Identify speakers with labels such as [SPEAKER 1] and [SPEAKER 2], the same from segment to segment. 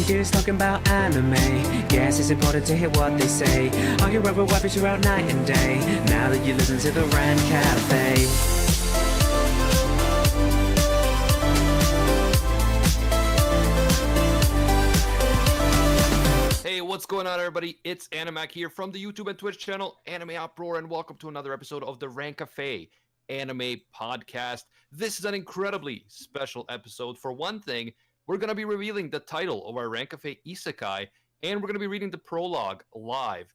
[SPEAKER 1] just talking about anime. Guess it's important to hear what they say. Argue over webs throughout night and day. Now that you listen to the Rant Cafe.
[SPEAKER 2] Hey, what's going on, everybody? It's Animac here from the YouTube and Twitch channel Anime Uproar, and welcome to another episode of the Rant Cafe Anime Podcast. This is an incredibly special episode. For one thing, we're going to be revealing the title of our Rant Cafe Isekai, and we're going to be reading the prologue live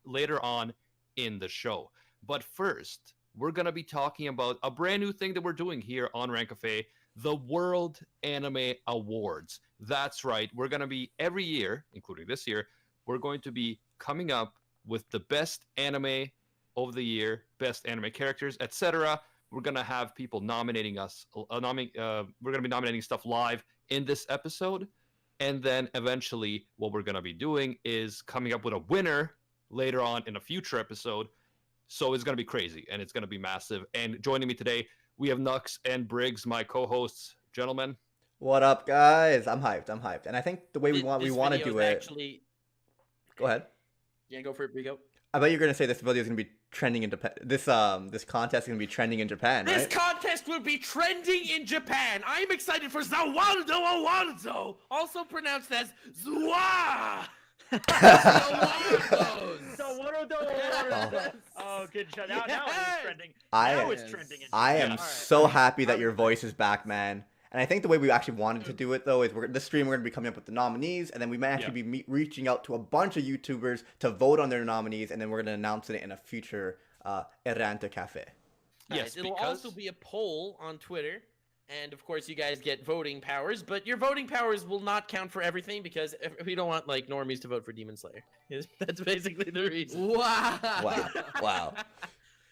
[SPEAKER 2] later on in the show. But first, we're going to be talking about a brand new thing that we're doing here on Rant Cafe, the World Anime Awards. That's right. We're going to be every year, including this year, we're going to be coming up with the best anime of the year, best anime characters, etc. We're going to have people nominating us. We're going to be nominating stuff live in this episode. And then eventually what we're going to be doing is coming up with a winner later on in a future episode. So it's going to be crazy and it's going to be massive. And joining me today, we have Nux and Briggs, my co-hosts. Gentlemen.
[SPEAKER 3] What up, guys? I'm hyped. And I think the way we want to do it.
[SPEAKER 4] Actually...
[SPEAKER 3] Go ahead.
[SPEAKER 4] Yeah, go for it, Rigo.
[SPEAKER 3] I bet you're gonna say this video is gonna be trending in Japan. This contest is gonna be trending in Japan, right?
[SPEAKER 4] This contest will be trending in Japan. I'm excited for Zawaldo Awardo, also pronounced as Zwa.
[SPEAKER 5] Oh, good shot. Now it's trending. It's trending.
[SPEAKER 3] I am so happy that your voice is back, man. And I think the way we actually wanted to do it, though, is this stream we're going to be coming up with the nominees, and then we might actually be reaching out to a bunch of YouTubers to vote on their nominees, and then we're going to announce it in a future Rant Cafe.
[SPEAKER 4] Yes, it'll also be a poll on Twitter, and of course you guys get voting powers, but your voting powers will not count for everything because we don't want like normies to vote for Demon Slayer. That's basically the reason.
[SPEAKER 3] Wow.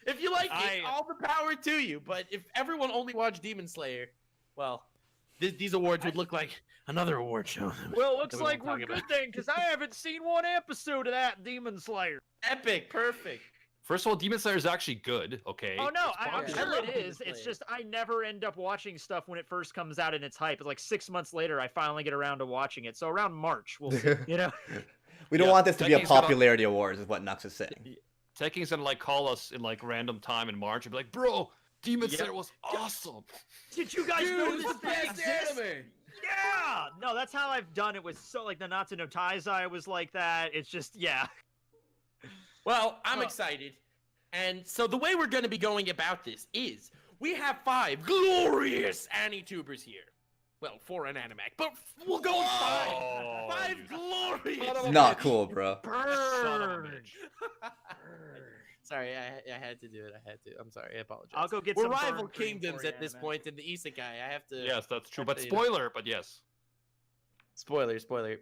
[SPEAKER 4] If you like it, all the power to you, but if everyone only watched Demon Slayer, well, these awards would look like another award show.
[SPEAKER 5] Well, it looks like we're good thing, because I haven't seen one episode of that Demon Slayer.
[SPEAKER 4] Epic, perfect.
[SPEAKER 2] First of all, Demon Slayer is actually good, okay?
[SPEAKER 5] Oh, no, I'm
[SPEAKER 4] popular.
[SPEAKER 5] sure it is. It's just I never end up watching stuff when it first comes out and it's hype. It's like 6 months later, I finally get around to watching it. So around March, we'll see, you know?
[SPEAKER 3] We don't want this to be a popularity awards, is what Nux is saying.
[SPEAKER 2] Tekking's gonna like call us in like random time in March and be like, bro, Demon Slayer was awesome.
[SPEAKER 5] Did you guys know this
[SPEAKER 4] best anime?
[SPEAKER 5] Yeah! No, that's how I've done it with like the Natsu no Taizai was like that. It's just, yeah.
[SPEAKER 4] Well, I'm excited. And so the way we're going to be going about this is we have 5 glorious AniTubers here. Well, 4 an Animac, but we'll go with 5. 5 glorious.
[SPEAKER 3] Not cool, bro.
[SPEAKER 5] Burn.
[SPEAKER 4] Sorry, I had to do it. I'm sorry. I apologize.
[SPEAKER 5] I'll go get
[SPEAKER 4] We're
[SPEAKER 5] some
[SPEAKER 4] rival
[SPEAKER 5] burn cream
[SPEAKER 4] kingdoms
[SPEAKER 5] for you,
[SPEAKER 4] at this
[SPEAKER 5] Anime.
[SPEAKER 4] point in the Isekai. I have to.
[SPEAKER 2] Yes, that's true. But spoiler, but yes.
[SPEAKER 4] Spoiler.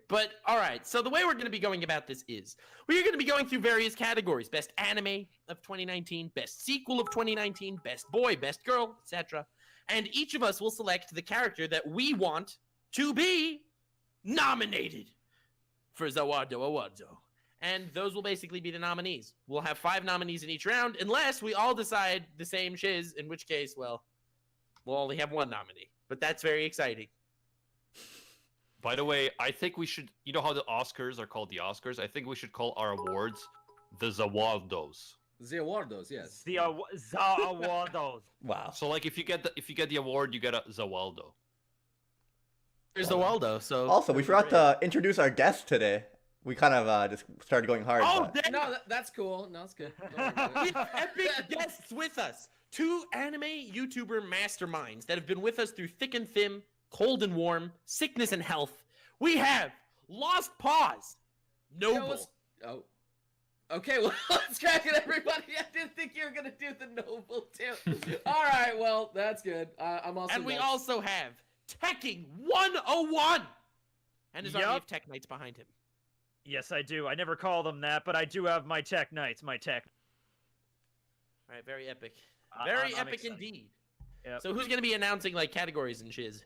[SPEAKER 4] But all right, so the way we're going to be going about this is we're going to be going through various categories: best anime of 2019, best sequel of 2019, best boy, best girl, etc. And each of us will select the character that we want to be nominated for Zawado Awardo. And those will basically be the nominees. We'll have 5 nominees in each round, unless we all decide the same shiz, in which case, well, we'll only have 1 nominee. But that's very exciting.
[SPEAKER 2] By the way, I think we should, you know how the Oscars are called the Oscars? I think we should call our awards the Zawaldos.
[SPEAKER 6] The Awardos, yes.
[SPEAKER 5] The Awardos.
[SPEAKER 3] Wow.
[SPEAKER 2] So like if you get the award, you get a Zawaldo.
[SPEAKER 4] There's Zawaldo, so...
[SPEAKER 3] Also, we forgot to introduce our guest today. We kind of just started going hard.
[SPEAKER 4] Oh,
[SPEAKER 3] but...
[SPEAKER 6] No, that's cool. No, it's good.
[SPEAKER 4] We have epic guests with us. 2 anime YouTuber masterminds that have been with us through thick and thin, cold and warm, sickness and health. We have Lost Paws, Noble.
[SPEAKER 6] Oh. Okay, well, let's crack it, everybody. I didn't think you were going to do the Noble, too. All right, well, that's good. I'm also
[SPEAKER 4] And we
[SPEAKER 6] next.
[SPEAKER 4] also have Tekking101. And his army of Tech Knights behind him.
[SPEAKER 5] Yes, I do. I never call them that, but I do have my Tech Knights, my Tech.
[SPEAKER 4] All right, very epic. Very
[SPEAKER 5] I'm
[SPEAKER 4] epic
[SPEAKER 5] excited.
[SPEAKER 4] indeed.
[SPEAKER 5] Yep.
[SPEAKER 4] So who's going to be announcing, like, categories and shiz?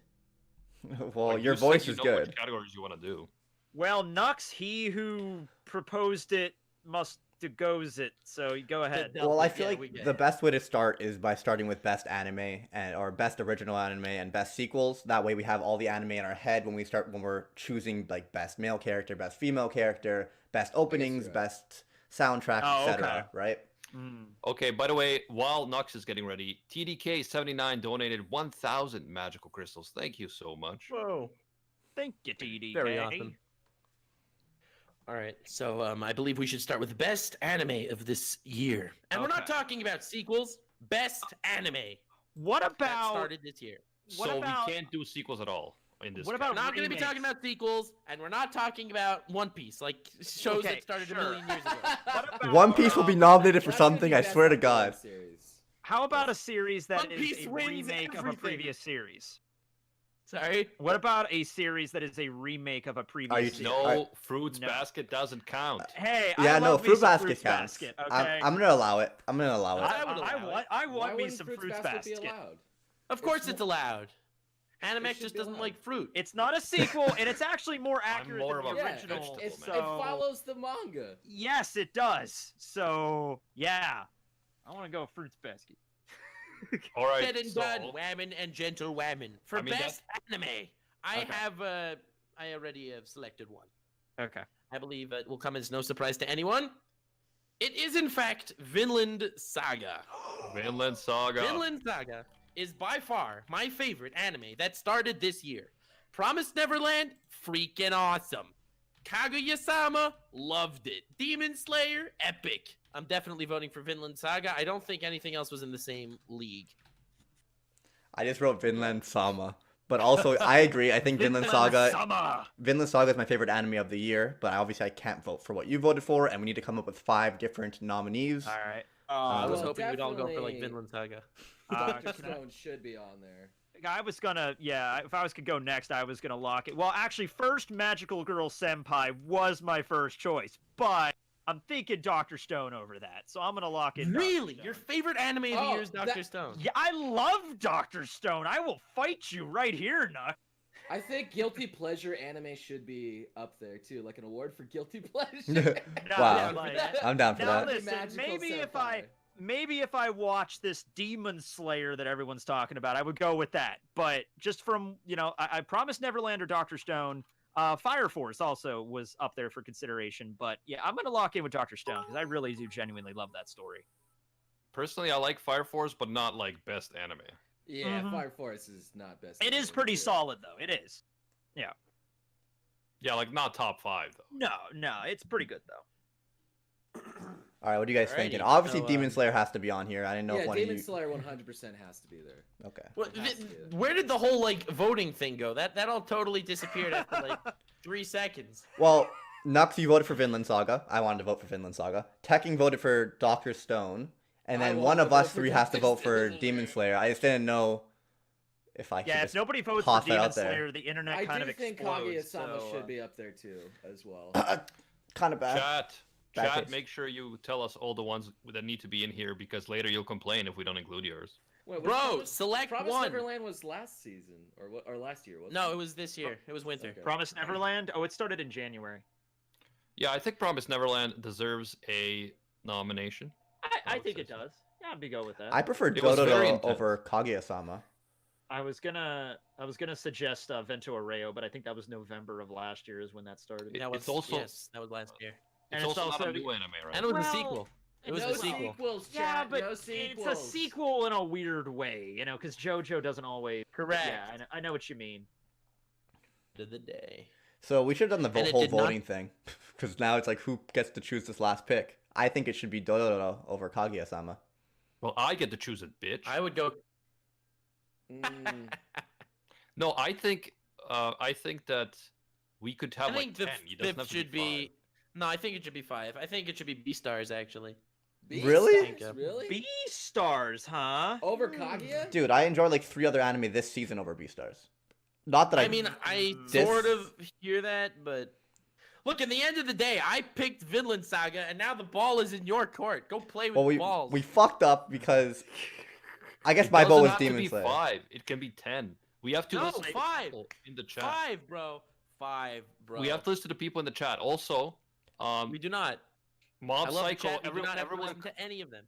[SPEAKER 3] Well,
[SPEAKER 2] Like,
[SPEAKER 3] your
[SPEAKER 2] you said
[SPEAKER 3] voice
[SPEAKER 2] you
[SPEAKER 3] is
[SPEAKER 2] know
[SPEAKER 3] good.
[SPEAKER 2] Which categories you want to do?
[SPEAKER 5] Well, Nux, he who proposed it, must goes it. So you go ahead.
[SPEAKER 4] Del-
[SPEAKER 3] Well, I
[SPEAKER 4] Yeah,
[SPEAKER 3] feel
[SPEAKER 4] we
[SPEAKER 3] like
[SPEAKER 4] get
[SPEAKER 3] the
[SPEAKER 4] it.
[SPEAKER 3] best way to start is by starting with best anime or best original anime and best sequels. That way we have all the anime in our head when we're choosing like best male character, best female character, best openings,
[SPEAKER 6] right.
[SPEAKER 3] best soundtrack,
[SPEAKER 5] Oh,
[SPEAKER 3] etc.
[SPEAKER 5] okay.
[SPEAKER 3] Right?
[SPEAKER 5] Mm.
[SPEAKER 2] Okay, by the way, while Nux is getting ready, TDK79 donated 1,000 magical crystals. Thank you so much.
[SPEAKER 4] Whoa.
[SPEAKER 5] Thank you, TDK.
[SPEAKER 4] Very awesome. All right, so I believe we should start with best anime of this year, and we're not
[SPEAKER 5] Okay.
[SPEAKER 4] talking about sequels. Best anime
[SPEAKER 5] What
[SPEAKER 4] that
[SPEAKER 5] about
[SPEAKER 4] started this year.
[SPEAKER 5] What
[SPEAKER 2] So
[SPEAKER 5] about-
[SPEAKER 2] we can't do sequels at all in this.
[SPEAKER 5] What
[SPEAKER 2] case.
[SPEAKER 5] about
[SPEAKER 4] We're not going to be
[SPEAKER 5] remakes?
[SPEAKER 4] talking about sequels, and we're not talking about One Piece, like shows
[SPEAKER 5] Okay,
[SPEAKER 4] that started
[SPEAKER 5] sure.
[SPEAKER 4] a million years ago.
[SPEAKER 5] What about,
[SPEAKER 3] One Piece will be nominated for
[SPEAKER 6] That's gonna
[SPEAKER 3] something.
[SPEAKER 6] be
[SPEAKER 3] I
[SPEAKER 6] best
[SPEAKER 3] swear to
[SPEAKER 6] ongoing
[SPEAKER 3] God.
[SPEAKER 6] series.
[SPEAKER 5] how about a series that
[SPEAKER 4] One
[SPEAKER 5] is
[SPEAKER 4] Piece
[SPEAKER 5] a
[SPEAKER 4] wins
[SPEAKER 5] remake of a
[SPEAKER 4] everything.
[SPEAKER 5] previous series?
[SPEAKER 4] Sorry.
[SPEAKER 5] What about a series that is a remake of a previous
[SPEAKER 3] you-
[SPEAKER 5] series?
[SPEAKER 2] No, Fruits
[SPEAKER 5] No.
[SPEAKER 2] Basket doesn't count.
[SPEAKER 5] Hey,
[SPEAKER 3] Yeah,
[SPEAKER 5] I
[SPEAKER 3] no,
[SPEAKER 5] love me
[SPEAKER 3] Fruit
[SPEAKER 5] some
[SPEAKER 3] Basket
[SPEAKER 5] Fruits
[SPEAKER 3] counts.
[SPEAKER 5] Basket, okay?
[SPEAKER 3] I'm gonna allow it. I'm gonna allow it.
[SPEAKER 4] I would allow it.
[SPEAKER 5] I
[SPEAKER 6] Why
[SPEAKER 5] want me
[SPEAKER 6] wouldn't
[SPEAKER 5] some
[SPEAKER 6] Fruits
[SPEAKER 5] Fruits
[SPEAKER 6] Basket
[SPEAKER 5] Basket.
[SPEAKER 6] be allowed?
[SPEAKER 4] Of course
[SPEAKER 6] It's
[SPEAKER 4] it's allowed. Animax
[SPEAKER 6] should
[SPEAKER 4] just
[SPEAKER 6] be
[SPEAKER 4] doesn't
[SPEAKER 6] allowed.
[SPEAKER 4] like fruit.
[SPEAKER 5] It's not a sequel, and it's actually more accurate
[SPEAKER 2] more
[SPEAKER 5] than
[SPEAKER 2] of
[SPEAKER 5] the
[SPEAKER 2] a
[SPEAKER 6] Yeah,
[SPEAKER 5] original.
[SPEAKER 2] vegetable,
[SPEAKER 6] it
[SPEAKER 2] man.
[SPEAKER 6] follows the manga.
[SPEAKER 5] Yes, it does. So yeah, I want to go Fruits Basket.
[SPEAKER 2] All right.
[SPEAKER 4] Said and
[SPEAKER 2] so-
[SPEAKER 4] done, whammon and gentle whammon. For
[SPEAKER 2] I mean,
[SPEAKER 4] best anime, I
[SPEAKER 5] Okay.
[SPEAKER 4] have I already have selected one.
[SPEAKER 5] Okay.
[SPEAKER 4] I believe it will come as no surprise to anyone. It is in fact Vinland Saga.
[SPEAKER 2] Vinland Saga.
[SPEAKER 4] Vinland Saga is by far my favorite anime that started this year. Promised Neverland, freaking awesome. Kaguya-sama, loved it. Demon Slayer, epic. I'm definitely voting for Vinland Saga. I don't think anything else was in the same league.
[SPEAKER 3] I just wrote Vinland Sama, but also I agree. I think Vinland Saga.
[SPEAKER 5] Summer.
[SPEAKER 3] Vinland Saga is my favorite anime of the year, but obviously I can't vote for what you voted for, and we need to come up with 5 different nominees.
[SPEAKER 5] All right.
[SPEAKER 4] I was
[SPEAKER 6] Well,
[SPEAKER 4] hoping we'd all go for like
[SPEAKER 6] definitely-
[SPEAKER 4] Vinland Saga.
[SPEAKER 6] Dr. Stone should be on there.
[SPEAKER 5] I was gonna, yeah. If I was could go next, I was gonna lock it. Well, actually, first Magical Girl Senpai was my first choice, but I'm thinking Dr. Stone over that, so I'm gonna lock in. Dr.
[SPEAKER 4] Really?
[SPEAKER 5] Stone.
[SPEAKER 4] Your favorite anime of the
[SPEAKER 6] Oh,
[SPEAKER 4] year is Dr.
[SPEAKER 6] that-
[SPEAKER 4] Stone?
[SPEAKER 5] Yeah, I love Dr. Stone. I will fight you right here, Nuck.
[SPEAKER 6] I think guilty pleasure anime should be up there too, like an award for guilty pleasure.
[SPEAKER 3] Wow.
[SPEAKER 5] like-
[SPEAKER 3] I'm down for
[SPEAKER 5] Now
[SPEAKER 3] that.
[SPEAKER 5] listen,
[SPEAKER 6] Magical
[SPEAKER 5] maybe if I watch this Demon Slayer that everyone's talking about, I would go with that. But just from I promised Neverland or Dr. Stone. Fire Force also was up there for consideration, but yeah, I'm gonna lock in with Dr. Stone because I really do genuinely love that story.
[SPEAKER 2] Personally, I like Fire Force, but not like best anime.
[SPEAKER 6] Yeah,
[SPEAKER 5] Mhm.
[SPEAKER 6] Fire Force is not best.
[SPEAKER 5] It is
[SPEAKER 6] anime
[SPEAKER 5] pretty
[SPEAKER 6] too.
[SPEAKER 5] solid though. It is.
[SPEAKER 2] Yeah, like not top 5 though.
[SPEAKER 5] No, it's pretty good though.
[SPEAKER 3] All right, what are you guys
[SPEAKER 4] Alrighty,
[SPEAKER 3] thinking? Obviously,
[SPEAKER 4] so,
[SPEAKER 3] Demon Slayer has to be on here. I didn't know if
[SPEAKER 6] Yeah,
[SPEAKER 3] one
[SPEAKER 6] Demon
[SPEAKER 3] of you.
[SPEAKER 6] Slayer 100% has to be there.
[SPEAKER 3] Okay.
[SPEAKER 4] Well,
[SPEAKER 6] It has to be.
[SPEAKER 4] where did the whole like voting thing go? That all totally disappeared after like 3 seconds.
[SPEAKER 3] Well, Nux, you voted for Vinland Saga. I wanted to vote for Vinland Saga. Tekking voted for Doctor Stone, and
[SPEAKER 6] I
[SPEAKER 3] then
[SPEAKER 6] wanted
[SPEAKER 3] one
[SPEAKER 6] to
[SPEAKER 3] of us
[SPEAKER 6] vote for
[SPEAKER 3] 3 has to
[SPEAKER 6] Dr.
[SPEAKER 3] vote for
[SPEAKER 6] Stone.
[SPEAKER 3] Demon Slayer. I just didn't know if I should
[SPEAKER 5] Yeah, if
[SPEAKER 3] just
[SPEAKER 5] nobody votes
[SPEAKER 3] toss
[SPEAKER 5] for
[SPEAKER 3] that
[SPEAKER 5] Demon
[SPEAKER 3] out there.
[SPEAKER 5] Slayer, the internet
[SPEAKER 6] I
[SPEAKER 5] kind
[SPEAKER 6] do
[SPEAKER 5] of
[SPEAKER 6] think
[SPEAKER 5] explodes.
[SPEAKER 6] Kaguya-sama
[SPEAKER 5] so,
[SPEAKER 6] should be up there too, as well.
[SPEAKER 3] kind of bad. Bad
[SPEAKER 2] Chat,
[SPEAKER 3] taste.
[SPEAKER 2] make sure you tell us all the ones that need to be in here because later you'll complain if we don't include yours.
[SPEAKER 6] Wait, was
[SPEAKER 4] Bro,
[SPEAKER 6] Promise-
[SPEAKER 4] select
[SPEAKER 6] Promise
[SPEAKER 4] one.
[SPEAKER 6] Neverland was last season or what? Or last year? Wasn't
[SPEAKER 4] No, it was this year. It was winter.
[SPEAKER 6] Okay.
[SPEAKER 5] Promise Neverland. Oh, it started in January.
[SPEAKER 2] Yeah, I think Promise Neverland deserves a nomination.
[SPEAKER 5] I
[SPEAKER 2] would
[SPEAKER 5] think
[SPEAKER 2] say
[SPEAKER 5] it
[SPEAKER 2] so.
[SPEAKER 5] does. Yeah, I'd be go with that.
[SPEAKER 3] I prefer
[SPEAKER 2] It was very
[SPEAKER 3] Dororo
[SPEAKER 2] intense.
[SPEAKER 3] over Kaguya-sama.
[SPEAKER 5] I was gonna suggest Vento Arreo, but I think that was November of last year is when that started.
[SPEAKER 2] It-
[SPEAKER 4] That was
[SPEAKER 2] it's also-
[SPEAKER 4] yes, that was last year.
[SPEAKER 2] It's
[SPEAKER 5] And it's
[SPEAKER 2] also not
[SPEAKER 5] also-
[SPEAKER 2] a new anime, right?
[SPEAKER 4] And it was
[SPEAKER 5] Well,
[SPEAKER 4] a sequel. It was
[SPEAKER 6] no
[SPEAKER 4] the sequel.
[SPEAKER 6] sequels, chat.
[SPEAKER 5] Yeah, but
[SPEAKER 6] no
[SPEAKER 5] it's
[SPEAKER 6] sequels.
[SPEAKER 5] a sequel in a weird way, because JoJo doesn't always.
[SPEAKER 4] Correct.
[SPEAKER 5] Yeah, I know what you mean.
[SPEAKER 4] Of the day.
[SPEAKER 3] So we should have done the
[SPEAKER 4] And it
[SPEAKER 3] whole
[SPEAKER 4] did not-
[SPEAKER 3] voting thing, because now it's like who gets to choose this last pick. I think it should be Dororo over Kaguya-sama.
[SPEAKER 2] Well, I get to choose it, bitch.
[SPEAKER 4] I would go.
[SPEAKER 6] Mm,
[SPEAKER 2] No, I think that we could have
[SPEAKER 4] I
[SPEAKER 2] like
[SPEAKER 4] think the
[SPEAKER 2] 10. It doesn't
[SPEAKER 4] fifth
[SPEAKER 2] have to
[SPEAKER 4] should
[SPEAKER 2] be
[SPEAKER 4] be. No, I think it should be 5. I think it should be B stars actually.
[SPEAKER 3] Really?
[SPEAKER 6] Beastars? Really?
[SPEAKER 5] B stars, huh?
[SPEAKER 6] Over Kaguya?
[SPEAKER 3] Dude, I enjoyed like 3 other anime this season over Beastars. Not that
[SPEAKER 4] I mean, I
[SPEAKER 3] Dis-
[SPEAKER 4] sort of hear that, but look. At the end of the day, I picked Vinland Saga, and now the ball is in your court. Go play with
[SPEAKER 3] well, we
[SPEAKER 4] balls.
[SPEAKER 3] we fucked up because I guess
[SPEAKER 2] It
[SPEAKER 3] my vote
[SPEAKER 2] doesn't
[SPEAKER 3] was
[SPEAKER 2] have to
[SPEAKER 3] Demon
[SPEAKER 2] be
[SPEAKER 3] Slayer.
[SPEAKER 2] 5. It can be 10. We have to
[SPEAKER 4] No,
[SPEAKER 2] listen to
[SPEAKER 4] 5.
[SPEAKER 2] people in the chat.
[SPEAKER 4] 5, bro. 5, bro.
[SPEAKER 2] We have to listen to people in the chat. Also,
[SPEAKER 4] We do not.
[SPEAKER 2] Mob
[SPEAKER 4] I love the
[SPEAKER 2] Psycho.
[SPEAKER 4] chat. You do not have to listen to any of them.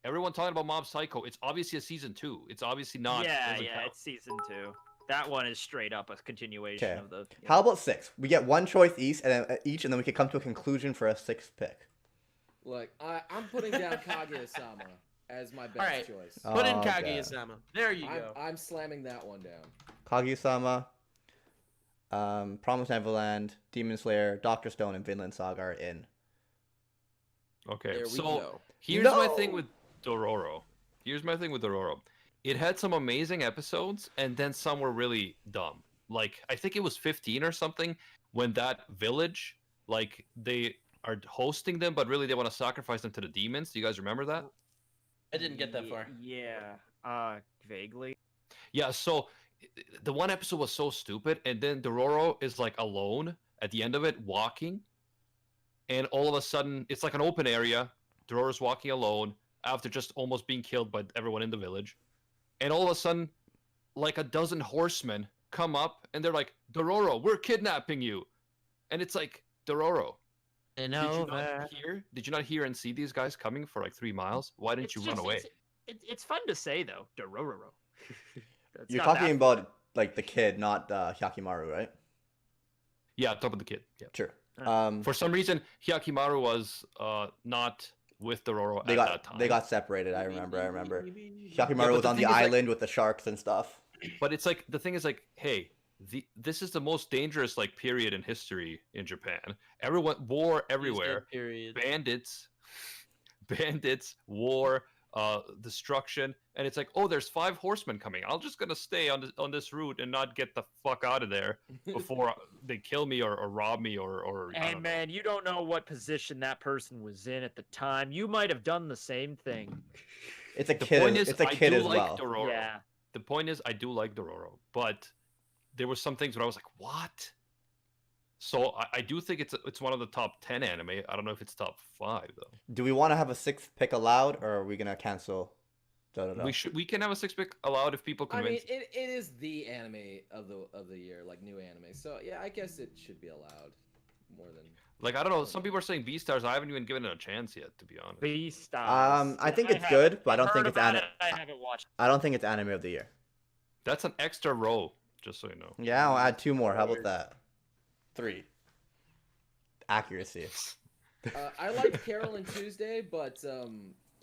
[SPEAKER 2] Everyone talking about Mob Psycho. It's obviously a season 2. It's obviously not.
[SPEAKER 5] Yeah,
[SPEAKER 2] doesn't count.
[SPEAKER 5] it's season 2. That one is straight up a continuation
[SPEAKER 3] Okay.
[SPEAKER 5] of the.
[SPEAKER 3] How about 6? We get one choice each, and then we can come to a conclusion for a 6th pick.
[SPEAKER 6] Look, I'm putting down Kaguya-sama as my best
[SPEAKER 4] Alright.
[SPEAKER 6] choice.
[SPEAKER 4] Put in
[SPEAKER 3] Okay.
[SPEAKER 4] Kaguya-sama. There you go.
[SPEAKER 6] I'm slamming that one down.
[SPEAKER 3] Kaguya-sama, Promised Neverland, Demon Slayer, Doctor Stone, and Vinland Saga are in.
[SPEAKER 2] Okay,
[SPEAKER 6] There we
[SPEAKER 2] so
[SPEAKER 6] go.
[SPEAKER 2] here's my thing with Dororo. It had some amazing episodes, and then some were really dumb. Like, I think it was 15 or something when that village, like, they are hosting them, but really they want to sacrifice them to the demons. Do you guys remember that?
[SPEAKER 4] I didn't get that far.
[SPEAKER 5] Yeah. Vaguely.
[SPEAKER 2] Yeah, so the one episode was so stupid, and then Dororo is, like, alone at the end of it, walking, and all of a sudden, it's like an open area. Dororo's walking alone after just almost being killed by everyone in the village. And all of a sudden, like a dozen horsemen come up and they're like, Dororo, we're kidnapping you. And it's like, Dororo,
[SPEAKER 4] And
[SPEAKER 2] did you not hear and see these guys coming for like 3 miles? Why didn't you run away?
[SPEAKER 5] It's fun to say though, Dororo.
[SPEAKER 3] You're talking about like the kid, not Hyakimaru, right?
[SPEAKER 2] Yeah, top of the kid. Yeah.
[SPEAKER 3] Sure.
[SPEAKER 2] For some reason, Hyakimaru was not with Dororo at that time.
[SPEAKER 3] They got separated. I remember.
[SPEAKER 2] Yeah,
[SPEAKER 3] Hyakimaru
[SPEAKER 2] but
[SPEAKER 3] was
[SPEAKER 2] the
[SPEAKER 3] on the
[SPEAKER 2] thing is, like-
[SPEAKER 3] island with the sharks and stuff.
[SPEAKER 2] But it's like, the thing is like, hey, this is the most dangerous like period in history in Japan. War everywhere.
[SPEAKER 4] Period.
[SPEAKER 2] Bandits, war, destruction, and it's like, oh, there's 5 horsemen coming. I'm just gonna stay on this route and not get the fuck out of there before they kill me or rob me or. I
[SPEAKER 5] And
[SPEAKER 2] don't know.
[SPEAKER 5] man, you don't know what position that person was in at the time. You might have done the same thing.
[SPEAKER 3] It's a
[SPEAKER 2] The
[SPEAKER 3] kid.
[SPEAKER 2] point is,
[SPEAKER 3] It's a
[SPEAKER 2] I
[SPEAKER 3] kid
[SPEAKER 2] do
[SPEAKER 3] as
[SPEAKER 2] like
[SPEAKER 3] well.
[SPEAKER 2] Dororo.
[SPEAKER 5] Yeah.
[SPEAKER 2] The point is, I do like Dororo, but there were some things where I was like, what? So I do think it's one of the top 10 anime. I don't know if it's top 5 though.
[SPEAKER 3] Do we want to have a 6th pick allowed, or are we gonna cancel?
[SPEAKER 2] We can have a 6 pick allowed if people
[SPEAKER 6] I mean,
[SPEAKER 2] convince.
[SPEAKER 6] it is the anime of the year, like new anime. So yeah, I guess it should be allowed more than.
[SPEAKER 2] Like, I don't know. Some people are saying B-Stars. I haven't even given it a chance yet, to be honest.
[SPEAKER 5] Beastars.
[SPEAKER 3] I think it's good, but I don't think
[SPEAKER 5] heard
[SPEAKER 3] it's
[SPEAKER 5] about
[SPEAKER 3] anime.
[SPEAKER 5] it, I haven't watched.
[SPEAKER 3] I don't think it's anime of the year.
[SPEAKER 2] That's an extra row, just so you know.
[SPEAKER 3] Yeah, I'll add 2 more. How about that? 3. Accuracy.
[SPEAKER 6] I liked Carol and Tuesday, but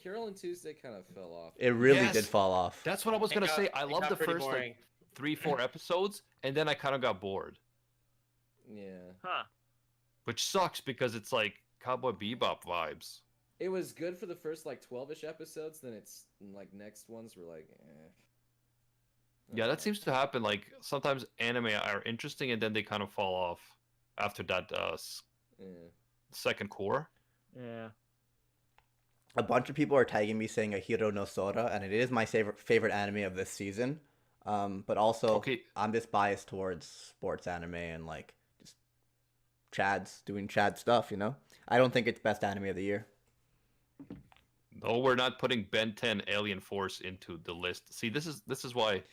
[SPEAKER 6] Carol and Tuesday kind of fell off.
[SPEAKER 3] It really
[SPEAKER 2] Yes.
[SPEAKER 3] did fall off.
[SPEAKER 2] That's what I was gonna say. I love the first
[SPEAKER 4] boring.
[SPEAKER 2] like 3-4 episodes, and then I kind of got bored,
[SPEAKER 6] Yeah,
[SPEAKER 5] Huh.
[SPEAKER 2] which sucks because it's like Cowboy Bebop vibes.
[SPEAKER 6] it was good for the first like 12ish episodes. Then it's like next ones were like, eh.
[SPEAKER 2] Yeah, that seems to happen. Like sometimes anime are interesting, and then they kind of fall off after that
[SPEAKER 6] Yeah.
[SPEAKER 2] second core.
[SPEAKER 5] Yeah.
[SPEAKER 3] A bunch of people are tagging me saying Ahiro no Sora, and it is my favorite anime of this season. But also,
[SPEAKER 2] Okay.
[SPEAKER 3] I'm just biased towards sports anime and like just Chads doing Chad stuff. You know, I don't think it's best anime of the year.
[SPEAKER 2] No, we're not putting Ben 10 Alien Force into the list. See, this is why.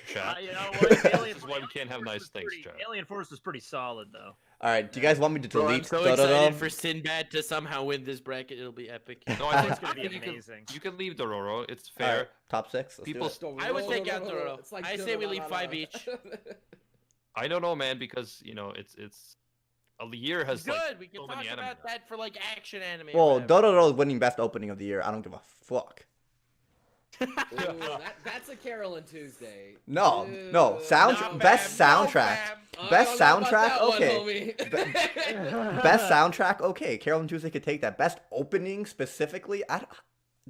[SPEAKER 2] Chat.
[SPEAKER 5] You know what?
[SPEAKER 2] This is why we can't have nice things, chat.
[SPEAKER 5] Alien Force was pretty solid though.
[SPEAKER 3] All right, do you guys want me to
[SPEAKER 4] Bro, I'm
[SPEAKER 3] delete
[SPEAKER 4] so
[SPEAKER 3] Dororo?
[SPEAKER 4] excited for Sinbad to somehow win this bracket. It'll be epic.
[SPEAKER 2] No, I think,
[SPEAKER 5] It's gonna be
[SPEAKER 2] you can
[SPEAKER 5] amazing.
[SPEAKER 2] you can leave Dororo. It's
[SPEAKER 3] All
[SPEAKER 2] fair.
[SPEAKER 3] right, top 6. Let's
[SPEAKER 2] People
[SPEAKER 3] do it.
[SPEAKER 4] I would take out Dororo. I say we leave 5 each.
[SPEAKER 2] I don't know, man, because you know it's a year has
[SPEAKER 4] Good.
[SPEAKER 2] like
[SPEAKER 4] We can
[SPEAKER 2] so
[SPEAKER 4] talk
[SPEAKER 2] many anime
[SPEAKER 4] about
[SPEAKER 2] now.
[SPEAKER 4] that for like action anime.
[SPEAKER 3] Well,
[SPEAKER 4] or whatever.
[SPEAKER 3] Dororo is winning best opening of the year. I don't give a fuck.
[SPEAKER 6] Ooh, that's a Carol and Tuesday.
[SPEAKER 3] No,
[SPEAKER 6] Ew.
[SPEAKER 3] no. Best soundtrack.
[SPEAKER 6] I
[SPEAKER 3] Best
[SPEAKER 6] don't know about
[SPEAKER 3] soundtrack?
[SPEAKER 6] that one,
[SPEAKER 3] Okay.
[SPEAKER 6] homie.
[SPEAKER 3] Best soundtrack. Okay, Carol and Tuesday could take that. Best opening specifically.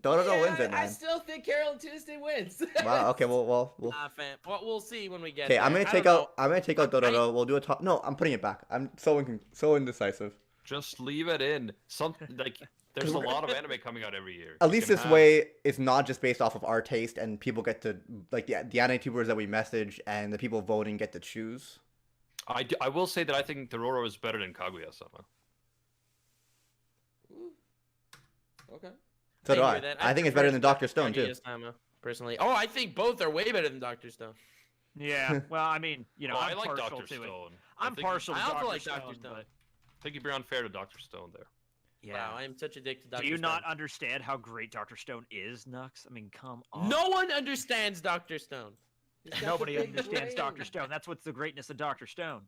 [SPEAKER 3] Dororo wins it,
[SPEAKER 6] I
[SPEAKER 3] man.
[SPEAKER 6] still think Carol and Tuesday wins.
[SPEAKER 3] Wow. Okay. Well.
[SPEAKER 4] Nah, fam. Well, we'll see when we get.
[SPEAKER 3] Okay, I'm
[SPEAKER 4] there.
[SPEAKER 3] gonna
[SPEAKER 4] I
[SPEAKER 3] take
[SPEAKER 4] don't
[SPEAKER 3] out. I'm gonna take out Dororo. We'll do a top. No, I'm putting it back. I'm so indecisive.
[SPEAKER 2] Just leave it in. Like there's a lot of anime coming out every year.
[SPEAKER 3] At
[SPEAKER 2] You
[SPEAKER 3] least
[SPEAKER 2] can
[SPEAKER 3] this
[SPEAKER 2] have-
[SPEAKER 3] way, it's not just based off of our taste, and people get to like the anime tubers that we message, and the people voting get to choose.
[SPEAKER 2] I will say that I think Dororo is better than Kaguya-sama.
[SPEAKER 6] Ooh. Okay.
[SPEAKER 3] So do
[SPEAKER 4] hear
[SPEAKER 3] I.
[SPEAKER 4] that.
[SPEAKER 3] I think it's better than Doctor Stone too.
[SPEAKER 4] Kaguya-sama, personally. Oh, I think both are way better than Doctor Stone.
[SPEAKER 5] Yeah. Well, I mean, you know,
[SPEAKER 2] Oh,
[SPEAKER 5] I'm
[SPEAKER 2] I like
[SPEAKER 5] partial
[SPEAKER 2] Dr.
[SPEAKER 5] to it.
[SPEAKER 2] Stone.
[SPEAKER 5] I'm
[SPEAKER 2] think
[SPEAKER 5] partial to
[SPEAKER 4] I also
[SPEAKER 5] Dr.
[SPEAKER 4] like
[SPEAKER 5] Stone,
[SPEAKER 4] Dr. Stone.
[SPEAKER 5] but
[SPEAKER 2] I think you're unfair to Dr. Stone there.
[SPEAKER 4] Wow, I am such addicted to Dr.
[SPEAKER 5] Do you
[SPEAKER 4] Stone.
[SPEAKER 5] not understand how great Dr. Stone is, Nux? I mean, come on.
[SPEAKER 4] No one understands Dr. Stone.
[SPEAKER 6] He's got the
[SPEAKER 5] Nobody
[SPEAKER 6] big
[SPEAKER 5] understands
[SPEAKER 6] brain.
[SPEAKER 5] Dr. Stone. That's what's the greatness of Dr. Stone.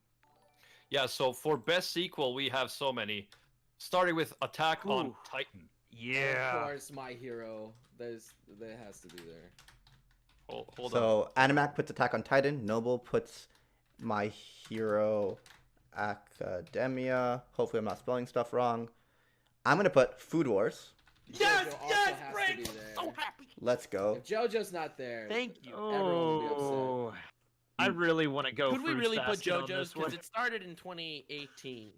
[SPEAKER 2] Yeah, so for best sequel, we have so many. Starting with Attack on
[SPEAKER 5] Ooh.
[SPEAKER 2] Titan.
[SPEAKER 6] Of course, My Hero. That has to be there.
[SPEAKER 2] Hold on.
[SPEAKER 3] So Animac puts Attack on Titan. Noble puts My Hero Academia. Hopefully I'm not spelling stuff wrong. I'm gonna put Food Wars.
[SPEAKER 4] Yes,
[SPEAKER 6] JoJo also
[SPEAKER 4] yes,
[SPEAKER 6] has to
[SPEAKER 4] Frank!
[SPEAKER 6] be there.
[SPEAKER 4] So happy.
[SPEAKER 3] Let's go.
[SPEAKER 6] If JoJo's not there,
[SPEAKER 4] Thank you.
[SPEAKER 6] everyone will be upset.
[SPEAKER 5] Oh, I really want to go.
[SPEAKER 4] Could we
[SPEAKER 5] Fruits
[SPEAKER 4] really put
[SPEAKER 5] Basket on
[SPEAKER 4] JoJo's?
[SPEAKER 5] this one.
[SPEAKER 4] Because it started in 2018.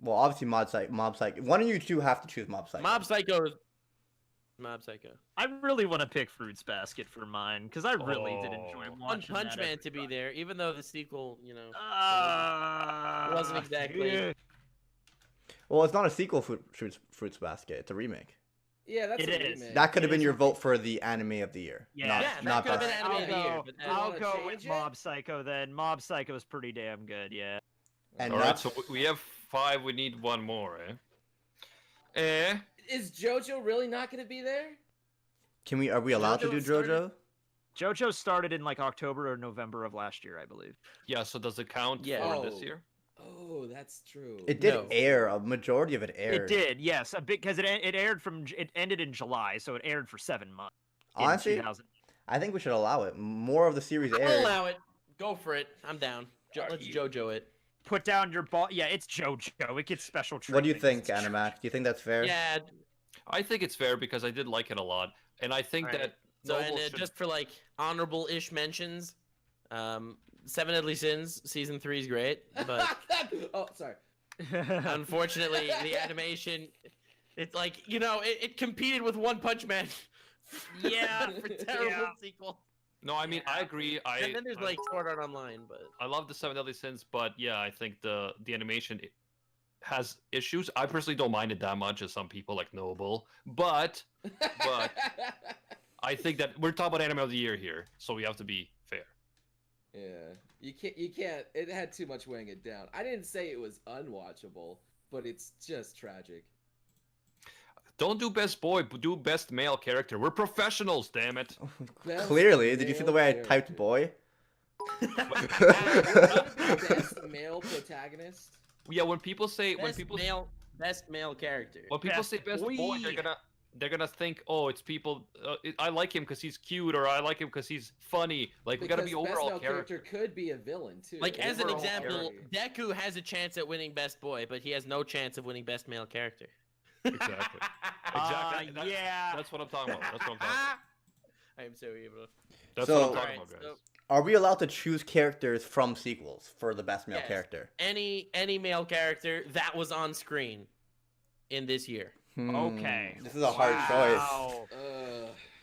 [SPEAKER 3] Well, obviously Mob Psycho. One of you two have to choose Mob Psycho.
[SPEAKER 4] Mob Psycho. Mob Psycho.
[SPEAKER 5] I really want to pick Fruits Basket for mine because I really did enjoy
[SPEAKER 2] Oh.
[SPEAKER 4] One
[SPEAKER 5] watching
[SPEAKER 4] Punch
[SPEAKER 5] that
[SPEAKER 4] Man
[SPEAKER 5] every
[SPEAKER 4] to be
[SPEAKER 5] time.
[SPEAKER 4] there, even though the sequel,
[SPEAKER 5] Wasn't
[SPEAKER 4] exactly-
[SPEAKER 3] Well, it's not a sequel for Fruits Basket. It's a remake.
[SPEAKER 6] Yeah, that's
[SPEAKER 5] It
[SPEAKER 6] a
[SPEAKER 5] is.
[SPEAKER 6] remake.
[SPEAKER 3] That could have
[SPEAKER 5] It
[SPEAKER 3] been
[SPEAKER 5] is
[SPEAKER 3] your
[SPEAKER 5] a
[SPEAKER 3] vote for the anime of the year.
[SPEAKER 5] Yeah.
[SPEAKER 3] Not,
[SPEAKER 4] Yeah, that
[SPEAKER 3] not
[SPEAKER 4] could have been
[SPEAKER 3] best.
[SPEAKER 4] anime of the year. But
[SPEAKER 5] I'll
[SPEAKER 6] wanna
[SPEAKER 5] go
[SPEAKER 6] change
[SPEAKER 5] with
[SPEAKER 6] it?
[SPEAKER 5] Mob Psycho then. Mob Psycho is pretty damn good. Yeah.
[SPEAKER 3] And
[SPEAKER 2] All right,
[SPEAKER 3] that's
[SPEAKER 2] so we have 5. We need one more, eh?
[SPEAKER 6] Is JoJo really not going to be there?
[SPEAKER 3] are we allowed to do
[SPEAKER 5] JoJo started-
[SPEAKER 3] JoJo?
[SPEAKER 5] JoJo started in like October or November of last year, I believe.
[SPEAKER 2] Yeah, so does it count
[SPEAKER 4] Yeah.
[SPEAKER 2] for this
[SPEAKER 6] Oh.
[SPEAKER 2] year?
[SPEAKER 6] Oh, that's true.
[SPEAKER 3] It did
[SPEAKER 4] No.
[SPEAKER 3] air. A majority of it aired.
[SPEAKER 5] It did, yes, a bit because it aired it ended in July, so it aired for 7 months. in
[SPEAKER 3] Honestly,
[SPEAKER 5] 2000.
[SPEAKER 3] I think we should allow it. More of the series
[SPEAKER 4] I'll
[SPEAKER 3] aired.
[SPEAKER 4] allow it. Go for it. I'm down. Let's JoJo it.
[SPEAKER 5] Put down your ball. Yeah, it's JoJo. It gets special treatment.
[SPEAKER 3] What do you think,
[SPEAKER 5] It's
[SPEAKER 3] Animac? Do you think that's fair?
[SPEAKER 4] Yeah.
[SPEAKER 2] I think it's fair because I did like it a lot, and I think
[SPEAKER 4] Alright.
[SPEAKER 2] that
[SPEAKER 4] So,
[SPEAKER 2] Noble
[SPEAKER 4] and
[SPEAKER 2] should-
[SPEAKER 4] just for like honorable-ish mentions, Seven Deadly Sins season 3 is great, but
[SPEAKER 6] oh, sorry.
[SPEAKER 4] unfortunately the animation, it's like it competed with One Punch Man.
[SPEAKER 5] Yeah,
[SPEAKER 4] for terrible
[SPEAKER 5] yeah.
[SPEAKER 4] sequel.
[SPEAKER 2] No, I mean I agree.
[SPEAKER 4] And then there's like Sword Art Online, but
[SPEAKER 2] I love the Seven Deadly Sins, but yeah, I think the animation has issues. I personally don't mind it that much as some people like Noble, but I think that we're talking about anime of the year here, so we have to be fair.
[SPEAKER 6] Yeah, you can't. It had too much weighing it down. I didn't say it was unwatchable, but it's just tragic.
[SPEAKER 2] Don't do best boy, but do best male character. We're professionals, damn it.
[SPEAKER 6] Best
[SPEAKER 3] Clearly, did you see the
[SPEAKER 6] male
[SPEAKER 3] way I
[SPEAKER 6] character.
[SPEAKER 3] typed boy?
[SPEAKER 6] Best male protagonist.
[SPEAKER 2] Yeah, when people say
[SPEAKER 4] best male character.
[SPEAKER 2] when people
[SPEAKER 5] Best
[SPEAKER 2] say best boy,
[SPEAKER 5] boy.
[SPEAKER 2] they're gonna think, oh, it's people. I like him because he's cute, or I like him because he's funny. Like we gotta be
[SPEAKER 6] Because
[SPEAKER 2] overall
[SPEAKER 6] best male character could be a villain too.
[SPEAKER 4] Like as an
[SPEAKER 2] Overall
[SPEAKER 4] example,
[SPEAKER 6] character.
[SPEAKER 4] Deku has a chance at winning best boy, but he has no chance of winning best male character.
[SPEAKER 2] Exactly. Exactly.
[SPEAKER 5] Yeah.
[SPEAKER 2] That's what I'm talking about. That's what I'm talking about.
[SPEAKER 4] I am so evil.
[SPEAKER 2] That's
[SPEAKER 3] So-
[SPEAKER 2] what I'm talking
[SPEAKER 4] Alright,
[SPEAKER 2] about, guys.
[SPEAKER 3] Are we allowed to choose characters from sequels for the best male
[SPEAKER 4] Yes.
[SPEAKER 3] character?
[SPEAKER 4] Any male character that was on screen in this year.
[SPEAKER 5] Okay.
[SPEAKER 3] This is a hard choice.
[SPEAKER 5] Wow.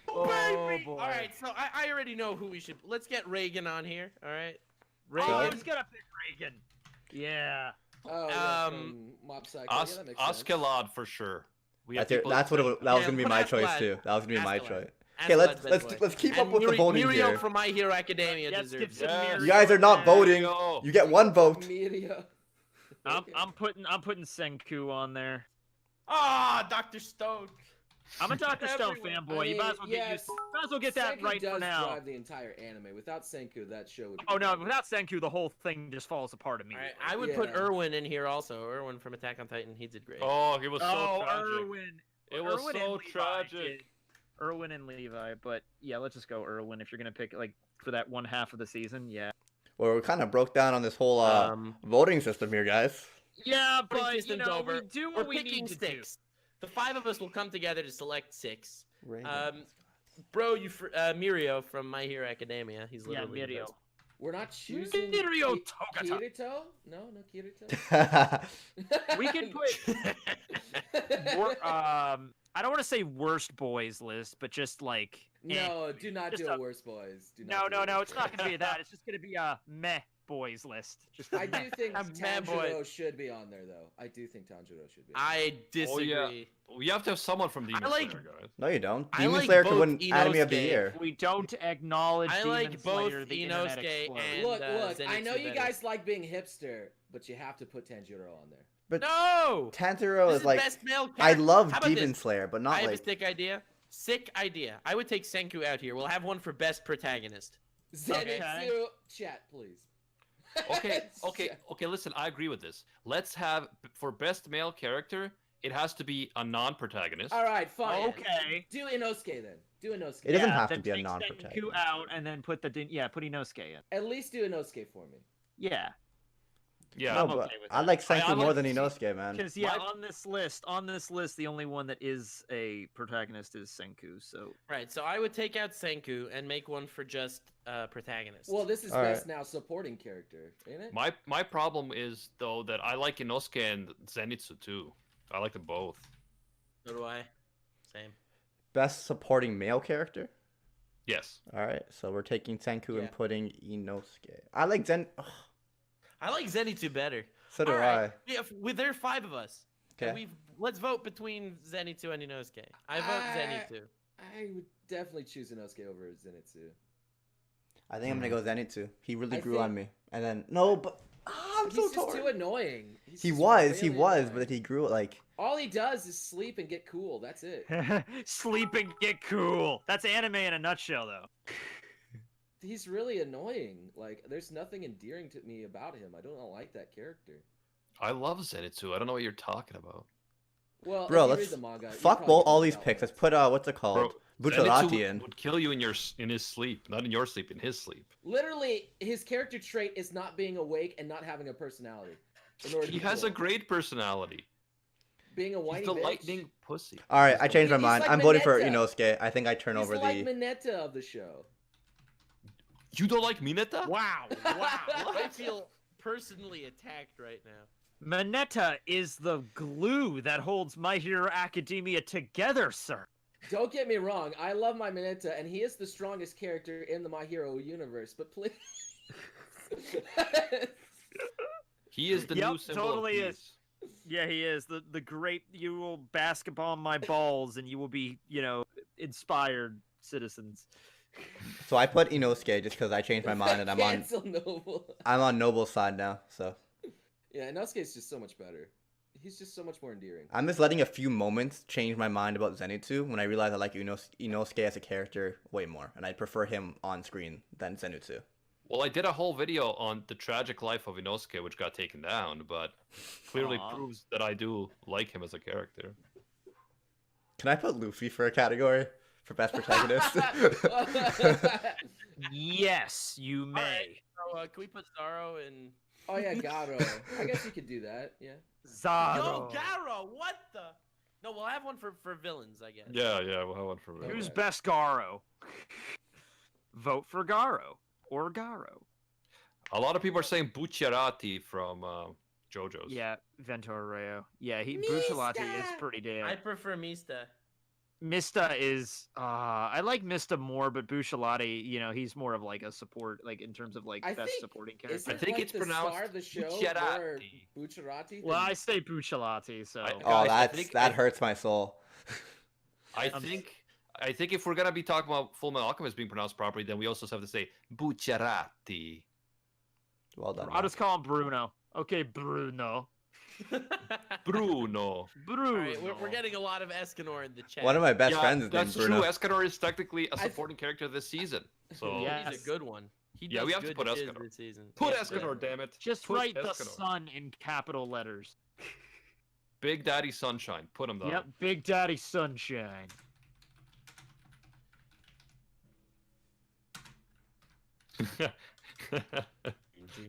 [SPEAKER 5] Oh,
[SPEAKER 4] Baby!
[SPEAKER 5] boy.
[SPEAKER 4] All right, so I already know who we should. Let's get Reagan on here. All right.
[SPEAKER 5] Oh,
[SPEAKER 4] Reagan.
[SPEAKER 5] I was gonna pick Reagan. Yeah.
[SPEAKER 6] Oh, yeah,
[SPEAKER 4] Um,
[SPEAKER 6] from Mob Psycho. Yeah, that makes sense.
[SPEAKER 2] Oscalad for sure. We have
[SPEAKER 3] That's,
[SPEAKER 2] people
[SPEAKER 3] that's what that was
[SPEAKER 4] Yeah,
[SPEAKER 3] gonna be
[SPEAKER 4] put
[SPEAKER 3] my choice
[SPEAKER 4] Askeladd.
[SPEAKER 3] too. That was gonna be my
[SPEAKER 4] Askeladd.
[SPEAKER 3] choice.
[SPEAKER 4] Askeladd's
[SPEAKER 3] Okay, let's
[SPEAKER 4] best boy.
[SPEAKER 3] keep
[SPEAKER 4] And
[SPEAKER 3] up with the voting
[SPEAKER 4] Mirio
[SPEAKER 3] here.
[SPEAKER 4] from My Hero Academia
[SPEAKER 5] Yes,
[SPEAKER 4] deserves
[SPEAKER 5] give
[SPEAKER 4] it.
[SPEAKER 5] some
[SPEAKER 2] Yes.
[SPEAKER 5] Mirio
[SPEAKER 3] You guys are not
[SPEAKER 5] back.
[SPEAKER 3] voting.
[SPEAKER 2] Go.
[SPEAKER 3] You get one vote.
[SPEAKER 6] Media.
[SPEAKER 5] I'm putting Senku on there.
[SPEAKER 4] Ah, Dr. Stone.
[SPEAKER 5] I'm a Dr. Stone
[SPEAKER 4] Everyone.
[SPEAKER 5] fanboy. You might as well get that
[SPEAKER 6] Senku
[SPEAKER 5] right
[SPEAKER 6] does
[SPEAKER 5] for now.
[SPEAKER 6] drive the entire anime. Without Senku, that show would.
[SPEAKER 5] Oh no, without Senku, the whole thing just falls apart
[SPEAKER 4] All
[SPEAKER 5] immediately.
[SPEAKER 4] right, I would put
[SPEAKER 6] Yeah.
[SPEAKER 4] Irwin in here also. Irwin from Attack on Titan. He did great.
[SPEAKER 2] Oh, he was so tragic.
[SPEAKER 5] Irwin.
[SPEAKER 2] It was
[SPEAKER 5] Irwin
[SPEAKER 2] so
[SPEAKER 5] and Levi
[SPEAKER 2] tragic.
[SPEAKER 5] did- Irwin and Levi, but yeah, let's just go Irwin if you're gonna pick like for that one half of the season. Yeah.
[SPEAKER 3] Well, we kind of broke down on this whole voting system here, guys.
[SPEAKER 5] Yeah,
[SPEAKER 4] Voting
[SPEAKER 5] but you
[SPEAKER 4] system's
[SPEAKER 5] know
[SPEAKER 4] over.
[SPEAKER 5] we do
[SPEAKER 4] We're
[SPEAKER 5] what we
[SPEAKER 4] picking
[SPEAKER 5] need to
[SPEAKER 4] six. The 5 of us will come together to select 6.
[SPEAKER 3] Raven.
[SPEAKER 4] Bro, Mirio from My Hero Academia. He's
[SPEAKER 5] do. Yeah,
[SPEAKER 4] literally the
[SPEAKER 5] Mirio.
[SPEAKER 4] best.
[SPEAKER 6] We're not choosing.
[SPEAKER 5] Mirio
[SPEAKER 6] Ki-
[SPEAKER 5] Togata.
[SPEAKER 6] Kirito? No, Kirito.
[SPEAKER 5] We can put. I don't want to say worst boys list, but just like.
[SPEAKER 6] No, do not
[SPEAKER 5] Just
[SPEAKER 6] do
[SPEAKER 5] a-
[SPEAKER 6] a worst boys. Do
[SPEAKER 5] No,
[SPEAKER 6] not do
[SPEAKER 5] no,
[SPEAKER 6] a
[SPEAKER 5] no.
[SPEAKER 6] worst
[SPEAKER 5] It's not gonna be that. It's just gonna be a meh boys list. Just
[SPEAKER 6] I do think
[SPEAKER 4] I'm mad, boy.
[SPEAKER 6] Tanjiro should be on there, though. I do think Tanjiro should be.
[SPEAKER 4] I disagree.
[SPEAKER 2] Oh, yeah. We have to have someone from Demon
[SPEAKER 4] like-
[SPEAKER 2] Slayer, guys.
[SPEAKER 3] No, you don't.
[SPEAKER 4] I
[SPEAKER 3] Demon
[SPEAKER 4] like
[SPEAKER 3] Slayer could
[SPEAKER 4] both
[SPEAKER 3] win Anime of the
[SPEAKER 4] Inosuke.
[SPEAKER 3] Year.
[SPEAKER 5] we don't acknowledge
[SPEAKER 4] I
[SPEAKER 5] Demon
[SPEAKER 4] like both
[SPEAKER 5] Slayer, the internet
[SPEAKER 4] Inosuke
[SPEAKER 5] explodes.
[SPEAKER 4] and-
[SPEAKER 6] Look, I know
[SPEAKER 4] Zenitsu
[SPEAKER 6] you
[SPEAKER 4] better.
[SPEAKER 6] guys like being hipster, but you have to put Tanjiro on there.
[SPEAKER 3] But
[SPEAKER 4] No!
[SPEAKER 3] Tanjiro
[SPEAKER 4] This
[SPEAKER 3] is like
[SPEAKER 4] best male character.
[SPEAKER 3] I love
[SPEAKER 4] How about
[SPEAKER 3] Demon
[SPEAKER 4] this?
[SPEAKER 3] Slayer, but
[SPEAKER 4] I
[SPEAKER 3] not
[SPEAKER 4] have a
[SPEAKER 3] like
[SPEAKER 4] sick idea. Sick idea. I would take Senku out here. We'll have one for best protagonist.
[SPEAKER 6] Zenitsu, chat, please.
[SPEAKER 2] Okay. Listen, I agree with this. Let's have for best male character, it has to be a non-protagonist.
[SPEAKER 6] All right, fine.
[SPEAKER 5] Okay.
[SPEAKER 6] Do Inosuke then. Do Inosuke.
[SPEAKER 3] It doesn't have to
[SPEAKER 5] then
[SPEAKER 3] be a
[SPEAKER 5] take
[SPEAKER 3] non-protagonist.
[SPEAKER 5] Senku out and then put put Inosuke in.
[SPEAKER 6] At least do Inosuke for me.
[SPEAKER 5] Yeah,
[SPEAKER 2] Yeah.
[SPEAKER 3] No,
[SPEAKER 5] I'm
[SPEAKER 3] but
[SPEAKER 5] okay with
[SPEAKER 3] I
[SPEAKER 5] that.
[SPEAKER 3] like Senku
[SPEAKER 5] I
[SPEAKER 3] more
[SPEAKER 5] like
[SPEAKER 3] than
[SPEAKER 5] to see-
[SPEAKER 3] Inosuke, man.
[SPEAKER 5] because yeah,
[SPEAKER 2] My-
[SPEAKER 5] on this list, the only one that is a protagonist is Senku. So
[SPEAKER 4] Right, so I would take out Senku and make one for just protagonist.
[SPEAKER 6] Well, this is
[SPEAKER 3] All
[SPEAKER 6] best now supporting character, ain't it?
[SPEAKER 2] My problem is though that I like Inosuke and Zenitsu too. I like them both.
[SPEAKER 4] So do I. Same.
[SPEAKER 3] Best supporting male character.
[SPEAKER 2] Yes.
[SPEAKER 3] All right, so we're taking Senku
[SPEAKER 6] Yeah.
[SPEAKER 3] and putting Inosuke. I like Zen. Ugh,
[SPEAKER 4] I like Zenitsu better.
[SPEAKER 3] so do
[SPEAKER 4] All right.
[SPEAKER 3] I.
[SPEAKER 4] Yeah, there are 5 of us. And
[SPEAKER 3] Okay.
[SPEAKER 4] let's vote between Zenitsu and Inosuke. I vote Zenitsu.
[SPEAKER 6] I would definitely choose Inosuke over Zenitsu.
[SPEAKER 3] I think I'm gonna go Zenitsu. He really
[SPEAKER 6] I
[SPEAKER 3] grew on
[SPEAKER 6] think-
[SPEAKER 3] me. And then no, but I'm
[SPEAKER 6] He's
[SPEAKER 3] so
[SPEAKER 6] just
[SPEAKER 3] torn.
[SPEAKER 6] too annoying. He's
[SPEAKER 3] He
[SPEAKER 6] just
[SPEAKER 3] was,
[SPEAKER 6] really
[SPEAKER 3] but
[SPEAKER 6] annoying.
[SPEAKER 3] he grew like.
[SPEAKER 6] All he does is sleep and get cool. That's it.
[SPEAKER 5] sleep and get cool. That's anime in a nutshell, though.
[SPEAKER 6] He's really annoying. Like, there's nothing endearing to me about him. I don't like that character.
[SPEAKER 2] I love Zenitsu. I don't know what you're talking about.
[SPEAKER 6] Well,
[SPEAKER 3] Bro,
[SPEAKER 6] if you
[SPEAKER 3] let's
[SPEAKER 6] read the manga, you
[SPEAKER 3] fuck
[SPEAKER 6] probably
[SPEAKER 3] all
[SPEAKER 6] can
[SPEAKER 3] these
[SPEAKER 6] tell
[SPEAKER 3] picks. Let's
[SPEAKER 6] that.
[SPEAKER 3] put what's it called?
[SPEAKER 2] Zenitsu
[SPEAKER 3] Bucciarati in.
[SPEAKER 2] would kill you in his sleep, not in your sleep, in his sleep.
[SPEAKER 6] Literally, his character trait is not being awake and not having a personality. In order to
[SPEAKER 2] He
[SPEAKER 6] be
[SPEAKER 2] has a
[SPEAKER 6] cool.
[SPEAKER 2] great personality.
[SPEAKER 6] being a whiny
[SPEAKER 2] He's the
[SPEAKER 6] bitch.
[SPEAKER 2] lightning pussy.
[SPEAKER 3] All right, I changed my
[SPEAKER 6] He's
[SPEAKER 3] mind.
[SPEAKER 6] like
[SPEAKER 3] I'm voting for
[SPEAKER 6] Mineta.
[SPEAKER 3] Inosuke. I think I turn
[SPEAKER 6] He's
[SPEAKER 3] over
[SPEAKER 6] like
[SPEAKER 3] the.
[SPEAKER 6] Mineta of the show.
[SPEAKER 2] You don't like Mineta?
[SPEAKER 4] Wow. I feel personally attacked right now.
[SPEAKER 5] Mineta is the glue that holds My Hero Academia together, sir.
[SPEAKER 6] Don't get me wrong, I love my Mineta, and he is the strongest character in the My Hero universe. But please,
[SPEAKER 2] He is the
[SPEAKER 5] Yep,
[SPEAKER 2] new symbol
[SPEAKER 5] totally
[SPEAKER 2] of
[SPEAKER 5] is.
[SPEAKER 2] peace.
[SPEAKER 5] Yeah, he is the great. You will basketball my balls, and you will be, inspired citizens.
[SPEAKER 3] So I put Inosuke just because I changed my mind and I'm on.
[SPEAKER 6] Cancel Noble.
[SPEAKER 3] I'm on Noble's side now. So
[SPEAKER 6] Yeah, Inosuke's just so much better. He's just so much more endearing.
[SPEAKER 3] I'm just letting a few moments change my mind about Zenitsu when I realize I like Inosuke as a character way more, and I prefer him on screen than Zenitsu.
[SPEAKER 2] Well, I did a whole video on the tragic life of Inosuke, which got taken down, but clearly
[SPEAKER 5] Aw.
[SPEAKER 2] proves that I do like him as a character.
[SPEAKER 3] Can I put Luffy for a category for best protagonist?
[SPEAKER 5] Yes, you may.
[SPEAKER 4] Alright. So, can we put Zaro in?
[SPEAKER 6] Oh yeah, Garo. I guess you could do that. Yeah.
[SPEAKER 5] Zaro.
[SPEAKER 4] Yo, Garo, what the? No, we'll have one for villains, I guess.
[SPEAKER 2] Yeah, we'll have one for me.
[SPEAKER 5] Who's
[SPEAKER 6] Okay.
[SPEAKER 5] best Garo? Vote for Garo or Garo.
[SPEAKER 2] A lot of people are saying Bucciarati from JoJo's.
[SPEAKER 5] Yeah, Ventura Reo. Yeah, Bucciolati is
[SPEAKER 6] Mista!
[SPEAKER 5] pretty damn.
[SPEAKER 4] I prefer Mista.
[SPEAKER 5] Mista is I like Mista more, but Bucciolati, he's more of like a support, like in terms of like
[SPEAKER 6] I
[SPEAKER 5] best
[SPEAKER 6] think-
[SPEAKER 5] supporting
[SPEAKER 6] Is
[SPEAKER 5] character.
[SPEAKER 6] it
[SPEAKER 2] think
[SPEAKER 6] like
[SPEAKER 2] it's
[SPEAKER 6] the
[SPEAKER 2] pronounced
[SPEAKER 6] star of the show or
[SPEAKER 2] Bucciarati.
[SPEAKER 6] Bucciarati?
[SPEAKER 5] Well, I say Bucciolati, so
[SPEAKER 2] I-
[SPEAKER 3] Oh,
[SPEAKER 2] Guys,
[SPEAKER 3] that hurts my soul.
[SPEAKER 2] I think if we're gonna be talking about Full Metal Alchemist being pronounced properly, then we also have to say Bucciarati.
[SPEAKER 3] Well done.
[SPEAKER 5] I'll
[SPEAKER 3] man.
[SPEAKER 5] just call him Bruno. Okay, Bruno.
[SPEAKER 2] Bruno.
[SPEAKER 5] Bruno.
[SPEAKER 4] All right, we're getting a lot of Escanor in the chat.
[SPEAKER 3] One of my best
[SPEAKER 2] Yeah,
[SPEAKER 3] friends is
[SPEAKER 2] that's
[SPEAKER 3] named Bruno.
[SPEAKER 2] true. Escanor is technically a
[SPEAKER 6] I-
[SPEAKER 2] supporting character this season. So
[SPEAKER 5] Yeah.
[SPEAKER 4] He's a good one. He
[SPEAKER 2] Yeah,
[SPEAKER 4] does
[SPEAKER 2] we have to
[SPEAKER 4] good
[SPEAKER 2] put
[SPEAKER 4] shiz
[SPEAKER 2] Escanor.
[SPEAKER 4] this season.
[SPEAKER 2] put
[SPEAKER 4] Yeah,
[SPEAKER 2] Escanor, damn it.
[SPEAKER 5] Just
[SPEAKER 2] Put
[SPEAKER 5] write the
[SPEAKER 2] Escanor.
[SPEAKER 5] sun in capital letters.
[SPEAKER 2] Big Daddy Sunshine. Put him down.
[SPEAKER 5] Yep, Big Daddy Sunshine.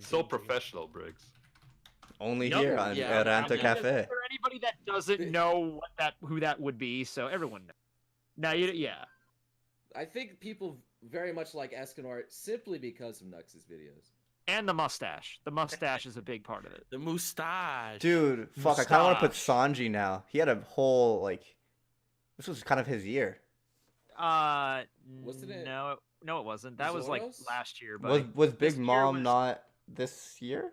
[SPEAKER 2] So professional, Briggs.
[SPEAKER 3] Only
[SPEAKER 5] Yep.
[SPEAKER 3] here on
[SPEAKER 4] Yeah,
[SPEAKER 3] Ranta
[SPEAKER 4] yeah.
[SPEAKER 3] Cafe.
[SPEAKER 5] For anybody that doesn't know who that would be, so everyone knows. Now, yeah.
[SPEAKER 6] I think people very much like Escanor simply because of Nux's videos.
[SPEAKER 5] And the mustache. The mustache is a big part of it.
[SPEAKER 4] The moustache.
[SPEAKER 3] Dude, fuck, I kind of want to put
[SPEAKER 5] Mustache.
[SPEAKER 3] Sanji now. He had a whole, this was kind of his year.
[SPEAKER 6] Wasn't it
[SPEAKER 5] No, it wasn't. That was like
[SPEAKER 6] Zoro's?
[SPEAKER 5] last year. But
[SPEAKER 3] Was Big
[SPEAKER 5] this year
[SPEAKER 3] Mom
[SPEAKER 5] was-
[SPEAKER 3] not this year?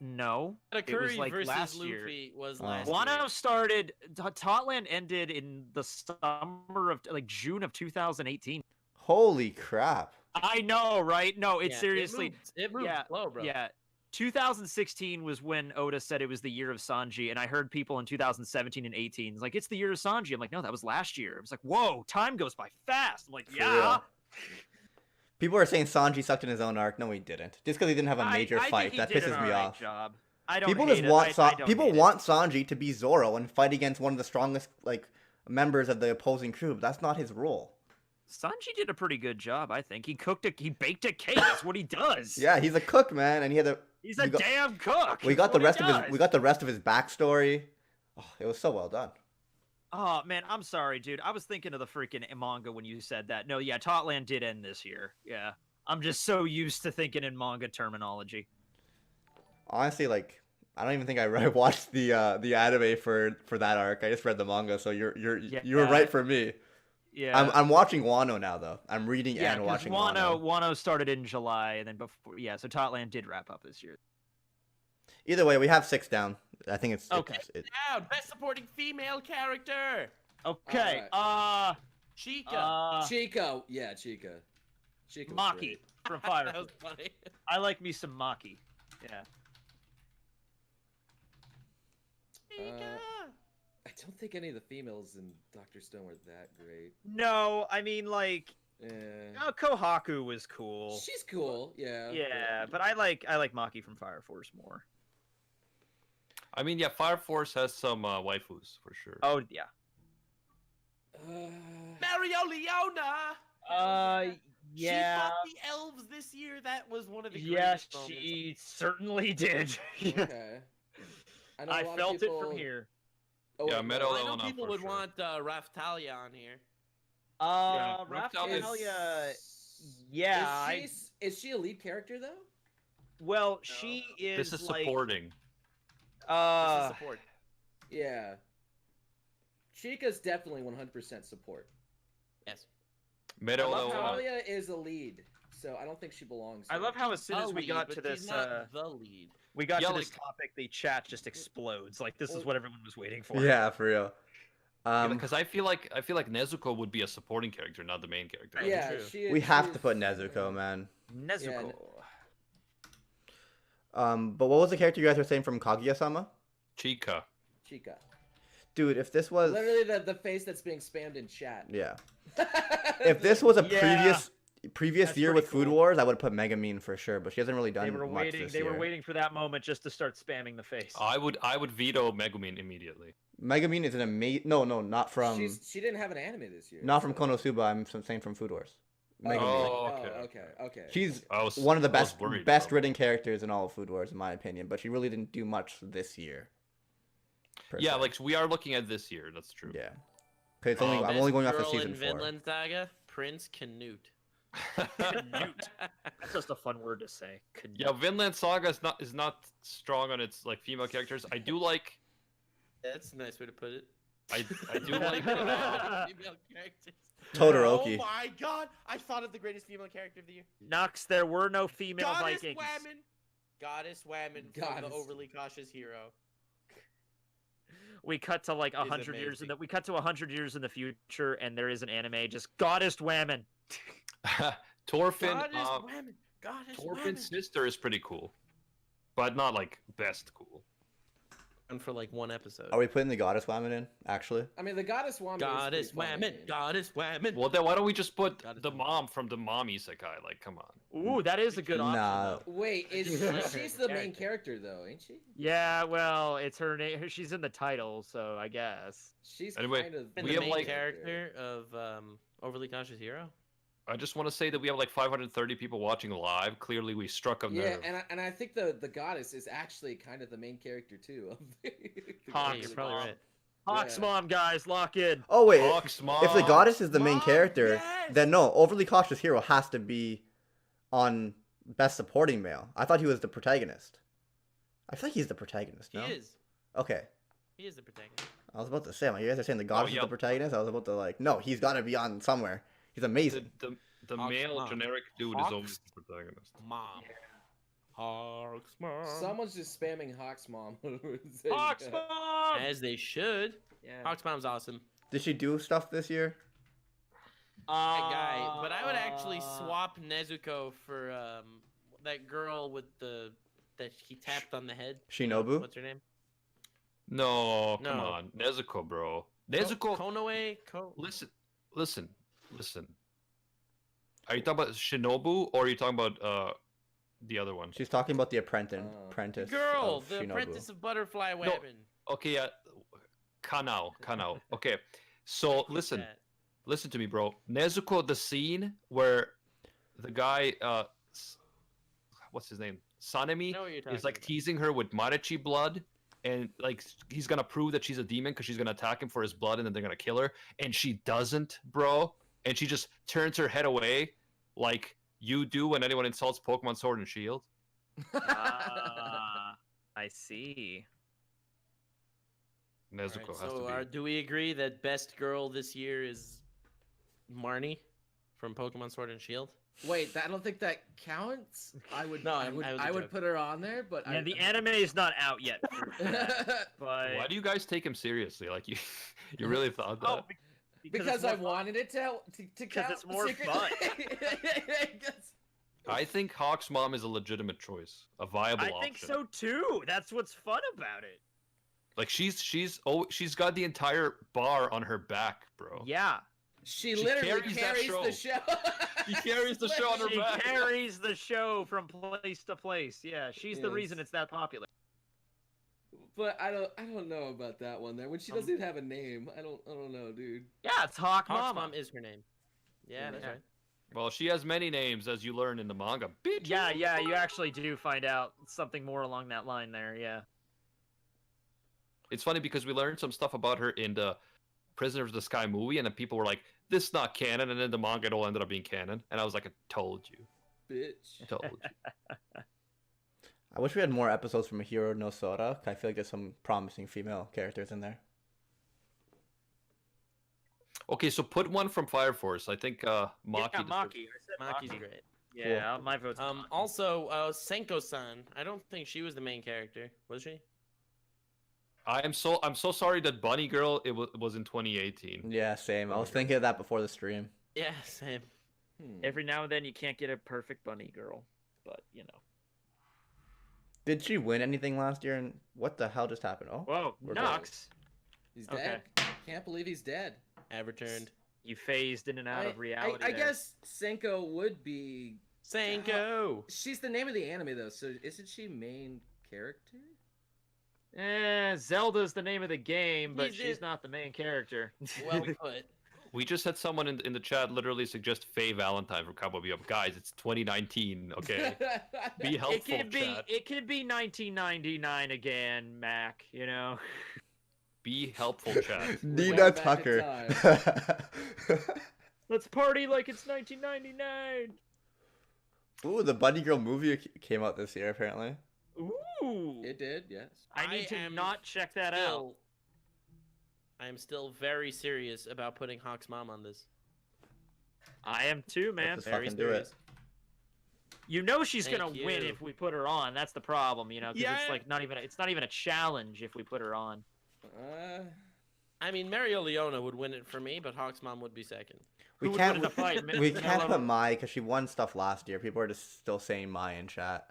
[SPEAKER 5] No, it was
[SPEAKER 4] Katakuri
[SPEAKER 5] like
[SPEAKER 4] versus
[SPEAKER 5] last year.
[SPEAKER 4] Luffy was
[SPEAKER 3] Oh.
[SPEAKER 4] last
[SPEAKER 5] Wano
[SPEAKER 4] year.
[SPEAKER 5] started. Totland ended in the summer of like June of 2018.
[SPEAKER 3] Holy crap!
[SPEAKER 5] I know, right? No, it's
[SPEAKER 4] Yeah,
[SPEAKER 5] seriously.
[SPEAKER 4] It moved
[SPEAKER 5] yeah,
[SPEAKER 4] slow, bro.
[SPEAKER 5] Yeah. 2016 was when Oda said it was the year of Sanji, and I heard people in 2017 and 18 like it's the year of Sanji. I'm like, no, that was last year. I was like, whoa, time goes by fast. I'm like,
[SPEAKER 3] For
[SPEAKER 5] yeah.
[SPEAKER 3] real. People are saying Sanji sucked in his own arc. No, he didn't. Just because he didn't have a major
[SPEAKER 5] I
[SPEAKER 3] fight,
[SPEAKER 5] think he
[SPEAKER 3] that
[SPEAKER 5] did
[SPEAKER 3] pisses
[SPEAKER 5] an
[SPEAKER 3] me
[SPEAKER 5] alright
[SPEAKER 3] off.
[SPEAKER 5] Job. I don't.
[SPEAKER 3] People
[SPEAKER 5] hate
[SPEAKER 3] just
[SPEAKER 5] it.
[SPEAKER 3] want
[SPEAKER 5] I don't
[SPEAKER 3] people
[SPEAKER 5] hate it.
[SPEAKER 3] want Sanji to be Zoro and fight against one of the strongest like members of the opposing crew. But that's not his role.
[SPEAKER 5] Sanji did a pretty good job, I think. He baked a cake. That's what he does.
[SPEAKER 3] Yeah, he's a cook, man, and he had a.
[SPEAKER 5] He's a
[SPEAKER 3] we got-
[SPEAKER 5] damn cook.
[SPEAKER 3] We got
[SPEAKER 5] That's
[SPEAKER 3] the
[SPEAKER 5] what
[SPEAKER 3] rest
[SPEAKER 5] he
[SPEAKER 3] of his.
[SPEAKER 5] does.
[SPEAKER 3] We got the rest of his backstory. Oh, it was so well done.
[SPEAKER 5] Oh man, I'm sorry, dude. I was thinking of the freaking manga when you said that. No, yeah, Totland did end this year. Yeah, I'm just so used to thinking in manga terminology.
[SPEAKER 3] Honestly, like I don't even think I watched the anime for that arc. I just read the manga, so you were
[SPEAKER 5] Yeah.
[SPEAKER 3] right for me.
[SPEAKER 5] Yeah,
[SPEAKER 3] I'm watching Wano now though. I'm reading
[SPEAKER 5] yeah,
[SPEAKER 3] and
[SPEAKER 5] 'cause
[SPEAKER 3] watching
[SPEAKER 5] Wano started in July, and then before, yeah, so Totland did wrap up this year.
[SPEAKER 3] Either way, we have 6 down. I think it's
[SPEAKER 5] Okay.
[SPEAKER 4] Down, best supporting female character.
[SPEAKER 5] Okay,
[SPEAKER 4] Chica.
[SPEAKER 6] Chico. Yeah, Chica. Chica. was
[SPEAKER 5] Maki
[SPEAKER 6] great.
[SPEAKER 5] from Fire.
[SPEAKER 4] That was funny.
[SPEAKER 5] I like me some Maki. Yeah.
[SPEAKER 4] Chica.
[SPEAKER 6] I don't think any of the females in Doctor Stone were that great.
[SPEAKER 5] No, I mean like,
[SPEAKER 6] Yeah.
[SPEAKER 5] Kohaku was cool.
[SPEAKER 6] She's cool. Yeah.
[SPEAKER 5] Yeah, but I like Maki from Fire Force more.
[SPEAKER 2] I mean, yeah, Fire Force has some waifus for sure.
[SPEAKER 5] Oh yeah.
[SPEAKER 4] Mario Leona. She fought the elves this year. That was one of the
[SPEAKER 5] Yes,
[SPEAKER 4] greatest moments.
[SPEAKER 5] she certainly did.
[SPEAKER 6] Okay. know a
[SPEAKER 5] I
[SPEAKER 6] lot of
[SPEAKER 5] felt
[SPEAKER 6] people-
[SPEAKER 5] it from here.
[SPEAKER 6] Oh,
[SPEAKER 2] Yeah,
[SPEAKER 6] wait,
[SPEAKER 2] Meadow
[SPEAKER 6] no.
[SPEAKER 4] I know
[SPEAKER 2] Leona
[SPEAKER 4] people
[SPEAKER 2] for
[SPEAKER 4] would
[SPEAKER 2] sure.
[SPEAKER 4] want Raftalia on here.
[SPEAKER 5] Raftalia, yeah.
[SPEAKER 6] Is she a lead character though?
[SPEAKER 5] Well, she is.
[SPEAKER 2] This is
[SPEAKER 5] like,
[SPEAKER 2] supporting.
[SPEAKER 4] This is support.
[SPEAKER 6] Yeah. Chica's definitely 100% support.
[SPEAKER 4] Yes.
[SPEAKER 2] Meadow
[SPEAKER 5] love
[SPEAKER 2] Leona.
[SPEAKER 5] how-
[SPEAKER 6] Talia is a lead, so I don't think she belongs.
[SPEAKER 5] I
[SPEAKER 6] there.
[SPEAKER 5] love how as soon
[SPEAKER 4] The
[SPEAKER 5] as we
[SPEAKER 4] lead,
[SPEAKER 5] got
[SPEAKER 4] but
[SPEAKER 5] to
[SPEAKER 4] she's
[SPEAKER 5] this,
[SPEAKER 4] not the lead.
[SPEAKER 5] we got
[SPEAKER 2] Yeah,
[SPEAKER 5] to this
[SPEAKER 2] like-
[SPEAKER 5] topic, the chat just explodes. Like this is
[SPEAKER 6] Well-
[SPEAKER 5] what everyone was waiting for.
[SPEAKER 3] Yeah, for real.
[SPEAKER 2] Because I feel like Nezuko would be a supporting character, not the main character.
[SPEAKER 4] Right.
[SPEAKER 6] Yeah,
[SPEAKER 4] true.
[SPEAKER 6] she.
[SPEAKER 3] we have
[SPEAKER 6] she
[SPEAKER 3] to
[SPEAKER 6] is-
[SPEAKER 3] put Nezuko, man.
[SPEAKER 5] Nezuko.
[SPEAKER 3] But what was the character you guys were saying from Kaguya-sama?
[SPEAKER 2] Chica.
[SPEAKER 6] Chica.
[SPEAKER 3] Dude, if this was
[SPEAKER 6] Literally the face that's being spammed in chat.
[SPEAKER 3] yeah, if this was a
[SPEAKER 5] Yeah.
[SPEAKER 3] previous
[SPEAKER 5] That's
[SPEAKER 3] year
[SPEAKER 5] pretty
[SPEAKER 3] with Food
[SPEAKER 5] cool.
[SPEAKER 3] Wars, I would have put Megumin for sure. But she hasn't really done
[SPEAKER 5] They were
[SPEAKER 3] much
[SPEAKER 5] waiting.
[SPEAKER 3] this
[SPEAKER 5] They
[SPEAKER 3] year.
[SPEAKER 5] were waiting for that moment just to start spamming the face.
[SPEAKER 2] I would veto Megumin immediately.
[SPEAKER 3] Megumin is an amazing. No, not from
[SPEAKER 6] She didn't have an anime this year.
[SPEAKER 3] not from
[SPEAKER 6] so-
[SPEAKER 3] Konosuba. I'm saying from Food Wars. Megumin.
[SPEAKER 2] Oh,
[SPEAKER 6] Oh,
[SPEAKER 2] okay.
[SPEAKER 6] okay.
[SPEAKER 3] She's
[SPEAKER 2] I was
[SPEAKER 3] one of the
[SPEAKER 2] I was
[SPEAKER 3] best
[SPEAKER 2] worried,
[SPEAKER 3] best
[SPEAKER 2] bro.
[SPEAKER 3] written characters in all of Food Wars, in my opinion. But she really didn't do much this year. per
[SPEAKER 2] Yeah,
[SPEAKER 3] se.
[SPEAKER 2] like we are looking at this year. That's true.
[SPEAKER 3] yeah. 'Cause it's only,
[SPEAKER 2] Oh,
[SPEAKER 3] I'm only going off of
[SPEAKER 4] Girl
[SPEAKER 3] season
[SPEAKER 4] in
[SPEAKER 3] 4.
[SPEAKER 4] Vinland Saga, Prince Canute.
[SPEAKER 5] Canute. That's just a fun word to say. Canute.
[SPEAKER 2] Yeah, Vinland Saga is not strong on its like female characters. I do like
[SPEAKER 4] That's a nice way to put it.
[SPEAKER 2] I do like
[SPEAKER 4] Female characters.
[SPEAKER 3] Todoroki.
[SPEAKER 4] Oh my god! I thought of the greatest female character of the year.
[SPEAKER 5] Nux, there were no female
[SPEAKER 4] Goddess
[SPEAKER 5] Vikings.
[SPEAKER 4] Whammon. Goddess Whammon from
[SPEAKER 6] Goddess.
[SPEAKER 4] the overly cautious hero.
[SPEAKER 5] We cut to like 100 years in
[SPEAKER 4] amazing.
[SPEAKER 5] the we cut to 100 years in the future, and there is an anime just Goddess Whammon.
[SPEAKER 2] Thorfinn.
[SPEAKER 4] Goddess Whammon. Goddess Whammon.
[SPEAKER 2] Thorfinn's sister is pretty cool, but not like best cool.
[SPEAKER 4] And for like one episode.
[SPEAKER 3] Are we putting the Goddess Woman in? Actually,
[SPEAKER 6] I mean, the goddess woman.
[SPEAKER 4] Goddess Whammon. Goddess Whammon.
[SPEAKER 2] Well, then why don't we just put
[SPEAKER 4] Goddess
[SPEAKER 2] the
[SPEAKER 4] Whammon.
[SPEAKER 2] mom from the mom isekai? Like, come on.
[SPEAKER 5] Ooh, that is a good option.
[SPEAKER 3] Nah.
[SPEAKER 5] though.
[SPEAKER 6] Wait, she's the main character though, ain't she?
[SPEAKER 5] Yeah, well, it's her name. She's in the title, so I guess.
[SPEAKER 6] She's
[SPEAKER 2] Anyway,
[SPEAKER 6] kind of
[SPEAKER 4] And
[SPEAKER 2] we
[SPEAKER 4] the
[SPEAKER 2] have,
[SPEAKER 4] main
[SPEAKER 2] like-
[SPEAKER 4] character of overly cautious hero.
[SPEAKER 2] I just want to say that we have like 530 people watching live. Clearly, we struck a
[SPEAKER 6] Yeah,
[SPEAKER 2] nerve.
[SPEAKER 6] and I think the goddess is actually kind of the main character too. Of the
[SPEAKER 5] Hawk,
[SPEAKER 4] Yeah,
[SPEAKER 6] goddess.
[SPEAKER 4] you're probably right.
[SPEAKER 5] Hawk's
[SPEAKER 6] Yeah.
[SPEAKER 5] mom, guys, lock in.
[SPEAKER 3] Oh wait,
[SPEAKER 2] Hawk's
[SPEAKER 3] if the
[SPEAKER 2] mom.
[SPEAKER 3] goddess is the main
[SPEAKER 4] Mom,
[SPEAKER 3] character,
[SPEAKER 4] yes!
[SPEAKER 3] then no, overly cautious hero has to be on best supporting male. I thought he was the protagonist. I feel like he's the protagonist.
[SPEAKER 4] He
[SPEAKER 3] No.
[SPEAKER 4] is.
[SPEAKER 3] Okay.
[SPEAKER 4] He is the protagonist.
[SPEAKER 3] I was about to say, you guys are saying the goddess
[SPEAKER 2] yeah.
[SPEAKER 3] is the protagonist. I was about to like, no, he's got to be on somewhere. He's amazing.
[SPEAKER 2] The
[SPEAKER 4] Hawk's
[SPEAKER 2] male
[SPEAKER 4] mom.
[SPEAKER 2] generic dude is always
[SPEAKER 4] Hawk's
[SPEAKER 2] the protagonist.
[SPEAKER 4] Mom. Hawk's mom.
[SPEAKER 6] Someone's just spamming Hawk's mom.
[SPEAKER 4] Hawk's mom. As they should.
[SPEAKER 5] Yeah.
[SPEAKER 4] Hawk's mom's awesome.
[SPEAKER 3] Did she do stuff this year?
[SPEAKER 4] That guy, but I would actually swap Nezuko for that girl with the that he tapped on the head.
[SPEAKER 3] Shinobu?
[SPEAKER 4] What's her name?
[SPEAKER 2] No, come
[SPEAKER 4] No.
[SPEAKER 2] on, Nezuko, bro. Nezuko.
[SPEAKER 4] Konoe.
[SPEAKER 2] Listen. Are you talking about Shinobu or are you talking about the other one?
[SPEAKER 3] She's talking about the apprentice.
[SPEAKER 4] Girl,
[SPEAKER 3] of
[SPEAKER 4] the
[SPEAKER 3] Shinobu.
[SPEAKER 4] apprentice of Butterfly Weapon.
[SPEAKER 2] Okay, yeah. Kanao. Okay, so listen.
[SPEAKER 4] That.
[SPEAKER 2] Listen to me, bro. Nezuko, the scene where the guy, what's his name? Sanemi
[SPEAKER 4] know what you're talking
[SPEAKER 2] is like
[SPEAKER 4] about.
[SPEAKER 2] teasing her with Marechi blood, and like he's gonna prove that she's a demon because she's gonna attack him for his blood, and then they're gonna kill her, and she doesn't, bro, and she just turns her head away, like you do when anyone insults Pokemon Sword and Shield.
[SPEAKER 5] I see.
[SPEAKER 2] Nezuko
[SPEAKER 4] Alright,
[SPEAKER 2] has
[SPEAKER 4] so
[SPEAKER 2] to be.
[SPEAKER 4] do we agree that best girl this year is Marnie from Pokemon Sword and Shield?
[SPEAKER 6] Wait, I don't think that counts. I would.
[SPEAKER 4] No,
[SPEAKER 6] I
[SPEAKER 4] I
[SPEAKER 6] would.
[SPEAKER 4] was
[SPEAKER 6] I would
[SPEAKER 4] joking.
[SPEAKER 6] put her on there, but
[SPEAKER 5] Yeah, the anime is not out yet. But
[SPEAKER 2] Why do you guys take him seriously? Like you really thought that?
[SPEAKER 5] oh,
[SPEAKER 6] because I wanted it to count.
[SPEAKER 5] it's more
[SPEAKER 6] secretly.
[SPEAKER 5] fun.
[SPEAKER 6] 'Cause-
[SPEAKER 2] I think Hawk's mom is a legitimate choice, a viable
[SPEAKER 5] I
[SPEAKER 2] option.
[SPEAKER 5] think so too. That's what's fun about it.
[SPEAKER 2] Like she's got the entire bar on her back, bro.
[SPEAKER 5] Yeah.
[SPEAKER 6] She
[SPEAKER 2] She
[SPEAKER 6] literally
[SPEAKER 2] carries that
[SPEAKER 6] carries the
[SPEAKER 2] show.
[SPEAKER 6] show.
[SPEAKER 2] She carries the show on her
[SPEAKER 5] She
[SPEAKER 2] back.
[SPEAKER 5] carries the show from place to place. Yeah, she's the reason
[SPEAKER 6] Yes.
[SPEAKER 5] it's that popular.
[SPEAKER 6] But I don't know about that one there. When she doesn't even have a name, I don't know, dude.
[SPEAKER 5] Yeah, it's Hawk
[SPEAKER 4] Hawk's
[SPEAKER 5] Mama.
[SPEAKER 4] mom is her name. Yeah, that's
[SPEAKER 5] Yeah.
[SPEAKER 4] right.
[SPEAKER 2] Well, she has many names, as you learn in the manga. Bitch.
[SPEAKER 5] Yeah, you actually do find out something more along that line there. Yeah.
[SPEAKER 2] It's funny because we learned some stuff about her in the Prisoners of the Sky movie, and then people were like, "This is not canon," and then the manga it all ended up being canon, and I was like, "I told you,
[SPEAKER 6] Bitch.
[SPEAKER 2] I told you."
[SPEAKER 3] I wish we had more episodes from Hiro no Sora. 'Cause I feel like there's some promising female characters in there.
[SPEAKER 2] Okay, so put one from Fire Force. I think Maki.
[SPEAKER 5] Yeah,
[SPEAKER 2] deserves-
[SPEAKER 5] Maki. I said
[SPEAKER 4] Maki's
[SPEAKER 5] Maki.
[SPEAKER 4] great.
[SPEAKER 5] Yeah, my vote's Maki.
[SPEAKER 4] Also, Senko-san. I don't think she was the main character, was she?
[SPEAKER 2] I'm so sorry that Bunny Girl was in 2018.
[SPEAKER 3] Yeah, same. I was thinking of that before the stream.
[SPEAKER 4] Yeah, same.
[SPEAKER 5] Every now and then you can't get a perfect bunny girl, but you know.
[SPEAKER 3] Did she win anything last year? And what the hell just happened? Oh,
[SPEAKER 5] Whoa,
[SPEAKER 3] We're
[SPEAKER 5] Nox,
[SPEAKER 6] He's
[SPEAKER 5] Okay.
[SPEAKER 6] dead. Can't believe he's dead.
[SPEAKER 4] Have returned.
[SPEAKER 5] you phased in and out of reality.
[SPEAKER 6] I
[SPEAKER 5] there.
[SPEAKER 6] guess Senko would be.
[SPEAKER 4] Senko.
[SPEAKER 6] She's the name of the anime though, so isn't she main character?
[SPEAKER 5] Zelda's the name of the game, but
[SPEAKER 4] He's
[SPEAKER 5] she's
[SPEAKER 4] it.
[SPEAKER 5] not the main character.
[SPEAKER 4] Well put.
[SPEAKER 2] We just had someone in the chat literally suggest Faye Valentine from Cowboy Bebop. Guys, it's 2019. Okay, be helpful,
[SPEAKER 5] It could be
[SPEAKER 2] chat.
[SPEAKER 5] 1999 again, Mac. You know.
[SPEAKER 2] Be helpful, chat.
[SPEAKER 3] Nina
[SPEAKER 6] went back in
[SPEAKER 3] Tucker.
[SPEAKER 5] Let's party like it's 1999.
[SPEAKER 3] Ooh, the Bunny Girl movie came out this year apparently.
[SPEAKER 5] Ooh.
[SPEAKER 6] It did, yes.
[SPEAKER 5] I need to
[SPEAKER 4] am
[SPEAKER 5] not check that out.
[SPEAKER 4] I am still very serious about putting Hawk's mom on this.
[SPEAKER 5] I am too, man.
[SPEAKER 3] Let's
[SPEAKER 4] Very
[SPEAKER 3] fucking do it.
[SPEAKER 4] serious.
[SPEAKER 5] You know she's
[SPEAKER 4] Thank
[SPEAKER 5] gonna win
[SPEAKER 4] you.
[SPEAKER 5] if we put her on. That's the problem, you know, because
[SPEAKER 4] Yeah.
[SPEAKER 5] it's like it's not even a challenge if we put her on.
[SPEAKER 4] I mean, Mario Leona would win it for me, but Hawk's mom would be second.
[SPEAKER 3] We
[SPEAKER 5] Who would
[SPEAKER 3] can't.
[SPEAKER 5] win in a fight?
[SPEAKER 3] We can't
[SPEAKER 5] Mello-
[SPEAKER 3] put Mai because she won stuff last year. People are just still saying Mai in chat.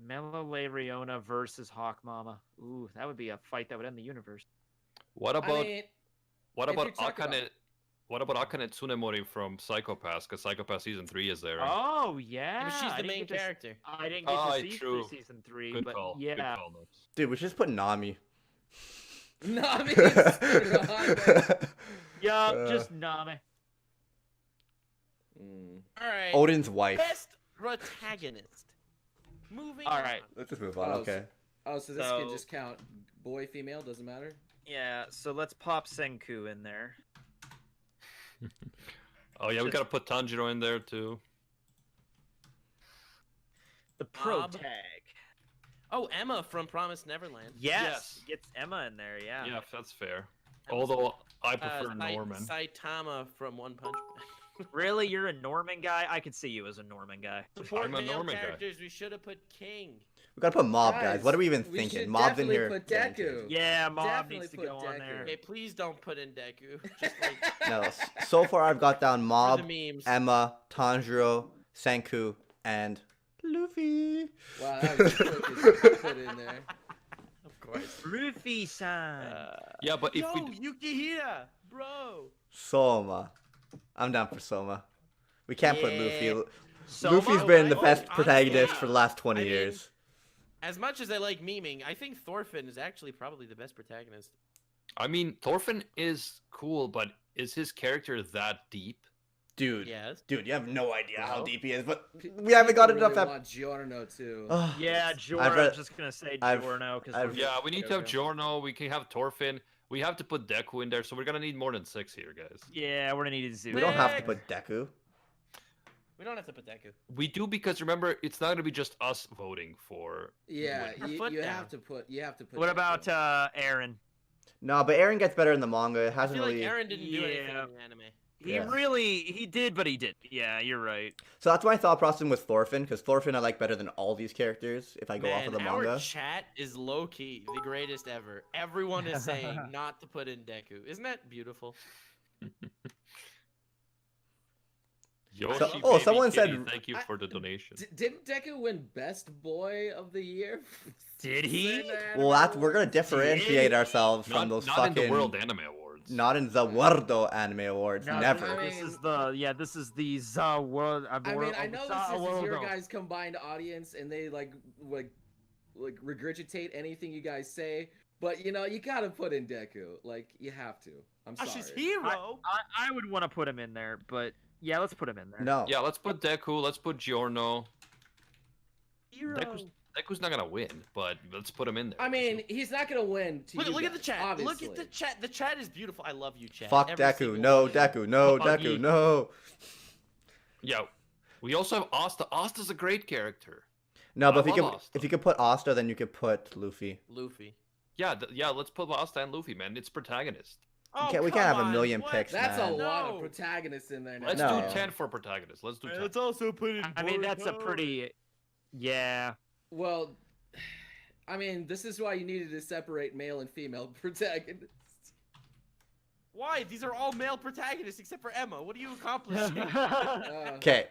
[SPEAKER 5] Mello Riona versus Hawk Mama. Ooh, that would be a fight that would end the universe.
[SPEAKER 2] What
[SPEAKER 6] I
[SPEAKER 2] about
[SPEAKER 6] mean,
[SPEAKER 2] what
[SPEAKER 6] if
[SPEAKER 2] about
[SPEAKER 6] you're talking
[SPEAKER 2] Akane?
[SPEAKER 6] about-
[SPEAKER 2] What about Akane Tsunemori from Psycho-Pass? Because Psycho-Pass season 3 is there.
[SPEAKER 5] Oh yeah,
[SPEAKER 4] But she's
[SPEAKER 5] I
[SPEAKER 4] the
[SPEAKER 5] didn't
[SPEAKER 4] main
[SPEAKER 5] get to s-
[SPEAKER 4] character.
[SPEAKER 5] I didn't get
[SPEAKER 2] Oh,
[SPEAKER 5] to see
[SPEAKER 2] true.
[SPEAKER 5] season 3,
[SPEAKER 2] Good
[SPEAKER 5] but
[SPEAKER 2] call.
[SPEAKER 5] yeah.
[SPEAKER 2] Good call, Nox.
[SPEAKER 3] Dude, we should just put Nami.
[SPEAKER 6] Nami.
[SPEAKER 5] Yup,
[SPEAKER 3] Uh,
[SPEAKER 5] just Name.
[SPEAKER 4] All right.
[SPEAKER 3] Odin's wife.
[SPEAKER 4] Best protagonist. Moving
[SPEAKER 5] All right.
[SPEAKER 4] on.
[SPEAKER 3] Let's just move on.
[SPEAKER 6] Oh,
[SPEAKER 3] Okay.
[SPEAKER 6] Oh, so this
[SPEAKER 5] So-
[SPEAKER 6] can just count boy, female, doesn't matter.
[SPEAKER 5] Yeah, so let's pop Senku in there.
[SPEAKER 2] Oh yeah, we
[SPEAKER 5] Just-
[SPEAKER 2] gotta put Tanjiro in there too.
[SPEAKER 5] The pro
[SPEAKER 4] Bob.
[SPEAKER 5] tag.
[SPEAKER 4] Oh, Emma from Promised Neverland.
[SPEAKER 5] Yes, gets Emma in there. Yeah.
[SPEAKER 2] Yeah, that's fair.
[SPEAKER 4] Emma's
[SPEAKER 2] Although I prefer
[SPEAKER 4] Sai-
[SPEAKER 2] Norman.
[SPEAKER 4] Saitama from One Punch Man.
[SPEAKER 5] Really, you're a Norman guy? I could see you as a Norman guy.
[SPEAKER 4] Support
[SPEAKER 2] I'm a
[SPEAKER 4] male
[SPEAKER 2] Norman guy.
[SPEAKER 4] characters. We should have put King.
[SPEAKER 3] We gotta put Mob, guys.
[SPEAKER 6] Guys,
[SPEAKER 3] What are we even
[SPEAKER 6] we
[SPEAKER 3] thinking?
[SPEAKER 6] should
[SPEAKER 3] Mob's in
[SPEAKER 6] definitely
[SPEAKER 3] here.
[SPEAKER 6] put
[SPEAKER 3] getting
[SPEAKER 6] Deku.
[SPEAKER 3] changed.
[SPEAKER 5] Yeah, Mob
[SPEAKER 6] Definitely
[SPEAKER 5] needs to
[SPEAKER 6] put
[SPEAKER 5] go on
[SPEAKER 6] Deku.
[SPEAKER 5] there.
[SPEAKER 4] Okay, please don't put in Deku. Just like
[SPEAKER 3] No, so far I've got down
[SPEAKER 4] for
[SPEAKER 3] Mob,
[SPEAKER 4] the memes.
[SPEAKER 3] Emma, Tanjiro, Senku, and Luffy.
[SPEAKER 6] Wow, that was quick as you put in there.
[SPEAKER 4] Of course.
[SPEAKER 5] Rufy-san.
[SPEAKER 2] Yeah, but if
[SPEAKER 4] Yo,
[SPEAKER 2] we
[SPEAKER 4] Yukihira, bro.
[SPEAKER 3] Soma. I'm down for Soma. We can't put
[SPEAKER 4] Yeah.
[SPEAKER 3] Luffy.
[SPEAKER 5] Soma?
[SPEAKER 3] Luffy's been the
[SPEAKER 4] Oh,
[SPEAKER 3] best
[SPEAKER 4] honestly,
[SPEAKER 3] protagonist
[SPEAKER 4] yeah.
[SPEAKER 3] for the last 20
[SPEAKER 4] I mean,
[SPEAKER 3] years.
[SPEAKER 4] As much as I like memeing, I think Thorfinn is actually probably the best protagonist.
[SPEAKER 2] I mean, Thorfinn is cool, but is his character that deep?
[SPEAKER 3] Dude,
[SPEAKER 4] Yes.
[SPEAKER 3] dude, you have no idea how
[SPEAKER 2] Bro.
[SPEAKER 3] deep he is, but we haven't got
[SPEAKER 6] People
[SPEAKER 3] enough.
[SPEAKER 6] really want Giorno too.
[SPEAKER 5] Yeah,
[SPEAKER 3] I've
[SPEAKER 5] Giorno.
[SPEAKER 3] read-
[SPEAKER 5] I'm just gonna say
[SPEAKER 3] I've-
[SPEAKER 5] Giorno because
[SPEAKER 3] I've-
[SPEAKER 2] Yeah, we need to have
[SPEAKER 6] Okay.
[SPEAKER 2] Giorno. We can have Thorfinn. We have to put Deku in there, so we're gonna need more than 6 here, guys.
[SPEAKER 5] yeah, we're gonna need a zoo.
[SPEAKER 3] We don't have to
[SPEAKER 4] Nick.
[SPEAKER 3] put Deku.
[SPEAKER 4] We don't have to put Deku.
[SPEAKER 2] We do because remember, it's not gonna be just us voting for.
[SPEAKER 6] Yeah,
[SPEAKER 4] Put your
[SPEAKER 6] you
[SPEAKER 4] foot
[SPEAKER 6] have
[SPEAKER 4] down.
[SPEAKER 6] to put. You have to put.
[SPEAKER 5] What
[SPEAKER 6] Deku.
[SPEAKER 5] about Aaron?
[SPEAKER 3] No, but Aaron gets better in the manga. It
[SPEAKER 4] I
[SPEAKER 3] hasn't
[SPEAKER 4] feel like
[SPEAKER 3] really.
[SPEAKER 4] Aaron didn't do anything
[SPEAKER 5] Yeah.
[SPEAKER 4] in the anime.
[SPEAKER 5] He did, but he did. Yeah, you're right.
[SPEAKER 3] So that's my thought process with Thorfinn, because Thorfinn I like better than all these characters if I go off of the
[SPEAKER 4] our
[SPEAKER 3] manga.
[SPEAKER 4] chat is low key the greatest ever. Everyone is saying not to put in Deku. Isn't that beautiful?
[SPEAKER 2] Yoshi,
[SPEAKER 3] So-
[SPEAKER 2] baby
[SPEAKER 3] someone
[SPEAKER 2] kitty,
[SPEAKER 3] said-
[SPEAKER 2] thank you for the donation.
[SPEAKER 6] Didn't Deku win Best Boy of the Year?
[SPEAKER 5] Did he?
[SPEAKER 3] Well, we're gonna differentiate ourselves from
[SPEAKER 2] Not,
[SPEAKER 3] those
[SPEAKER 2] not
[SPEAKER 3] fucking.
[SPEAKER 2] in the World Anime Awards.
[SPEAKER 3] Not in the World Anime Awards.
[SPEAKER 5] No,
[SPEAKER 3] Never.
[SPEAKER 6] I
[SPEAKER 5] This
[SPEAKER 6] mean-
[SPEAKER 5] is the world.
[SPEAKER 6] I mean, I know this is your guys' combined audience, and they like regurgitate anything you guys say. But you know, you gotta put in Deku. Like, you have to. I'm sorry.
[SPEAKER 4] Ash's hero.
[SPEAKER 5] I would want to put him in there, but yeah, let's put him in there.
[SPEAKER 3] No.
[SPEAKER 2] Yeah, let's put Deku. Let's put Giorno.
[SPEAKER 4] Hero.
[SPEAKER 2] Deku's not gonna win, but let's put him in there.
[SPEAKER 6] I mean, he's not gonna win. To
[SPEAKER 4] Look,
[SPEAKER 6] you
[SPEAKER 4] look at the
[SPEAKER 6] guys,
[SPEAKER 4] chat.
[SPEAKER 6] Obviously.
[SPEAKER 4] Look at the chat. The chat is beautiful. I love you, chat.
[SPEAKER 3] Fuck
[SPEAKER 4] Every
[SPEAKER 3] Deku.
[SPEAKER 4] single
[SPEAKER 3] No,
[SPEAKER 4] one of you.
[SPEAKER 3] Deku. No,
[SPEAKER 5] Fuck
[SPEAKER 3] Deku.
[SPEAKER 5] you.
[SPEAKER 3] No.
[SPEAKER 2] yeah, we also have Asta. Asta's a great character.
[SPEAKER 3] No, but
[SPEAKER 2] I love Asta.
[SPEAKER 3] if you could put Asta, then you could put Luffy.
[SPEAKER 4] Luffy.
[SPEAKER 2] Yeah, yeah. Let's put Asta and Luffy, man. It's protagonist.
[SPEAKER 4] Oh,
[SPEAKER 3] we can't have a
[SPEAKER 4] come
[SPEAKER 3] million
[SPEAKER 4] on,
[SPEAKER 3] picks,
[SPEAKER 4] what?
[SPEAKER 6] That's a
[SPEAKER 3] man.
[SPEAKER 6] lot of
[SPEAKER 4] No.
[SPEAKER 6] protagonists in there now.
[SPEAKER 2] Let's
[SPEAKER 3] No.
[SPEAKER 2] do 10 for protagonist. Let's do 10.
[SPEAKER 4] Let's also put in.
[SPEAKER 5] I mean, that's a pretty. Yeah.
[SPEAKER 6] Well, I mean, this is why you needed to separate male and female protagonists.
[SPEAKER 4] Why? These are all male protagonists except for Emma. What are you accomplishing?
[SPEAKER 3] Okay.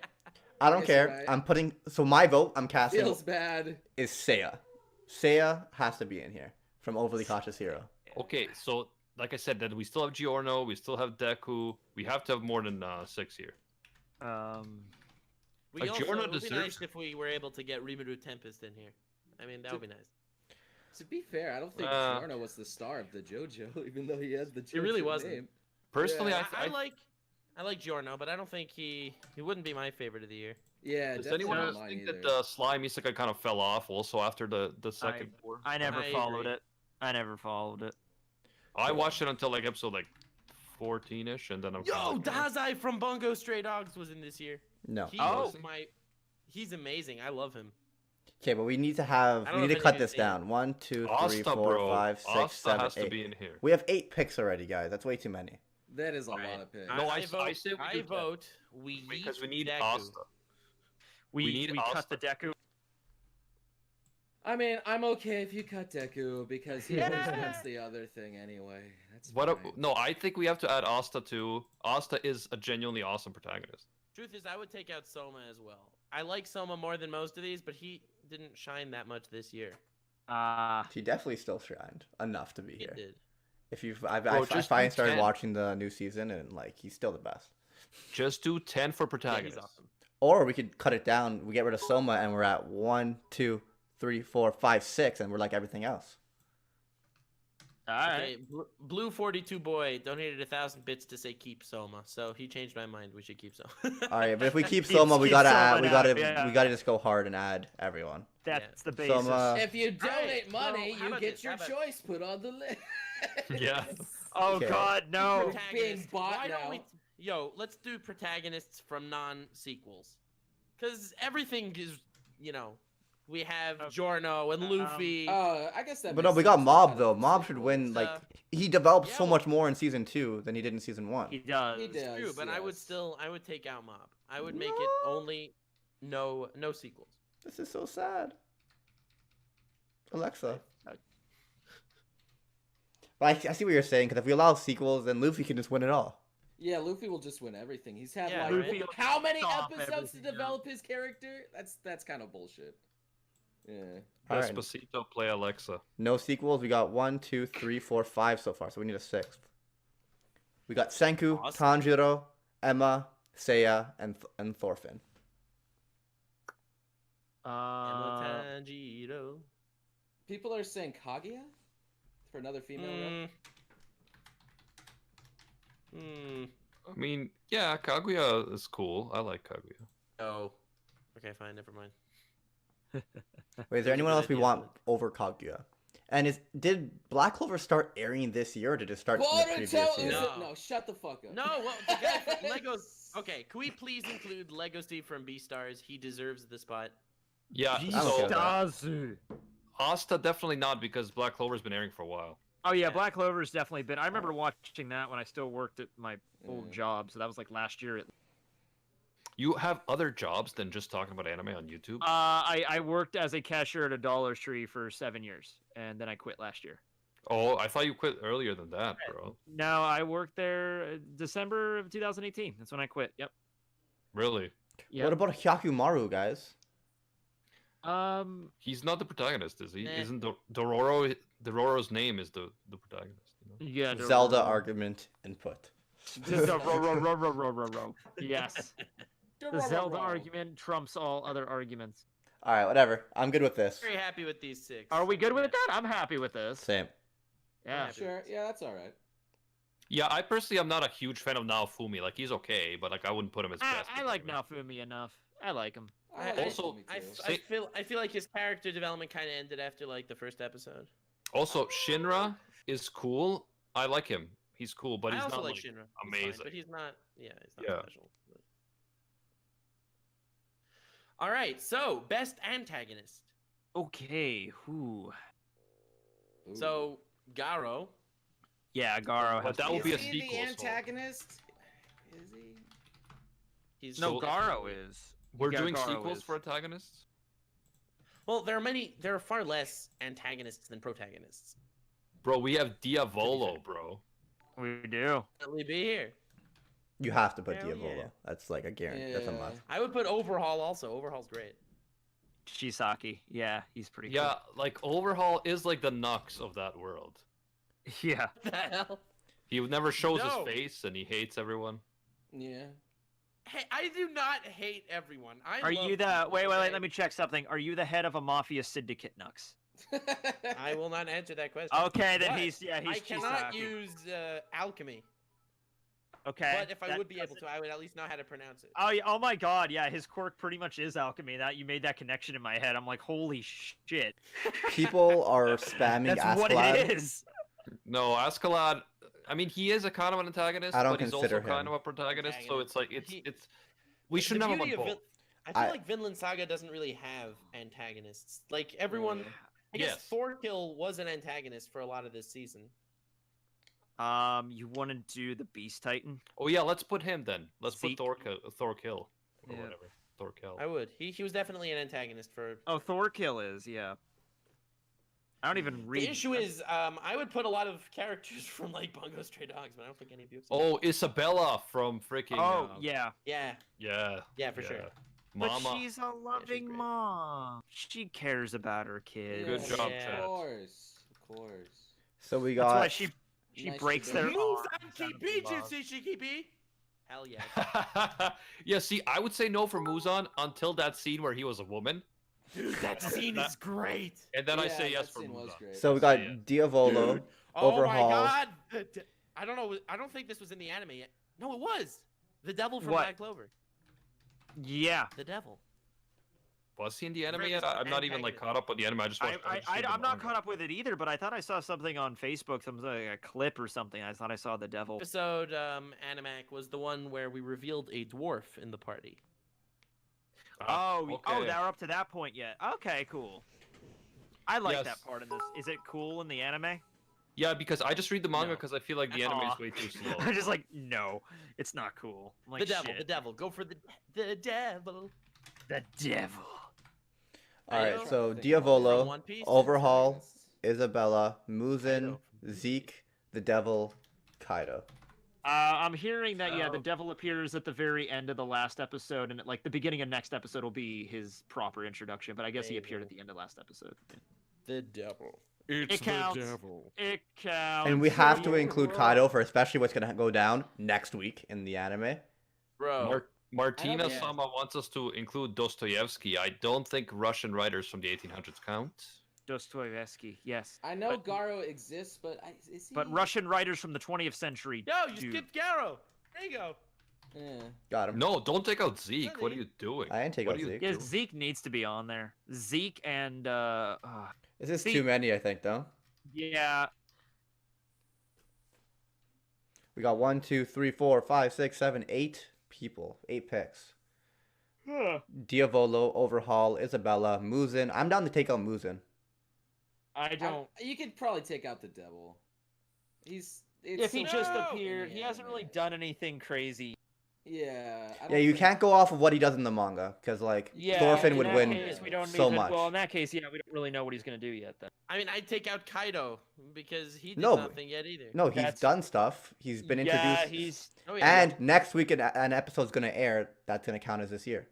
[SPEAKER 3] I don't
[SPEAKER 6] Guess
[SPEAKER 3] care.
[SPEAKER 6] you're right.
[SPEAKER 3] I'm putting. So my vote, I'm casting,
[SPEAKER 6] Feels bad.
[SPEAKER 3] is Seiya. Seiya has to be in here from Overly Cautious Hero.
[SPEAKER 2] Okay, so like I said, that we still have Giorno, we still have Deku. We have to have more than 6 here.
[SPEAKER 4] We
[SPEAKER 2] Like,
[SPEAKER 4] also,
[SPEAKER 2] Giorno
[SPEAKER 4] it would be
[SPEAKER 2] deserves-
[SPEAKER 4] nice if we were able to get Rimuru Tempest in here. I mean, that would be nice.
[SPEAKER 6] To be fair, I don't think
[SPEAKER 2] Uh,
[SPEAKER 6] Giorno was the star of the JoJo, even though he has the JoJo
[SPEAKER 4] He really wasn't.
[SPEAKER 6] name.
[SPEAKER 2] Personally,
[SPEAKER 6] Yeah.
[SPEAKER 2] I
[SPEAKER 4] I like Giorno, but I don't think he wouldn't be my favorite of the year.
[SPEAKER 6] Yeah,
[SPEAKER 2] does
[SPEAKER 6] definitely
[SPEAKER 2] anyone
[SPEAKER 6] not
[SPEAKER 2] else
[SPEAKER 6] mine
[SPEAKER 2] think
[SPEAKER 6] either.
[SPEAKER 2] that the Slime Isekai kind of fell off also after the second four?
[SPEAKER 5] I never
[SPEAKER 4] I
[SPEAKER 5] followed
[SPEAKER 4] agree.
[SPEAKER 5] it. I never followed it.
[SPEAKER 2] I watched it until like episode 14ish, and then I'm kinda
[SPEAKER 4] Yo,
[SPEAKER 2] like,
[SPEAKER 4] Dazai from Bungo Stray Dogs was in this year.
[SPEAKER 3] No.
[SPEAKER 4] He
[SPEAKER 2] Oh.
[SPEAKER 4] was he's amazing. I love him.
[SPEAKER 3] Okay, but we need to
[SPEAKER 4] I don't
[SPEAKER 3] we
[SPEAKER 4] know
[SPEAKER 3] need to
[SPEAKER 4] if
[SPEAKER 3] cut
[SPEAKER 4] anyone's
[SPEAKER 3] this
[SPEAKER 4] seen
[SPEAKER 3] down. 1, 2, 3,
[SPEAKER 2] Asta,
[SPEAKER 3] 4,
[SPEAKER 2] bro.
[SPEAKER 3] 5, 6,
[SPEAKER 2] Asta
[SPEAKER 3] 7,
[SPEAKER 2] has to
[SPEAKER 3] 8.
[SPEAKER 2] be in here.
[SPEAKER 3] We have 8 picks already, guys. That's way too many.
[SPEAKER 6] That is a
[SPEAKER 4] Alright.
[SPEAKER 6] lot of picks.
[SPEAKER 2] No, I
[SPEAKER 4] vote,
[SPEAKER 2] say we
[SPEAKER 4] I
[SPEAKER 2] do that.
[SPEAKER 4] vote. We
[SPEAKER 2] Because we
[SPEAKER 4] yeet
[SPEAKER 2] need
[SPEAKER 4] Deku.
[SPEAKER 2] Asta. We need
[SPEAKER 5] cut
[SPEAKER 2] Asta.
[SPEAKER 5] the Deku.
[SPEAKER 6] I mean, I'm okay if you cut Deku because he
[SPEAKER 5] Yeah.
[SPEAKER 6] represents the other thing anyway. That's
[SPEAKER 2] What?
[SPEAKER 6] fine.
[SPEAKER 2] No, I think we have to add Asta too. Asta is a genuinely awesome protagonist.
[SPEAKER 4] Truth is, I would take out Soma as well. I like Soma more than most of these, but he didn't shine that much this year.
[SPEAKER 3] He definitely still shined enough to be
[SPEAKER 4] He
[SPEAKER 3] here.
[SPEAKER 4] did.
[SPEAKER 3] If you've,
[SPEAKER 2] Bro,
[SPEAKER 3] I
[SPEAKER 2] just
[SPEAKER 3] finally
[SPEAKER 2] do
[SPEAKER 3] started
[SPEAKER 2] 10.
[SPEAKER 3] watching the new season, and like he's still the best.
[SPEAKER 2] Just do 10 for
[SPEAKER 4] Yeah, he's
[SPEAKER 2] protagonist.
[SPEAKER 4] awesome.
[SPEAKER 3] Or we could cut it down. We get rid of Soma, and we're at 1, 2, 3, 4, 5, 6, and we're like everything else.
[SPEAKER 5] Alright.
[SPEAKER 4] Okay, Blue 42 boy donated 1,000 bits to say keep Soma, so he changed my mind. We should keep Soma.
[SPEAKER 3] All right, but if we keep
[SPEAKER 5] Keep-
[SPEAKER 3] Soma, we
[SPEAKER 5] keep
[SPEAKER 3] gotta
[SPEAKER 5] Soma
[SPEAKER 3] add, we
[SPEAKER 5] now,
[SPEAKER 3] gotta
[SPEAKER 5] yeah.
[SPEAKER 3] we gotta just go hard and add everyone.
[SPEAKER 5] That's the basis.
[SPEAKER 3] Soma.
[SPEAKER 6] If you donate
[SPEAKER 4] well,
[SPEAKER 6] money,
[SPEAKER 4] how
[SPEAKER 6] you
[SPEAKER 4] about
[SPEAKER 6] get
[SPEAKER 4] this?
[SPEAKER 6] your
[SPEAKER 4] How about-
[SPEAKER 6] choice put on the list.
[SPEAKER 2] Yeah.
[SPEAKER 5] Oh
[SPEAKER 3] Okay.
[SPEAKER 5] God, no.
[SPEAKER 6] Being bought
[SPEAKER 4] Why don't
[SPEAKER 6] now.
[SPEAKER 4] we? Yo, let's do protagonists from non-sequels, because everything is, We have Giorno and Luffy.
[SPEAKER 6] I guess that.
[SPEAKER 3] But no,
[SPEAKER 6] makes
[SPEAKER 3] we got
[SPEAKER 6] sense.
[SPEAKER 3] Mob
[SPEAKER 6] Kind
[SPEAKER 3] though.
[SPEAKER 6] of
[SPEAKER 3] Mob should
[SPEAKER 6] sequels.
[SPEAKER 3] win. Like he developed
[SPEAKER 4] yeah,
[SPEAKER 3] so
[SPEAKER 4] well-
[SPEAKER 3] much more in season 2 than he did in season 1.
[SPEAKER 5] He does.
[SPEAKER 6] He does.
[SPEAKER 4] True, but I would
[SPEAKER 6] yes.
[SPEAKER 4] take out Mob. I would make it only no sequels.
[SPEAKER 3] This is so sad. Alexa. But I see what you're saying, because if we allow sequels, then Luffy can just win it all.
[SPEAKER 6] Yeah, Luffy will just win everything. He's had
[SPEAKER 4] Yeah,
[SPEAKER 6] like
[SPEAKER 4] Luffy
[SPEAKER 5] will
[SPEAKER 6] how many
[SPEAKER 5] stop
[SPEAKER 6] episodes to
[SPEAKER 5] everything now.
[SPEAKER 6] develop his character? That's kind of bullshit. Yeah.
[SPEAKER 3] All right.
[SPEAKER 2] Despacito, play Alexa.
[SPEAKER 3] No sequels. We got 1, 2, 3, 4, 5 so far, so we need a 6th. We got Senku,
[SPEAKER 4] Awesome.
[SPEAKER 3] Tanjiro, Emma, Seiya, and Thorfinn.
[SPEAKER 4] Emma Tanjiro.
[SPEAKER 6] People are saying Kaguya for another female rep.
[SPEAKER 2] I mean, yeah, Kaguya is cool. I like Kaguya.
[SPEAKER 4] Oh. Okay, fine. Never mind.
[SPEAKER 3] Wait, is
[SPEAKER 4] That's
[SPEAKER 3] there
[SPEAKER 4] a
[SPEAKER 3] anyone
[SPEAKER 4] good
[SPEAKER 3] else we
[SPEAKER 4] idea,
[SPEAKER 3] want over Kaguya? And did Black Clover start airing this year, or did it start in the previous year?
[SPEAKER 4] No.
[SPEAKER 6] No, shut the fuck up.
[SPEAKER 4] No, well, the guy from Legos. Okay, can we please include Lego Steve from Beastars? He deserves the spot.
[SPEAKER 2] Yeah,
[SPEAKER 3] don't
[SPEAKER 2] so
[SPEAKER 3] care.
[SPEAKER 5] Stazu.
[SPEAKER 2] Asta definitely not, because Black Clover's been airing for a while.
[SPEAKER 5] Oh yeah, Black Clover's definitely been. I remember watching that when I still worked at my old job, so that was like last year.
[SPEAKER 2] You have other jobs than just talking about anime on YouTube?
[SPEAKER 5] I worked as a cashier at a Dollar Tree for 7 years, and then I quit last year.
[SPEAKER 2] Oh, I thought you quit earlier than that, bro.
[SPEAKER 5] No, I worked there December of 2018. That's when I quit. Yep.
[SPEAKER 2] Really?
[SPEAKER 5] Yep.
[SPEAKER 3] What about Hyakumaru, guys?
[SPEAKER 2] He's not the protagonist, is he?
[SPEAKER 4] Eh.
[SPEAKER 2] Isn't Dororo's name is the protagonist? You know?
[SPEAKER 5] Yeah.
[SPEAKER 3] Zelda argument input.
[SPEAKER 5] Yes. The Zelda argument trumps all other arguments.
[SPEAKER 3] All right, whatever. I'm good with this.
[SPEAKER 4] Very happy with these 6.
[SPEAKER 5] Are we good with that? I'm happy with this.
[SPEAKER 3] Same.
[SPEAKER 5] Yeah.
[SPEAKER 6] Sure. Yeah, that's all right.
[SPEAKER 2] Yeah, I personally am not a huge fan of Naofumi. Like, he's okay, but like I wouldn't put him as best.
[SPEAKER 5] I like Naofumi enough. I like him.
[SPEAKER 6] I like
[SPEAKER 2] Also,
[SPEAKER 6] Naofumi,
[SPEAKER 4] I
[SPEAKER 6] too.
[SPEAKER 4] feel like his character development kind of ended after like the first episode.
[SPEAKER 2] Also, Shinra is cool. I like him. He's cool, but
[SPEAKER 4] I
[SPEAKER 2] he's
[SPEAKER 4] also
[SPEAKER 2] not
[SPEAKER 4] like
[SPEAKER 2] like,
[SPEAKER 4] Shinra. He's fine,
[SPEAKER 2] amazing.
[SPEAKER 4] but he's not. Yeah, he's not
[SPEAKER 2] Yeah.
[SPEAKER 4] special. But- All right, so best antagonist.
[SPEAKER 5] Okay. Who?
[SPEAKER 6] Ooh.
[SPEAKER 4] So Garo.
[SPEAKER 5] Yeah, Garo.
[SPEAKER 2] But
[SPEAKER 5] Has
[SPEAKER 2] that
[SPEAKER 5] to
[SPEAKER 2] would
[SPEAKER 5] be
[SPEAKER 2] be a
[SPEAKER 6] Is he
[SPEAKER 2] sequel,
[SPEAKER 6] the
[SPEAKER 2] so-
[SPEAKER 6] antagonist? Is he?
[SPEAKER 4] He's
[SPEAKER 5] No,
[SPEAKER 2] So-
[SPEAKER 5] Garo is.
[SPEAKER 2] We're
[SPEAKER 5] Yeah,
[SPEAKER 2] doing
[SPEAKER 5] Garo
[SPEAKER 2] sequels
[SPEAKER 5] is.
[SPEAKER 2] for antagonists?
[SPEAKER 4] Well, there are far less antagonists than protagonists.
[SPEAKER 2] Bro, we have Diavolo, bro.
[SPEAKER 5] We do.
[SPEAKER 4] Definitely be here.
[SPEAKER 3] You have to put
[SPEAKER 4] Hell
[SPEAKER 3] Diavolo.
[SPEAKER 4] yeah.
[SPEAKER 3] That's like a guarantee. That's a
[SPEAKER 6] Yeah.
[SPEAKER 3] must.
[SPEAKER 4] I would put Overhaul also. Overhaul's great.
[SPEAKER 5] Shisaki. Yeah, he's pretty
[SPEAKER 2] Yeah, like Overhaul is like the Nux of that world.
[SPEAKER 5] cool. Yeah.
[SPEAKER 4] What the hell?
[SPEAKER 2] He never shows
[SPEAKER 4] No.
[SPEAKER 2] his face and he hates everyone.
[SPEAKER 6] Yeah.
[SPEAKER 4] Hey, I do not hate everyone. I
[SPEAKER 5] Are
[SPEAKER 4] love
[SPEAKER 5] you the
[SPEAKER 4] people,
[SPEAKER 5] wait?
[SPEAKER 4] okay?
[SPEAKER 5] Let me check something. Are you the head of a mafia syndicate, Nux?
[SPEAKER 4] I will not answer that question.
[SPEAKER 5] Okay, then
[SPEAKER 4] But
[SPEAKER 5] he's
[SPEAKER 4] I cannot
[SPEAKER 5] Chisaki.
[SPEAKER 4] use alchemy.
[SPEAKER 5] Okay.
[SPEAKER 4] But if I would be able to, I would at least know how to pronounce it.
[SPEAKER 5] Oh, oh my God! Yeah, his quirk pretty much is alchemy. That you made that connection in my head. I'm like, holy shit!
[SPEAKER 3] People are spamming
[SPEAKER 5] That's what
[SPEAKER 3] Askeladd.
[SPEAKER 5] it is.
[SPEAKER 2] No, Askeladd, I mean, he is a kind of an antagonist,
[SPEAKER 3] I don't
[SPEAKER 2] but he's
[SPEAKER 3] consider
[SPEAKER 2] also kind
[SPEAKER 3] him.
[SPEAKER 2] of a protagonist, so it's like,
[SPEAKER 4] He-
[SPEAKER 2] we shouldn't
[SPEAKER 4] The
[SPEAKER 2] have him on
[SPEAKER 4] beauty of
[SPEAKER 2] both.
[SPEAKER 4] I feel
[SPEAKER 3] I-
[SPEAKER 4] like Vinland Saga doesn't really have antagonists. Like everyone, I guess
[SPEAKER 2] Yes.
[SPEAKER 4] Thorkill was an antagonist for a lot of this season.
[SPEAKER 5] You want to do the Beast Titan?
[SPEAKER 2] Oh yeah, let's put him then. Let's
[SPEAKER 5] Zeke.
[SPEAKER 2] put Thorkill, or
[SPEAKER 5] Yeah.
[SPEAKER 2] whatever. Thorkill.
[SPEAKER 4] I would. He was definitely an antagonist for.
[SPEAKER 5] Oh, Thorkill is yeah. I don't even read.
[SPEAKER 4] The issue is, I would put a lot of characters from like Bungo Stray Dogs, but I don't think any of you have seen.
[SPEAKER 2] Oh, Isabella from freaking.
[SPEAKER 5] Oh yeah.
[SPEAKER 4] Yeah,
[SPEAKER 2] Yeah.
[SPEAKER 4] for sure.
[SPEAKER 5] But
[SPEAKER 2] Mama.
[SPEAKER 5] she's a loving
[SPEAKER 4] great.
[SPEAKER 5] mom. She cares about her kid.
[SPEAKER 2] Good
[SPEAKER 6] Yes,
[SPEAKER 2] job,
[SPEAKER 4] Yeah.
[SPEAKER 2] Chad.
[SPEAKER 6] Of course. Of course.
[SPEAKER 3] So we
[SPEAKER 5] That's why
[SPEAKER 3] got.
[SPEAKER 5] she
[SPEAKER 6] Nice
[SPEAKER 5] breaks
[SPEAKER 6] to
[SPEAKER 5] their
[SPEAKER 6] do.
[SPEAKER 5] arms
[SPEAKER 4] Muzan
[SPEAKER 5] out of
[SPEAKER 4] Kibi
[SPEAKER 5] love.
[SPEAKER 4] Jutsu Shikibi. Hell yeah.
[SPEAKER 2] Yeah, see, I would say no for Muzan until that scene where he was a woman,
[SPEAKER 4] Dude, that scene is great.
[SPEAKER 2] and then I
[SPEAKER 6] Yeah,
[SPEAKER 2] say yes
[SPEAKER 6] that
[SPEAKER 2] for
[SPEAKER 6] scene was
[SPEAKER 2] Muzan.
[SPEAKER 6] great.
[SPEAKER 3] So we got
[SPEAKER 2] Yeah.
[SPEAKER 3] Diavolo.
[SPEAKER 4] Oh
[SPEAKER 3] Overhaul.
[SPEAKER 4] my god. I don't know. I don't think this was in the anime yet. No, it was. The devil from
[SPEAKER 5] What?
[SPEAKER 4] Black Clover.
[SPEAKER 5] Yeah.
[SPEAKER 4] The devil.
[SPEAKER 2] Was he in the anime
[SPEAKER 4] Great
[SPEAKER 2] yet? I'm not even like
[SPEAKER 4] antagonist.
[SPEAKER 2] caught up with the anime. I just watched.
[SPEAKER 5] I'm not caught up with it either, but I thought I saw something on Facebook, some like a clip or something. I thought I saw the devil.
[SPEAKER 4] Episode Animac was the one where we revealed a dwarf in the party.
[SPEAKER 5] Oh,
[SPEAKER 2] okay.
[SPEAKER 5] they're up to that point yet. Okay, cool. I like
[SPEAKER 2] Yes.
[SPEAKER 5] that part in this. Is it cool in the anime?
[SPEAKER 2] Yeah, because I just read the manga
[SPEAKER 4] No.
[SPEAKER 2] because I feel like the anime is way too slow.
[SPEAKER 5] I'm just like, no, it's not cool. I'm like,
[SPEAKER 4] The devil,
[SPEAKER 5] shit.
[SPEAKER 4] the devil. Go for the devil.
[SPEAKER 5] The devil.
[SPEAKER 3] All right,
[SPEAKER 6] Kaido.
[SPEAKER 3] so
[SPEAKER 6] From
[SPEAKER 3] Diavolo,
[SPEAKER 4] One Piece.
[SPEAKER 3] Overhaul, Isabella, Muzin,
[SPEAKER 4] Kaido.
[SPEAKER 3] Zeke, the Devil, Kaido.
[SPEAKER 5] I'm hearing that the
[SPEAKER 4] Oh.
[SPEAKER 5] devil appears at the very end of the last episode, and like the beginning of next episode will be his proper introduction. But I guess he appeared at the end of last episode.
[SPEAKER 6] The devil.
[SPEAKER 5] It counts. It counts.
[SPEAKER 3] And we have to include Kaido for especially what's gonna go down next week in the anime.
[SPEAKER 4] Bro.
[SPEAKER 2] Martina
[SPEAKER 6] yeah.
[SPEAKER 2] Sama wants us to include Dostoevsky. I don't think Russian writers from the 1800s count.
[SPEAKER 5] Dostoevsky, yes.
[SPEAKER 6] I know
[SPEAKER 5] But-
[SPEAKER 6] Garo exists, but is he?
[SPEAKER 5] But Russian writers from the 20th century.
[SPEAKER 4] Yo, you
[SPEAKER 5] do-
[SPEAKER 4] skipped Garo. There you go.
[SPEAKER 6] Yeah.
[SPEAKER 3] Got him.
[SPEAKER 2] No, don't take out Zeke. What are you doing?
[SPEAKER 3] I didn't take
[SPEAKER 2] What
[SPEAKER 3] out
[SPEAKER 2] are you
[SPEAKER 3] Zeke.
[SPEAKER 5] Yeah,
[SPEAKER 2] doing?
[SPEAKER 5] Zeke needs to be on there. Zeke and
[SPEAKER 3] This is
[SPEAKER 5] See-
[SPEAKER 3] too many, I think, though.
[SPEAKER 5] yeah.
[SPEAKER 3] We got 1, 2, 3, 4, 5, 6, 7, 8 people. 8 picks. Diavolo, Overhaul, Isabella, Muzin. I'm down to take out Muzin.
[SPEAKER 5] I don't.
[SPEAKER 6] You could probably take out the devil. It's
[SPEAKER 5] If he
[SPEAKER 6] so
[SPEAKER 5] just
[SPEAKER 6] bad in
[SPEAKER 5] appeared,
[SPEAKER 6] the
[SPEAKER 5] he hasn't really
[SPEAKER 6] anime.
[SPEAKER 5] done anything crazy.
[SPEAKER 6] Yeah. I
[SPEAKER 3] Yeah,
[SPEAKER 6] don't
[SPEAKER 3] you
[SPEAKER 6] think-
[SPEAKER 3] can't go off of what he does in the manga, because, like,
[SPEAKER 5] Yeah,
[SPEAKER 3] Thorfinn
[SPEAKER 5] in
[SPEAKER 3] would
[SPEAKER 5] that
[SPEAKER 3] win
[SPEAKER 5] case, we don't
[SPEAKER 3] so
[SPEAKER 5] even,
[SPEAKER 3] much.
[SPEAKER 5] Well, in that case, yeah, we don't really know what he's gonna do yet. Then.
[SPEAKER 4] I mean, I'd take out Kaido because he did
[SPEAKER 3] No.
[SPEAKER 4] nothing yet either.
[SPEAKER 3] No, he's
[SPEAKER 5] That's-
[SPEAKER 3] done stuff. He's been introduced.
[SPEAKER 5] Yeah, he's.
[SPEAKER 4] Oh, yeah.
[SPEAKER 3] And next week, an episode's going to air that's going to count as this year.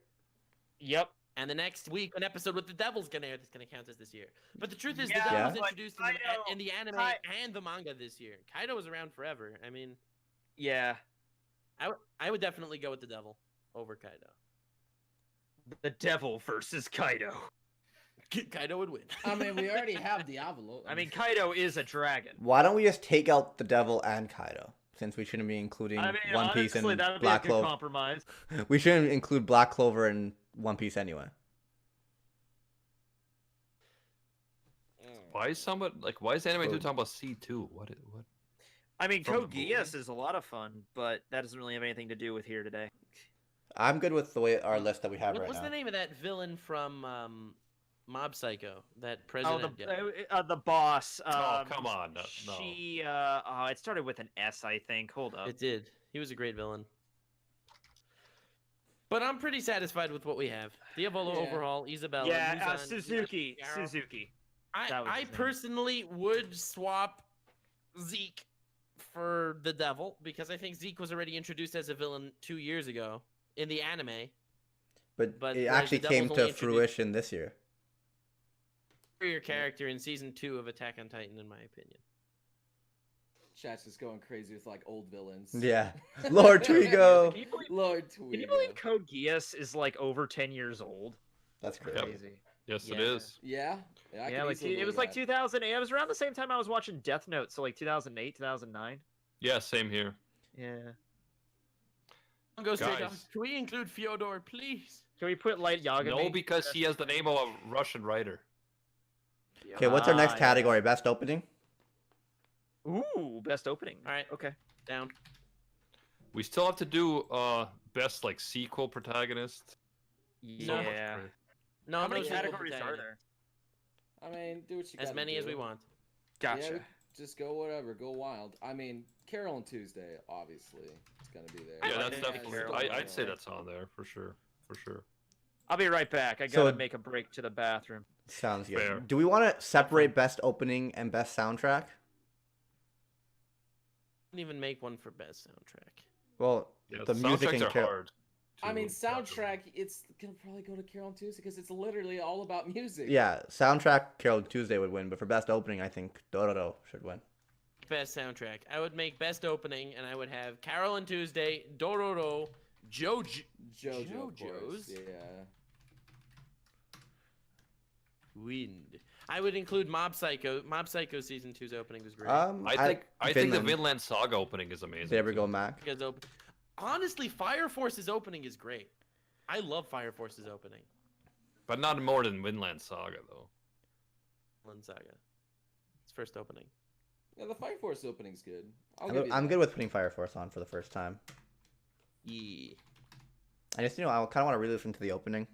[SPEAKER 5] Yep.
[SPEAKER 4] And the next week, an episode with the devil's gonna air that's gonna count as this year. But the truth is,
[SPEAKER 5] Yeah,
[SPEAKER 4] the devil was
[SPEAKER 3] but
[SPEAKER 4] introduced
[SPEAKER 5] Kaido-
[SPEAKER 4] in the anime
[SPEAKER 5] Kai-
[SPEAKER 4] and the manga this year. Kaido was around forever. I mean,
[SPEAKER 5] Yeah.
[SPEAKER 4] I would definitely go with the devil over Kaido.
[SPEAKER 5] The devil versus Kaido.
[SPEAKER 4] Kaido would win.
[SPEAKER 6] I mean, we already have Diavolo.
[SPEAKER 5] I mean, Kaido is a dragon.
[SPEAKER 3] Why don't we just take out the Devil and Kaido? Since we shouldn't be including
[SPEAKER 5] I mean,
[SPEAKER 3] One Piece
[SPEAKER 5] honestly,
[SPEAKER 3] and
[SPEAKER 5] that would be a
[SPEAKER 3] Black
[SPEAKER 5] good
[SPEAKER 3] Clover.
[SPEAKER 5] compromise.
[SPEAKER 3] We shouldn't include Black Clover and One Piece anyway.
[SPEAKER 2] Why is why is anime 2
[SPEAKER 3] Oh.
[SPEAKER 2] talking about C2? What?
[SPEAKER 5] I mean,
[SPEAKER 2] From the
[SPEAKER 5] Code
[SPEAKER 2] movie?
[SPEAKER 5] Geass is a lot of fun, but that doesn't really have anything to do with here today.
[SPEAKER 3] I'm good with the way our list that we have right
[SPEAKER 4] What's
[SPEAKER 3] now.
[SPEAKER 4] the name of that villain from Mob Psycho? That
[SPEAKER 5] Oh,
[SPEAKER 4] president.
[SPEAKER 5] the boss.
[SPEAKER 2] Oh, come on, no.
[SPEAKER 5] She. It started with an S, I think. Hold up.
[SPEAKER 4] It did. He was a great villain. But I'm pretty satisfied with what we have. Diavolo,
[SPEAKER 6] Yeah.
[SPEAKER 4] Overhaul, Isabella,
[SPEAKER 5] Yeah,
[SPEAKER 4] Muzan,
[SPEAKER 5] Suzuki.
[SPEAKER 4] Garo.
[SPEAKER 5] Suzuki. That was
[SPEAKER 4] I
[SPEAKER 5] his name.
[SPEAKER 4] personally would swap Zeke for the devil because I think Zeke was already introduced as a villain 2 years ago in the anime.
[SPEAKER 3] but it
[SPEAKER 4] whereas
[SPEAKER 3] actually
[SPEAKER 4] the
[SPEAKER 3] came
[SPEAKER 4] Devil's
[SPEAKER 3] to
[SPEAKER 4] only introduced-
[SPEAKER 3] fruition this year.
[SPEAKER 4] Superior character in season 2 of Attack on Titan, in my opinion.
[SPEAKER 6] Chat's just going crazy with like old villains.
[SPEAKER 3] Yeah. Lord Trigo.
[SPEAKER 5] Can you believe,
[SPEAKER 6] Lord
[SPEAKER 5] can you
[SPEAKER 6] Tweed.
[SPEAKER 5] believe Code Geass is like over 10 years old?
[SPEAKER 3] That's
[SPEAKER 2] Yep.
[SPEAKER 3] crazy.
[SPEAKER 2] Yes, it
[SPEAKER 4] Yeah.
[SPEAKER 2] is.
[SPEAKER 6] Yeah. I
[SPEAKER 5] Yeah,
[SPEAKER 6] can
[SPEAKER 5] like
[SPEAKER 6] easily
[SPEAKER 5] it was
[SPEAKER 6] believe
[SPEAKER 5] like
[SPEAKER 6] that.
[SPEAKER 5] 2008. It was around the same time I was watching Death Note, so like 2008, 2009.
[SPEAKER 2] Yeah, same here.
[SPEAKER 5] Yeah.
[SPEAKER 4] Go straight
[SPEAKER 2] Guys.
[SPEAKER 4] on. Can we include Fyodor, please?
[SPEAKER 5] Can we put Light Yagami?
[SPEAKER 2] No, because he has the name of a Russian writer.
[SPEAKER 3] Okay, what's our next
[SPEAKER 5] Ah,
[SPEAKER 3] category? Best opening?
[SPEAKER 5] Ooh, best opening.
[SPEAKER 4] All right.
[SPEAKER 5] Okay.
[SPEAKER 4] Down.
[SPEAKER 2] We still have to do best sequel protagonist.
[SPEAKER 5] Yeah.
[SPEAKER 4] No,
[SPEAKER 5] How many
[SPEAKER 4] no sequel
[SPEAKER 5] categories are
[SPEAKER 4] protagonist.
[SPEAKER 5] there?
[SPEAKER 6] I mean, do what you
[SPEAKER 4] As
[SPEAKER 6] gotta
[SPEAKER 4] many as
[SPEAKER 6] do.
[SPEAKER 4] we want.
[SPEAKER 5] Gotcha.
[SPEAKER 6] Yeah, just go whatever. Go wild. I mean, Carol and Tuesday, obviously, it's gonna be there.
[SPEAKER 2] Yeah,
[SPEAKER 5] like
[SPEAKER 2] that's
[SPEAKER 5] that.
[SPEAKER 2] definitely.
[SPEAKER 5] Carol.
[SPEAKER 2] I'd say that's on there for sure. For sure.
[SPEAKER 5] I'll be right back. I
[SPEAKER 3] So-
[SPEAKER 5] gotta make a break to the bathroom.
[SPEAKER 3] Sounds good.
[SPEAKER 2] Fair.
[SPEAKER 3] Do we want to separate best opening and best soundtrack?
[SPEAKER 4] Couldn't even make one for best soundtrack.
[SPEAKER 3] Well,
[SPEAKER 2] Yeah,
[SPEAKER 3] the music
[SPEAKER 2] soundtracks
[SPEAKER 3] and
[SPEAKER 2] are
[SPEAKER 3] Carol.
[SPEAKER 2] hard.
[SPEAKER 6] I mean,
[SPEAKER 2] to
[SPEAKER 6] soundtrack, it's gonna probably go to Carol and Tuesday because it's literally all about music.
[SPEAKER 3] Yeah, soundtrack Carol Tuesday would win, but for best opening, I think Dororo should win.
[SPEAKER 4] Best soundtrack. I would make best opening, and I would have Carol and Tuesday, Dororo,
[SPEAKER 6] JoJo, of course.
[SPEAKER 4] JoJo's.
[SPEAKER 6] Yeah.
[SPEAKER 4] Wind. I would include Mob Psycho. Mob Psycho season 2's opening was great.
[SPEAKER 2] I think the
[SPEAKER 3] Vinland.
[SPEAKER 2] Vinland Saga opening is amazing.
[SPEAKER 3] There we
[SPEAKER 2] too.
[SPEAKER 3] go, Mac.
[SPEAKER 4] Because honestly, Fire Force's opening is great. I love Fire Force's opening.
[SPEAKER 2] But not more than Vinland Saga though.
[SPEAKER 4] Vinland Saga. It's first opening.
[SPEAKER 6] Yeah, the Fire Force opening's good.
[SPEAKER 3] I'm good with putting Fire Force on for the first time.
[SPEAKER 4] Yeah.
[SPEAKER 3] I just, I kind of want to re-listen to the opening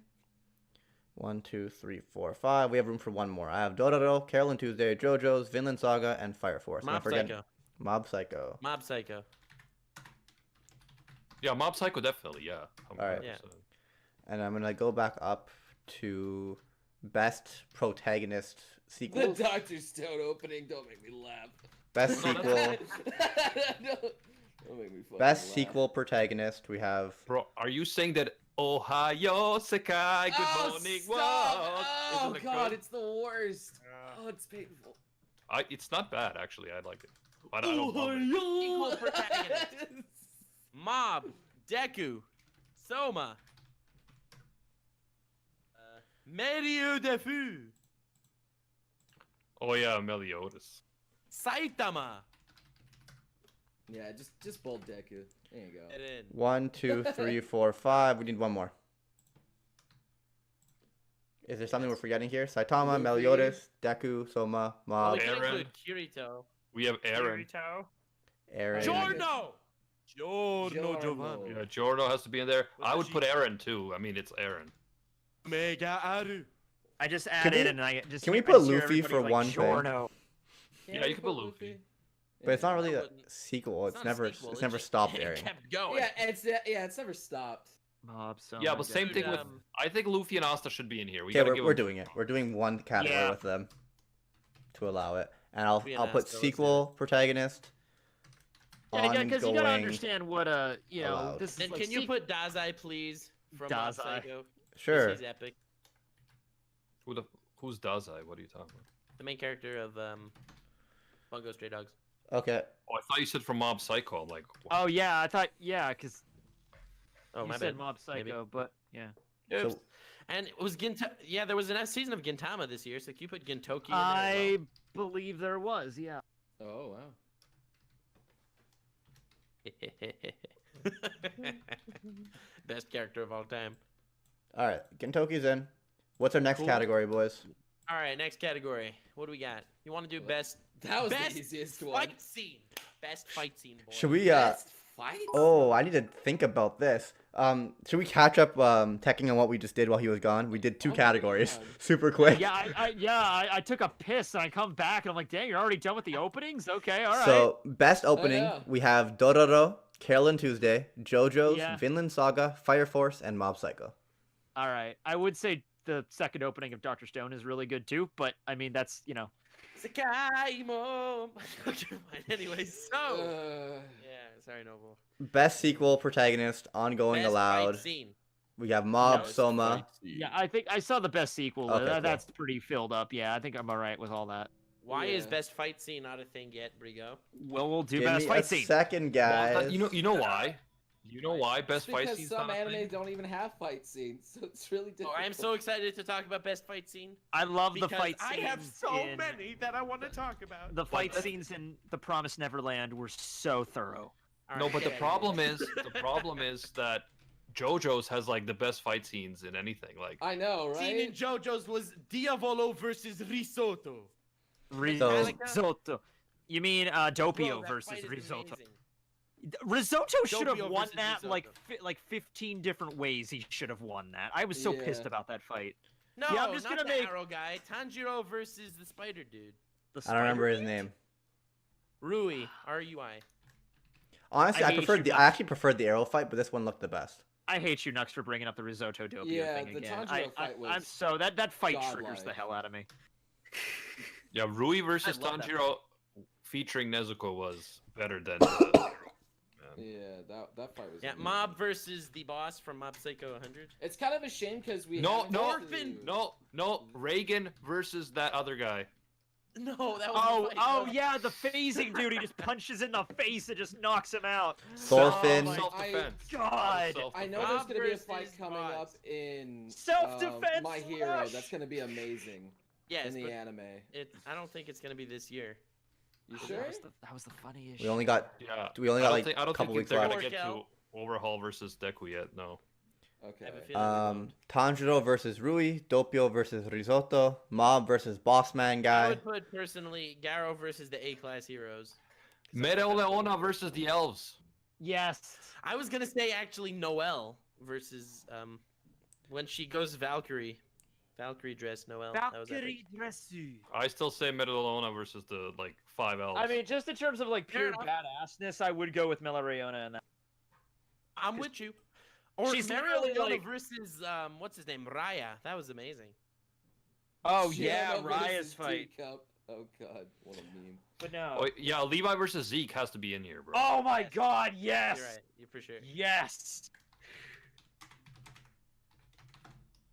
[SPEAKER 3] 1, 2, 3, 4, 5. We have room for one more. I have Dororo, Carolyn Tuesday, JoJo's, Vinland Saga, and Fire Force. Am I
[SPEAKER 4] Mob
[SPEAKER 3] forgetting?
[SPEAKER 4] Psycho.
[SPEAKER 3] Mob Psycho.
[SPEAKER 4] Mob Psycho.
[SPEAKER 2] Yeah, Mob Psycho definitely. Yeah.
[SPEAKER 3] Alright.
[SPEAKER 4] Yeah.
[SPEAKER 3] And I'm gonna go back up to best protagonist
[SPEAKER 6] The
[SPEAKER 3] sequel.
[SPEAKER 6] Dr. Stone opening, don't make me laugh.
[SPEAKER 3] Best
[SPEAKER 2] No,
[SPEAKER 3] sequel.
[SPEAKER 6] Don't make me fucking
[SPEAKER 3] Best
[SPEAKER 6] laugh.
[SPEAKER 3] sequel protagonist. We have.
[SPEAKER 2] Bro, are you saying that Ohio Sekai, good
[SPEAKER 6] Oh,
[SPEAKER 2] morning,
[SPEAKER 6] stop.
[SPEAKER 2] world?
[SPEAKER 6] Oh
[SPEAKER 2] Isn't it
[SPEAKER 6] god,
[SPEAKER 2] good?
[SPEAKER 6] it's the worst. Oh, it's painful.
[SPEAKER 2] It's not bad actually. I like it. I don't love it.
[SPEAKER 4] Equal protagonist. Mob, Deku, Soma, Mario Defu,
[SPEAKER 2] Oh yeah, Meliodas.
[SPEAKER 4] Saitama.
[SPEAKER 6] Yeah, just bold Deku. There you go.
[SPEAKER 4] Get in.
[SPEAKER 3] 1, 2, 3, 4, 5. We need one more. Is there something we're forgetting here? Saitama,
[SPEAKER 6] Luffy.
[SPEAKER 3] Meliodas, Deku, Soma,
[SPEAKER 4] Well,
[SPEAKER 3] Mob,
[SPEAKER 4] we can
[SPEAKER 2] Aaron.
[SPEAKER 4] include Kirito.
[SPEAKER 2] We have Aaron.
[SPEAKER 3] Aaron.
[SPEAKER 4] Giorno. Giorno
[SPEAKER 6] Giorno.
[SPEAKER 4] Giovanni.
[SPEAKER 2] Yeah, Giorno has to be in there. I would put
[SPEAKER 4] Watashi-
[SPEAKER 2] Aaron too. I mean, it's Aaron.
[SPEAKER 4] Mega Aru.
[SPEAKER 5] I just
[SPEAKER 3] Can
[SPEAKER 5] added
[SPEAKER 3] we-
[SPEAKER 5] and I just.
[SPEAKER 3] can we
[SPEAKER 5] I
[SPEAKER 3] put
[SPEAKER 5] just hear
[SPEAKER 3] Luffy
[SPEAKER 5] everybody
[SPEAKER 3] for
[SPEAKER 5] like,
[SPEAKER 3] one thing?
[SPEAKER 5] Giorno.
[SPEAKER 2] Yeah, you can put Luffy.
[SPEAKER 3] But it's not really
[SPEAKER 4] I
[SPEAKER 3] a
[SPEAKER 4] wouldn't.
[SPEAKER 3] sequel. It's
[SPEAKER 4] not a
[SPEAKER 3] never.
[SPEAKER 4] sequel,
[SPEAKER 3] It's
[SPEAKER 4] it
[SPEAKER 3] never
[SPEAKER 4] just-
[SPEAKER 3] stopped
[SPEAKER 4] it
[SPEAKER 3] airing.
[SPEAKER 4] kept going.
[SPEAKER 6] Yeah, it's never stopped.
[SPEAKER 5] Mob, so
[SPEAKER 2] Yeah, but same
[SPEAKER 4] Dude,
[SPEAKER 2] thing with. I think Luffy and Asta should be in here. We
[SPEAKER 3] Okay,
[SPEAKER 2] gotta give
[SPEAKER 3] we're
[SPEAKER 2] them-
[SPEAKER 3] doing it. We're doing one category
[SPEAKER 5] Yeah.
[SPEAKER 3] with them to allow it, and I'll
[SPEAKER 4] Luffy and
[SPEAKER 3] I'll put
[SPEAKER 4] Asta, let's do
[SPEAKER 3] sequel protagonist.
[SPEAKER 5] Yeah, because you gotta
[SPEAKER 3] ongoing-
[SPEAKER 5] understand what you know,
[SPEAKER 3] allowed.
[SPEAKER 5] this is
[SPEAKER 4] Then
[SPEAKER 5] like
[SPEAKER 4] can you
[SPEAKER 5] sequ-
[SPEAKER 4] put Dazai, please, from Mob
[SPEAKER 5] Dazai.
[SPEAKER 4] Psycho? 'Cause
[SPEAKER 3] Sure.
[SPEAKER 4] He's epic.
[SPEAKER 2] Who's Dazai? What are you talking about?
[SPEAKER 4] The main character of Bungo Stray Dogs.
[SPEAKER 3] Okay.
[SPEAKER 2] Oh, I thought you said from Mob Psycho. I'm like,
[SPEAKER 5] Oh yeah, I thought because
[SPEAKER 4] Oh,
[SPEAKER 5] you
[SPEAKER 4] my
[SPEAKER 5] said
[SPEAKER 4] bad.
[SPEAKER 5] Mob
[SPEAKER 4] Maybe.
[SPEAKER 5] Psycho, but yeah.
[SPEAKER 4] Oops.
[SPEAKER 3] So
[SPEAKER 4] And it was Yeah, there was a season of Gintama this year, so can you put Gintoki in there?
[SPEAKER 5] I believe there was, yeah.
[SPEAKER 6] Oh wow.
[SPEAKER 4] As well? Best character of all time.
[SPEAKER 3] all right, Gentoki's in. What's our next
[SPEAKER 4] Cool.
[SPEAKER 3] category, boys?
[SPEAKER 4] All right, next category. What do we got? You want to do best
[SPEAKER 6] That was
[SPEAKER 4] best
[SPEAKER 6] the easiest one.
[SPEAKER 4] fight scene? Best fight scene. Boy.
[SPEAKER 3] Should we
[SPEAKER 6] Best fight?
[SPEAKER 3] Oh, I need to think about this. Should we catch up teching on what we just did while he was gone? We did two
[SPEAKER 6] Oh my
[SPEAKER 3] categories,
[SPEAKER 6] God.
[SPEAKER 3] super quick.
[SPEAKER 5] Yeah, I took a piss and I come back and I'm like, dang, you're already done with the openings? Okay, all right.
[SPEAKER 3] So best opening,
[SPEAKER 6] yeah.
[SPEAKER 3] we have Dororo, Carolyn Tuesday, JoJo's,
[SPEAKER 5] Yeah.
[SPEAKER 3] Vinland Saga, Fire Force, and Mob Psycho.
[SPEAKER 5] All right. I would say the second opening of Dr. Stone is really good too, but I mean that's
[SPEAKER 4] Sakaimo. Okay, fine. Anyways, so
[SPEAKER 6] Uh,
[SPEAKER 4] yeah, sorry, Noble.
[SPEAKER 3] Best sequel protagonist, ongoing
[SPEAKER 4] Best
[SPEAKER 3] allowed.
[SPEAKER 4] fight scene.
[SPEAKER 3] We have Mob,
[SPEAKER 4] Best
[SPEAKER 3] Soma.
[SPEAKER 4] fight scene.
[SPEAKER 5] yeah, I think I saw the best sequel.
[SPEAKER 3] Okay, cool.
[SPEAKER 5] That's pretty filled up. Yeah, I think I'm all right with all that.
[SPEAKER 4] Why is
[SPEAKER 6] Yeah.
[SPEAKER 4] best fight scene not a thing yet, Brigo?
[SPEAKER 5] Well, we'll do
[SPEAKER 3] Give
[SPEAKER 5] best
[SPEAKER 3] me
[SPEAKER 5] fight
[SPEAKER 3] a
[SPEAKER 5] scene.
[SPEAKER 3] second,
[SPEAKER 2] Well,
[SPEAKER 3] guys.
[SPEAKER 2] you know why? You know why best fight
[SPEAKER 6] because
[SPEAKER 2] scene's
[SPEAKER 6] some
[SPEAKER 2] not a thing?
[SPEAKER 6] anime don't even have fight scenes, so it's really
[SPEAKER 4] Oh,
[SPEAKER 6] difficult.
[SPEAKER 4] I am so excited to talk about best fight scene.
[SPEAKER 5] I love the
[SPEAKER 4] Because
[SPEAKER 5] fight
[SPEAKER 4] I
[SPEAKER 5] scenes.
[SPEAKER 4] have so
[SPEAKER 5] in-
[SPEAKER 4] many that I want to talk about.
[SPEAKER 5] The fight scenes in The Promised Neverland were so thorough.
[SPEAKER 4] All
[SPEAKER 2] No,
[SPEAKER 4] right,
[SPEAKER 2] but the
[SPEAKER 4] yeah,
[SPEAKER 2] problem is that JoJo's has like the best fight scenes in anything. Like,
[SPEAKER 6] I know,
[SPEAKER 4] Scene in
[SPEAKER 6] right?
[SPEAKER 4] JoJo's was Diavolo versus Risotto.
[SPEAKER 5] Risotto. You mean Doppio
[SPEAKER 4] Bro, that
[SPEAKER 5] versus
[SPEAKER 4] fight is
[SPEAKER 5] Risotto?
[SPEAKER 4] amazing.
[SPEAKER 5] Risotto should have
[SPEAKER 4] Doppio
[SPEAKER 5] won
[SPEAKER 4] versus
[SPEAKER 5] that like
[SPEAKER 4] Risotto.
[SPEAKER 5] like 15 different ways. He should have won that. I was so pissed
[SPEAKER 6] Yeah.
[SPEAKER 5] about that fight.
[SPEAKER 4] No,
[SPEAKER 5] Yeah, I'm just
[SPEAKER 4] not
[SPEAKER 5] gonna
[SPEAKER 4] the
[SPEAKER 5] make-
[SPEAKER 4] arrow guy. Tanjiro versus the spider dude.
[SPEAKER 5] The
[SPEAKER 3] I don't remember his
[SPEAKER 5] spider-
[SPEAKER 3] name.
[SPEAKER 4] Rui, R-U-I.
[SPEAKER 3] Honestly,
[SPEAKER 5] I
[SPEAKER 3] I
[SPEAKER 5] hate
[SPEAKER 3] preferred
[SPEAKER 5] you,
[SPEAKER 3] the.
[SPEAKER 5] Nux.
[SPEAKER 3] I actually preferred the arrow fight, but this one looked the best.
[SPEAKER 5] I hate you, Nux, for bringing up the Risotto Doppio
[SPEAKER 6] Yeah,
[SPEAKER 5] thing
[SPEAKER 6] the
[SPEAKER 5] again.
[SPEAKER 6] Tanjiro fight was
[SPEAKER 5] I'm so that fight triggers the
[SPEAKER 6] godlike.
[SPEAKER 5] hell out of me.
[SPEAKER 2] yeah, Rui versus
[SPEAKER 4] I love that
[SPEAKER 2] Tanjiro featuring Nezuko was better than.
[SPEAKER 6] Yeah, that fight was.
[SPEAKER 4] Yeah,
[SPEAKER 6] amazing.
[SPEAKER 4] Mob versus the boss from Mob Psycho 100.
[SPEAKER 6] It's kind of a shame because we.
[SPEAKER 2] No,
[SPEAKER 6] haven't
[SPEAKER 2] no,
[SPEAKER 6] got to-
[SPEAKER 2] no, Reagan versus that other guy.
[SPEAKER 4] No, that was
[SPEAKER 5] Oh,
[SPEAKER 4] the fight,
[SPEAKER 5] oh
[SPEAKER 4] no.
[SPEAKER 5] yeah, the phasing dude. He just punches in the face and just knocks him out.
[SPEAKER 3] Thorfinn.
[SPEAKER 5] Oh my
[SPEAKER 2] Self-defense.
[SPEAKER 5] God.
[SPEAKER 6] I know
[SPEAKER 4] Mob
[SPEAKER 6] there's gonna be a
[SPEAKER 4] versus
[SPEAKER 6] fight coming
[SPEAKER 4] boss.
[SPEAKER 6] up in
[SPEAKER 5] Self-defense
[SPEAKER 6] My Hero.
[SPEAKER 5] rush.
[SPEAKER 6] That's gonna be amazing
[SPEAKER 4] Yes,
[SPEAKER 6] in the
[SPEAKER 4] but
[SPEAKER 6] anime.
[SPEAKER 4] I don't think it's gonna be this year.
[SPEAKER 6] You
[SPEAKER 5] That
[SPEAKER 6] sure?
[SPEAKER 5] was that was the funniest.
[SPEAKER 3] We only got.
[SPEAKER 2] Yeah.
[SPEAKER 3] We only
[SPEAKER 2] I
[SPEAKER 3] got
[SPEAKER 2] don't
[SPEAKER 3] like
[SPEAKER 2] think, I
[SPEAKER 3] a
[SPEAKER 2] don't
[SPEAKER 3] couple
[SPEAKER 2] think
[SPEAKER 3] weeks
[SPEAKER 2] they're
[SPEAKER 3] left.
[SPEAKER 2] gonna get to
[SPEAKER 4] Workout.
[SPEAKER 2] Overhaul versus Deku yet. No.
[SPEAKER 6] Okay.
[SPEAKER 4] I have a feeling they won't.
[SPEAKER 3] Tanjiro versus Rui, Doppio versus Risotto, Mob versus Bossman
[SPEAKER 4] I
[SPEAKER 3] guy.
[SPEAKER 4] would put personally Garo versus the A-class heroes.
[SPEAKER 2] Meteoleona versus the elves.
[SPEAKER 5] Yes.
[SPEAKER 4] I was gonna say actually Noelle versus when she goes Valkyrie. Valkyrie dress Noel. That was epic.
[SPEAKER 5] Valkyrie dressu.
[SPEAKER 2] I still say Metalona versus the like 5 elves.
[SPEAKER 5] I mean, just in terms of like
[SPEAKER 4] Fair
[SPEAKER 5] pure
[SPEAKER 4] enough.
[SPEAKER 5] badassness, I would go with Melariona and that.
[SPEAKER 4] I'm with you. Or
[SPEAKER 5] She's
[SPEAKER 4] Mariel
[SPEAKER 5] literally,
[SPEAKER 4] Leona
[SPEAKER 5] like-
[SPEAKER 4] versus what's his name? Raya. That was amazing.
[SPEAKER 5] Oh
[SPEAKER 6] Shit,
[SPEAKER 5] yeah,
[SPEAKER 6] no, but this is
[SPEAKER 5] Raya's fight.
[SPEAKER 6] teacup. Oh god, what a meme.
[SPEAKER 5] But no.
[SPEAKER 2] Oh, yeah, Levi versus Zeke has to be in here, bro.
[SPEAKER 5] Oh my
[SPEAKER 4] Yes.
[SPEAKER 5] God, yes.
[SPEAKER 4] You're right. You're for sure.
[SPEAKER 5] Yes.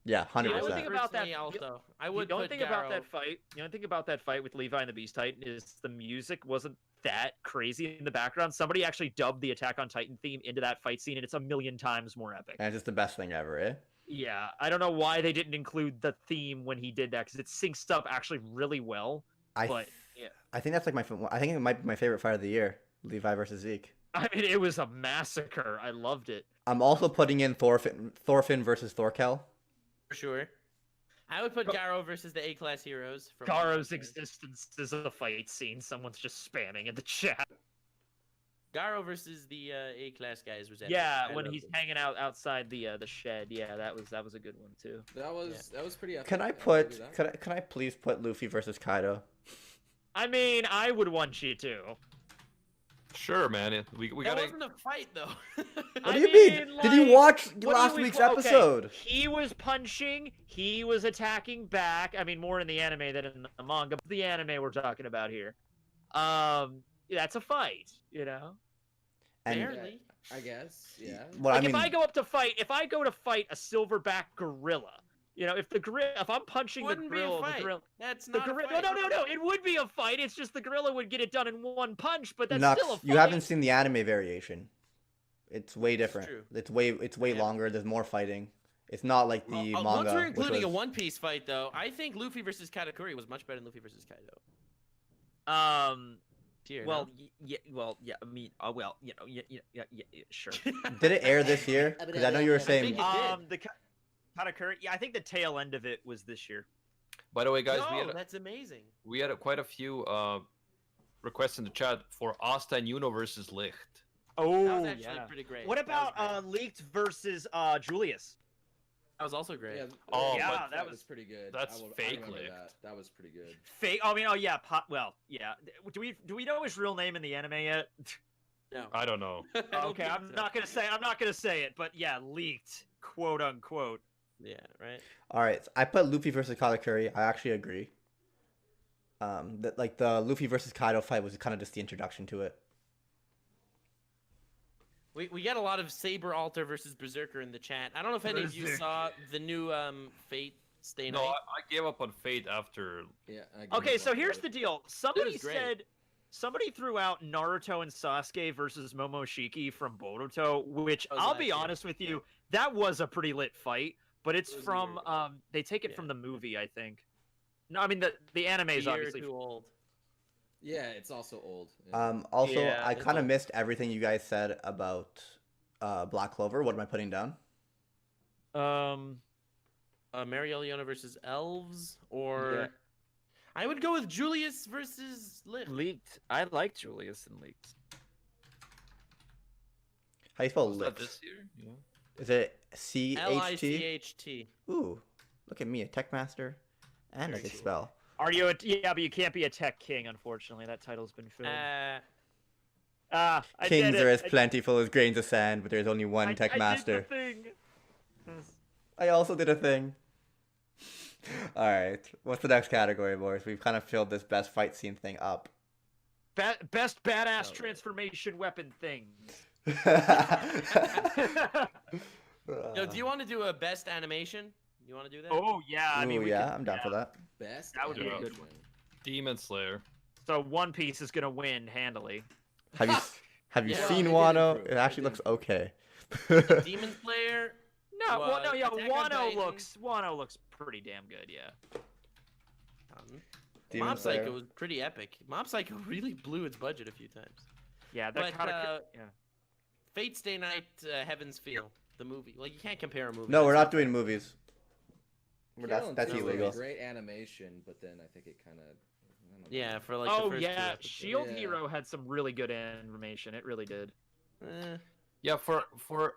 [SPEAKER 3] Yeah,
[SPEAKER 5] The only
[SPEAKER 3] 100%.
[SPEAKER 5] thing about that-
[SPEAKER 4] Personally, also, I
[SPEAKER 5] The
[SPEAKER 4] would
[SPEAKER 5] only
[SPEAKER 4] put
[SPEAKER 5] thing about
[SPEAKER 4] Garo-
[SPEAKER 5] that fight, the only thing about that fight with Levi and the Beast Titan is the music wasn't that crazy in the background. Somebody actually dubbed the Attack on Titan theme into that fight scene, and it's a million times more epic.
[SPEAKER 3] And it's just the best thing ever, eh?
[SPEAKER 5] Yeah, I don't know why they didn't include the theme when he did that, because it syncs up actually really well. But yeah,
[SPEAKER 3] I think that's like I think it might be my favorite fight of the year, Levi versus Zeke.
[SPEAKER 5] I mean, it was a massacre. I loved it.
[SPEAKER 3] I'm also putting in Thorfinn versus Thorkel.
[SPEAKER 4] For sure. I would put Garo versus the A-class heroes. From
[SPEAKER 5] Garo's existence is a fight scene. Someone's just spamming in the chat.
[SPEAKER 4] Garo versus the A-class guys was epic.
[SPEAKER 5] Yeah,
[SPEAKER 4] I
[SPEAKER 5] when
[SPEAKER 4] loved
[SPEAKER 5] he's
[SPEAKER 4] it.
[SPEAKER 5] hanging out outside the shed. Yeah, that was a good one too.
[SPEAKER 6] That was pretty epic.
[SPEAKER 3] Can I
[SPEAKER 6] I'll give
[SPEAKER 3] put
[SPEAKER 6] you that.
[SPEAKER 3] can I please put Luffy versus Kaido?
[SPEAKER 5] I mean, I would want you to.
[SPEAKER 2] Sure, man. We
[SPEAKER 4] That
[SPEAKER 2] gotta.
[SPEAKER 4] wasn't a fight though.
[SPEAKER 3] What do you mean? Did you watch last week's episode?
[SPEAKER 5] He was punching, he was attacking back. I mean, more in the anime than in the manga, but the anime we're talking about here. That's a fight, you know?
[SPEAKER 3] And
[SPEAKER 4] Barely.
[SPEAKER 6] I guess, yeah.
[SPEAKER 3] well,
[SPEAKER 5] Like,
[SPEAKER 3] I mean,
[SPEAKER 5] if I go to fight a silverback gorilla, you know, if I'm punching the
[SPEAKER 4] Wouldn't be a
[SPEAKER 5] gorilla,
[SPEAKER 4] fight.
[SPEAKER 5] the gorilla,
[SPEAKER 4] That's
[SPEAKER 5] the
[SPEAKER 4] not a
[SPEAKER 5] gorilla,
[SPEAKER 4] fight.
[SPEAKER 5] no, it would be a fight. It's just the gorilla would get it done in one punch, but that's
[SPEAKER 3] Nux,
[SPEAKER 5] still a fight.
[SPEAKER 3] you haven't seen the anime variation. It's way different.
[SPEAKER 4] true.
[SPEAKER 3] It's way
[SPEAKER 4] Yeah.
[SPEAKER 3] longer. There's more fighting. It's not like the manga.
[SPEAKER 4] Once we're
[SPEAKER 3] which
[SPEAKER 4] including a
[SPEAKER 3] was-
[SPEAKER 4] One Piece fight, though, I think Luffy versus Katakuri was much better than Luffy versus Kaido. Tier, no?
[SPEAKER 5] I mean, sure.
[SPEAKER 3] Did it air this year? Because I know you were saying.
[SPEAKER 4] think it did.
[SPEAKER 5] The Katakuri, yeah, I think the tail end of it was this year.
[SPEAKER 2] By the way, guys,
[SPEAKER 4] No, that's amazing.
[SPEAKER 2] we had quite a few requests in the chat for Asta and Yuno versus Licht.
[SPEAKER 5] Oh,
[SPEAKER 4] That was actually pretty great.
[SPEAKER 5] What
[SPEAKER 4] That was
[SPEAKER 5] about
[SPEAKER 4] great.
[SPEAKER 5] Leaked versus Julius?
[SPEAKER 4] That was also great.
[SPEAKER 6] Yeah,
[SPEAKER 2] Oh,
[SPEAKER 5] Yeah,
[SPEAKER 6] that
[SPEAKER 5] that
[SPEAKER 6] was
[SPEAKER 5] was-
[SPEAKER 6] pretty good.
[SPEAKER 2] that's
[SPEAKER 6] I
[SPEAKER 2] fake
[SPEAKER 6] remember
[SPEAKER 2] licked.
[SPEAKER 6] that. That was pretty good.
[SPEAKER 5] Fake. I mean, oh yeah, well, yeah. Do we know his real name in the anime yet?
[SPEAKER 4] No.
[SPEAKER 2] I don't know.
[SPEAKER 4] I don't
[SPEAKER 5] Okay,
[SPEAKER 4] think
[SPEAKER 5] I'm
[SPEAKER 4] so.
[SPEAKER 5] not gonna say it, but yeah, leaked, quote unquote.
[SPEAKER 4] Yeah, right.
[SPEAKER 3] All right, I put Luffy versus Katakuri. I actually agree. That like the Luffy versus Kaido fight was kind of just the introduction to it.
[SPEAKER 4] We get a lot of Saber Alter versus Berserker in the chat. I don't know if any of you
[SPEAKER 5] Berserker.
[SPEAKER 4] saw the new Fate Stay
[SPEAKER 2] No,
[SPEAKER 4] Night.
[SPEAKER 2] I gave up on Fate after.
[SPEAKER 6] Yeah.
[SPEAKER 5] Okay, so here's the deal. Somebody
[SPEAKER 4] was great.
[SPEAKER 5] said, somebody threw out Naruto and Sasuke versus Momoshiki from Boruto, which
[SPEAKER 4] That was
[SPEAKER 5] I'll
[SPEAKER 4] last
[SPEAKER 5] be
[SPEAKER 4] year.
[SPEAKER 5] honest with you, that was a pretty lit fight. But it's
[SPEAKER 4] It was
[SPEAKER 5] from
[SPEAKER 4] weird.
[SPEAKER 5] they take it
[SPEAKER 4] Yeah.
[SPEAKER 5] from the movie, I think. No, I mean the anime
[SPEAKER 4] A
[SPEAKER 5] is
[SPEAKER 4] year
[SPEAKER 5] obviously.
[SPEAKER 4] too old.
[SPEAKER 6] Yeah, it's also old. Yeah.
[SPEAKER 3] Also,
[SPEAKER 5] Yeah,
[SPEAKER 3] I
[SPEAKER 4] it's
[SPEAKER 3] kind of
[SPEAKER 4] all-
[SPEAKER 3] missed everything you guys said about Black Clover. What am I putting down?
[SPEAKER 4] Mariel Leona versus Elves, or
[SPEAKER 5] Yeah.
[SPEAKER 4] I would go with Julius versus Licht.
[SPEAKER 5] Leaked. I like Julius and Leaked.
[SPEAKER 3] How you spell
[SPEAKER 2] Was that
[SPEAKER 3] licht?
[SPEAKER 2] this year? Yeah.
[SPEAKER 3] Is it CHT?
[SPEAKER 4] Licht.
[SPEAKER 3] Ooh, look at me, a tech master, and I
[SPEAKER 4] Very
[SPEAKER 3] can
[SPEAKER 4] cool.
[SPEAKER 3] spell.
[SPEAKER 5] Are you? Yeah, but you can't be a tech king, unfortunately. That title's been filled.
[SPEAKER 4] Uh,
[SPEAKER 5] I
[SPEAKER 3] Kings
[SPEAKER 5] did
[SPEAKER 3] are
[SPEAKER 5] it.
[SPEAKER 3] as plentiful as grains of sand, but there's only one tech
[SPEAKER 5] I
[SPEAKER 3] master.
[SPEAKER 5] did the thing.
[SPEAKER 3] I also did a thing. All right, what's the next category, boys? We've kind of filled this best fight scene thing up.
[SPEAKER 5] Best badass
[SPEAKER 4] Oh,
[SPEAKER 5] transformation weapon thing.
[SPEAKER 4] Yo, do you want to do a best animation? You want to do that?
[SPEAKER 5] Oh yeah, I mean,
[SPEAKER 3] Ooh,
[SPEAKER 5] we
[SPEAKER 3] yeah,
[SPEAKER 5] could-
[SPEAKER 3] I'm down for that.
[SPEAKER 6] Best.
[SPEAKER 5] that would
[SPEAKER 2] be a good
[SPEAKER 6] animation.
[SPEAKER 5] one.
[SPEAKER 2] Demon Slayer.
[SPEAKER 5] So One Piece is gonna win handily.
[SPEAKER 3] Have you have you
[SPEAKER 4] Yeah.
[SPEAKER 3] seen
[SPEAKER 6] Well, they did
[SPEAKER 3] Wano?
[SPEAKER 6] improve.
[SPEAKER 3] It
[SPEAKER 6] They
[SPEAKER 3] actually
[SPEAKER 6] did
[SPEAKER 3] looks okay.
[SPEAKER 4] Demon Slayer.
[SPEAKER 5] No, well, no, yeah,
[SPEAKER 4] Attack on Titan.
[SPEAKER 5] Wano looks pretty damn good, yeah.
[SPEAKER 3] Demon
[SPEAKER 4] Mob
[SPEAKER 3] Slayer.
[SPEAKER 4] Psycho was pretty epic. Mob Psycho really blew its budget a few times.
[SPEAKER 5] Yeah, that
[SPEAKER 4] But,
[SPEAKER 5] kind of
[SPEAKER 4] yeah. Fate Stay Night, Heaven's Feel, the movie. Like you can't compare a movie.
[SPEAKER 3] No, we're
[SPEAKER 4] That's
[SPEAKER 3] not doing movies.
[SPEAKER 6] Kill
[SPEAKER 3] That's
[SPEAKER 6] and Tell was
[SPEAKER 3] illegal.
[SPEAKER 6] Great animation, but then I think it kind of.
[SPEAKER 4] Yeah, for like.
[SPEAKER 5] Oh
[SPEAKER 4] the first two
[SPEAKER 5] yeah,
[SPEAKER 4] episodes.
[SPEAKER 5] Shield
[SPEAKER 6] Yeah.
[SPEAKER 5] Hero had some really good animation. It really did.
[SPEAKER 4] Eh,
[SPEAKER 2] Yeah, for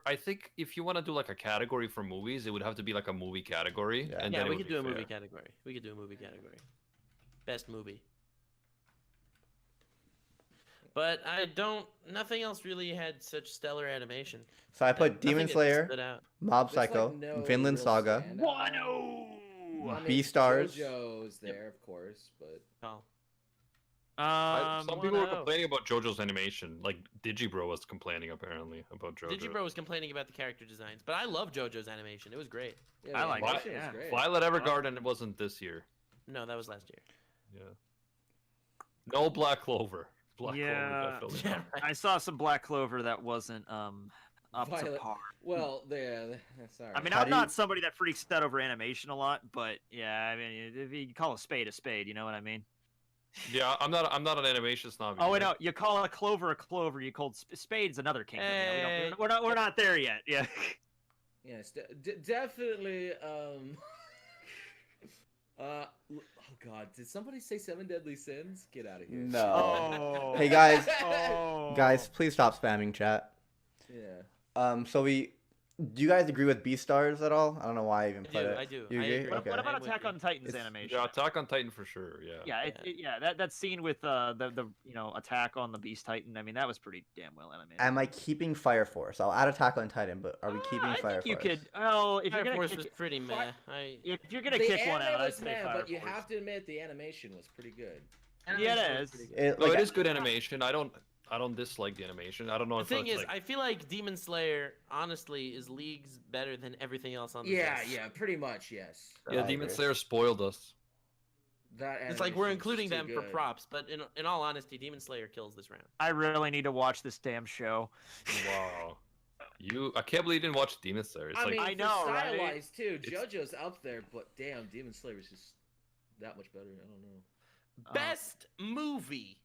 [SPEAKER 2] I think if you want to do like a category for movies, it would have to be like a movie category,
[SPEAKER 3] Yeah.
[SPEAKER 2] and
[SPEAKER 4] Yeah,
[SPEAKER 2] then it
[SPEAKER 4] we
[SPEAKER 2] would
[SPEAKER 4] could
[SPEAKER 2] be
[SPEAKER 4] do a
[SPEAKER 2] fair.
[SPEAKER 4] movie category. We could do a movie category. Best movie. But I don't. Nothing else really had such stellar animation.
[SPEAKER 3] So I put
[SPEAKER 4] Nothing
[SPEAKER 3] Demon
[SPEAKER 4] that
[SPEAKER 3] Slayer,
[SPEAKER 4] stood out.
[SPEAKER 3] Mob
[SPEAKER 6] There's,
[SPEAKER 3] Psycho,
[SPEAKER 6] like, no
[SPEAKER 3] Vinland
[SPEAKER 6] real
[SPEAKER 3] Saga,
[SPEAKER 6] standout.
[SPEAKER 5] Wano!
[SPEAKER 6] I mean,
[SPEAKER 3] Beastars.
[SPEAKER 6] JoJo's there, of course, but
[SPEAKER 4] Oh,
[SPEAKER 2] Some people were
[SPEAKER 4] Wano.
[SPEAKER 2] complaining about JoJo's animation. Like Digibro was complaining apparently about JoJo.
[SPEAKER 4] Digibro was complaining about the character designs, but I love JoJo's animation. It was great.
[SPEAKER 6] yeah,
[SPEAKER 5] I
[SPEAKER 6] the
[SPEAKER 5] like
[SPEAKER 2] it,
[SPEAKER 6] animation was
[SPEAKER 5] yeah.
[SPEAKER 6] great.
[SPEAKER 2] Violet Evergarden wasn't this year.
[SPEAKER 4] No, that was last year.
[SPEAKER 2] Yeah. No Black Clover. Black
[SPEAKER 5] Yeah.
[SPEAKER 2] Clover definitely.
[SPEAKER 4] Yeah,
[SPEAKER 2] not.
[SPEAKER 4] right.
[SPEAKER 5] I saw some Black Clover that wasn't up to
[SPEAKER 6] Violet-
[SPEAKER 5] par.
[SPEAKER 6] Well, yeah, that's all right.
[SPEAKER 5] I mean,
[SPEAKER 3] How
[SPEAKER 5] I'm
[SPEAKER 3] do you-
[SPEAKER 5] not somebody that freaks out over animation a lot, but yeah, I mean, if you call a spade, you know what I mean?
[SPEAKER 2] Yeah, I'm not an animation snob.
[SPEAKER 5] Oh, wait,
[SPEAKER 2] either.
[SPEAKER 5] no, you call a clover, you call spade's another kingdom. Yeah,
[SPEAKER 4] Hey.
[SPEAKER 5] we're not there yet. Yeah.
[SPEAKER 6] Yes, definitely. Oh God, did somebody say Seven Deadly Sins? Get out of here.
[SPEAKER 3] No.
[SPEAKER 5] Oh.
[SPEAKER 3] Hey guys,
[SPEAKER 5] Oh.
[SPEAKER 3] guys, please stop spamming chat.
[SPEAKER 6] Yeah.
[SPEAKER 3] So do you guys agree with Beastars at all? I don't know why I even put it.
[SPEAKER 4] I do.
[SPEAKER 3] You
[SPEAKER 4] I
[SPEAKER 3] agree?
[SPEAKER 4] agree.
[SPEAKER 3] Okay.
[SPEAKER 5] What about
[SPEAKER 4] I'm with
[SPEAKER 5] Attack
[SPEAKER 4] you.
[SPEAKER 5] on Titan's
[SPEAKER 3] It's-
[SPEAKER 5] animation?
[SPEAKER 2] Yeah, Attack on Titan for sure. Yeah.
[SPEAKER 5] Yeah, that scene with the attack on the Beast Titan. I mean, that was pretty damn well animated.
[SPEAKER 3] Am I keeping Fire Force? I'll add Attack on Titan, but are we keeping
[SPEAKER 5] I
[SPEAKER 3] Fire
[SPEAKER 5] think you
[SPEAKER 3] Force?
[SPEAKER 5] could. Oh, if
[SPEAKER 4] Fire
[SPEAKER 5] you're gonna
[SPEAKER 4] Force
[SPEAKER 5] kick,
[SPEAKER 4] was pretty meh.
[SPEAKER 5] if you're gonna
[SPEAKER 6] The
[SPEAKER 5] kick one
[SPEAKER 6] anime
[SPEAKER 5] out, I'd
[SPEAKER 6] was
[SPEAKER 5] say
[SPEAKER 6] mad,
[SPEAKER 5] Fire
[SPEAKER 6] but you
[SPEAKER 5] Force.
[SPEAKER 6] have to admit the animation was pretty good.
[SPEAKER 5] Yeah, it
[SPEAKER 4] Animation was
[SPEAKER 5] is.
[SPEAKER 4] pretty good.
[SPEAKER 3] It,
[SPEAKER 2] No,
[SPEAKER 3] like,
[SPEAKER 2] it is good animation. I don't dislike the animation. I don't know
[SPEAKER 4] The
[SPEAKER 2] if
[SPEAKER 4] thing
[SPEAKER 2] that's
[SPEAKER 4] is,
[SPEAKER 2] like,
[SPEAKER 4] I feel like Demon Slayer, honestly, is leagues better than everything else on the
[SPEAKER 6] Yeah,
[SPEAKER 4] list.
[SPEAKER 6] yeah, pretty much, yes.
[SPEAKER 2] yeah,
[SPEAKER 3] I
[SPEAKER 2] Demon
[SPEAKER 3] agree.
[SPEAKER 2] Slayer spoiled us.
[SPEAKER 6] That
[SPEAKER 4] It's like we're
[SPEAKER 6] animation's
[SPEAKER 4] including
[SPEAKER 6] too
[SPEAKER 4] them for
[SPEAKER 6] good.
[SPEAKER 4] props, but in all honesty, Demon Slayer kills this round.
[SPEAKER 5] I really need to watch this damn show.
[SPEAKER 2] Wow. I can't believe you didn't watch Demon Slayer. It's
[SPEAKER 6] I
[SPEAKER 2] like
[SPEAKER 6] mean,
[SPEAKER 5] I know,
[SPEAKER 6] for
[SPEAKER 5] right?
[SPEAKER 6] stylized too.
[SPEAKER 2] It's-
[SPEAKER 6] JoJo's up there, but damn, Demon Slayer is just that much better. I don't know.
[SPEAKER 4] Best movie.